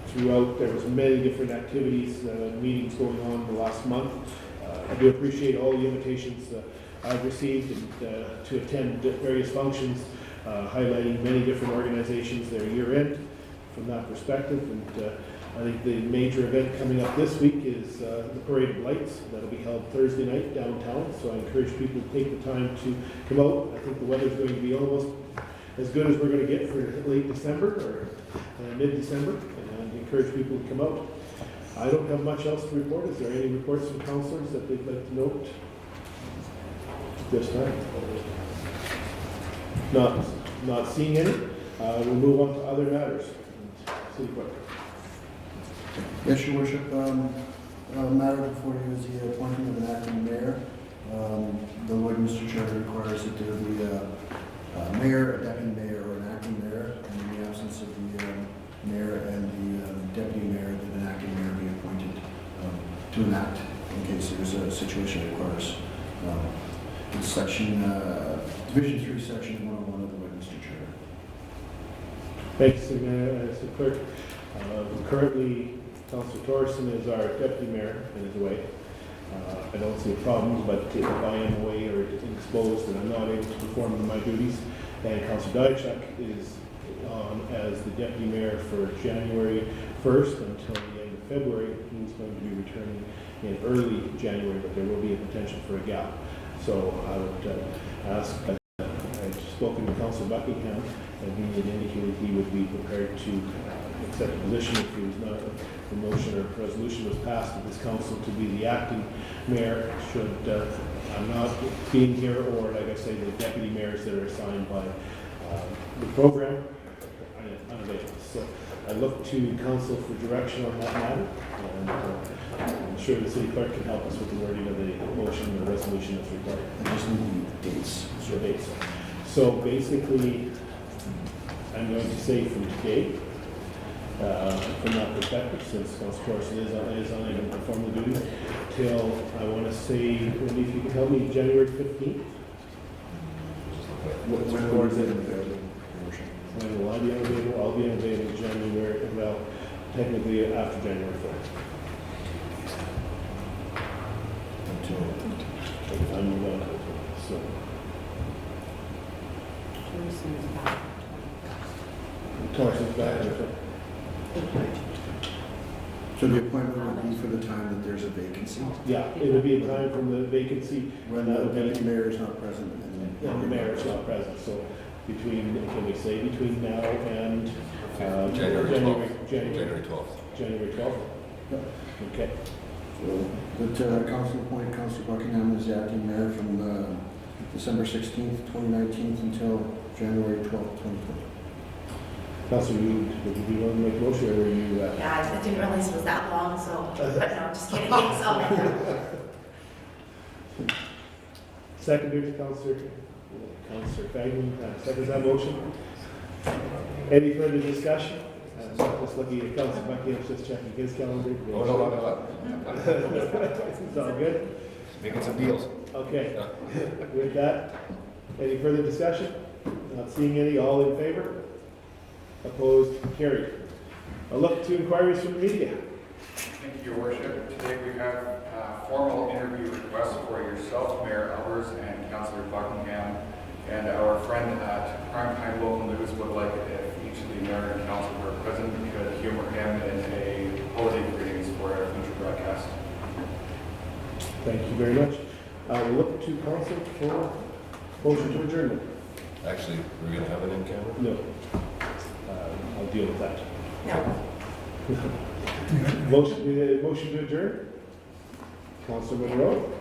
Throughout, there was many different activities, meetings going on the last month. I do appreciate all the invitations I've received and, to attend various functions, highlighting many different organizations, their year end from that perspective. And I think the major event coming up this week is the Parade of Lights. That'll be held Thursday night downtown, so I encourage people to take the time to come out. I think the weather's going to be almost as good as we're going to get for late December or mid-December, and encourage people to come out. I don't have much else to report. Is there any reports from councilors that they'd like to note this time? Not seeing any. We'll move on to other matters. City Clerk. Yes, Your Worship. Matter before you is the appointment of an acting mayor. The Lord, Mr. Chair, requires that there be a mayor, a deputy mayor, or an acting mayor, and in the absence of the mayor and the deputy mayor, that an acting mayor be appointed to enact in case there's a situation that requires it's section, Division 3, Section 101 of the Lord, Mr. Chair. Thanks, Mr. Clerk. Currently, Councilor Torson is our deputy mayor and is away. I don't see a problem, but if I am away or exposed and I'm not able to perform my duties, and Councilor Diachuk is on as the deputy mayor for January 1st until the end of February, he's going to be returning in early January, but there will be a potential for a gap. So I would ask, I've spoken to Councilor Buckingham, and he had indicated he would be prepared to accept a position if he was not, the motion or resolution was passed of this council to be the acting mayor should I'm not being here, or like I say, the deputy mayors that are assigned by the program are unavailable. So I look to council for direction on that matter, and I'm sure the city clerk can help us with the wording of the motion or resolution that's required. I just need the dates. So dates. So basically, I'm going to say from today, from that perspective, since Councilor Torson is unable to perform the duties, till, I want to say, Wendy, if you can help me, January 15th? When will it be available? When will I be unavailable? I'll be unavailable January, well, technically after January 4th. Until I'm so. Torson's back. So the appointment would be for the time that there's a vacancy? Yeah, it would be a time from the vacancy When the deputy mayor is not present and the mayor is not present. So between, can we say between now and January 12th. January 12th? Yep. Okay. So that council appoint Councilor Buckingham as the acting mayor from December 16th, 2019 until January 12th, 2020. Councilor, do you want to make a motion, or are you? Yeah, I didn't realize it was that long, so, but no, just kidding. So, Secondary, Councilor Fagin, seconds that motion. Any further discussion? Just looking at Councilor Buckham's just checking his calendar. Oh, no. It's all good? Making some deals. Okay. With that, any further discussion? Not seeing any, all in favor? Opposed, carried. A look to inquiries from the media. Thank you, Your Worship. Today we have a formal interview request for yourself, Mayor Albers, and Councillor Buckingham, and our friend at Primetime Local News would like it if each of the mayor and council were present, we could humor him in a holiday greetings for a future broadcast. Thank you very much. We'll look to council for motion to adjournment. Actually, we're going to have it in camera? No. I'll deal with that. no. Motion to adjourn. Councilor Monroe,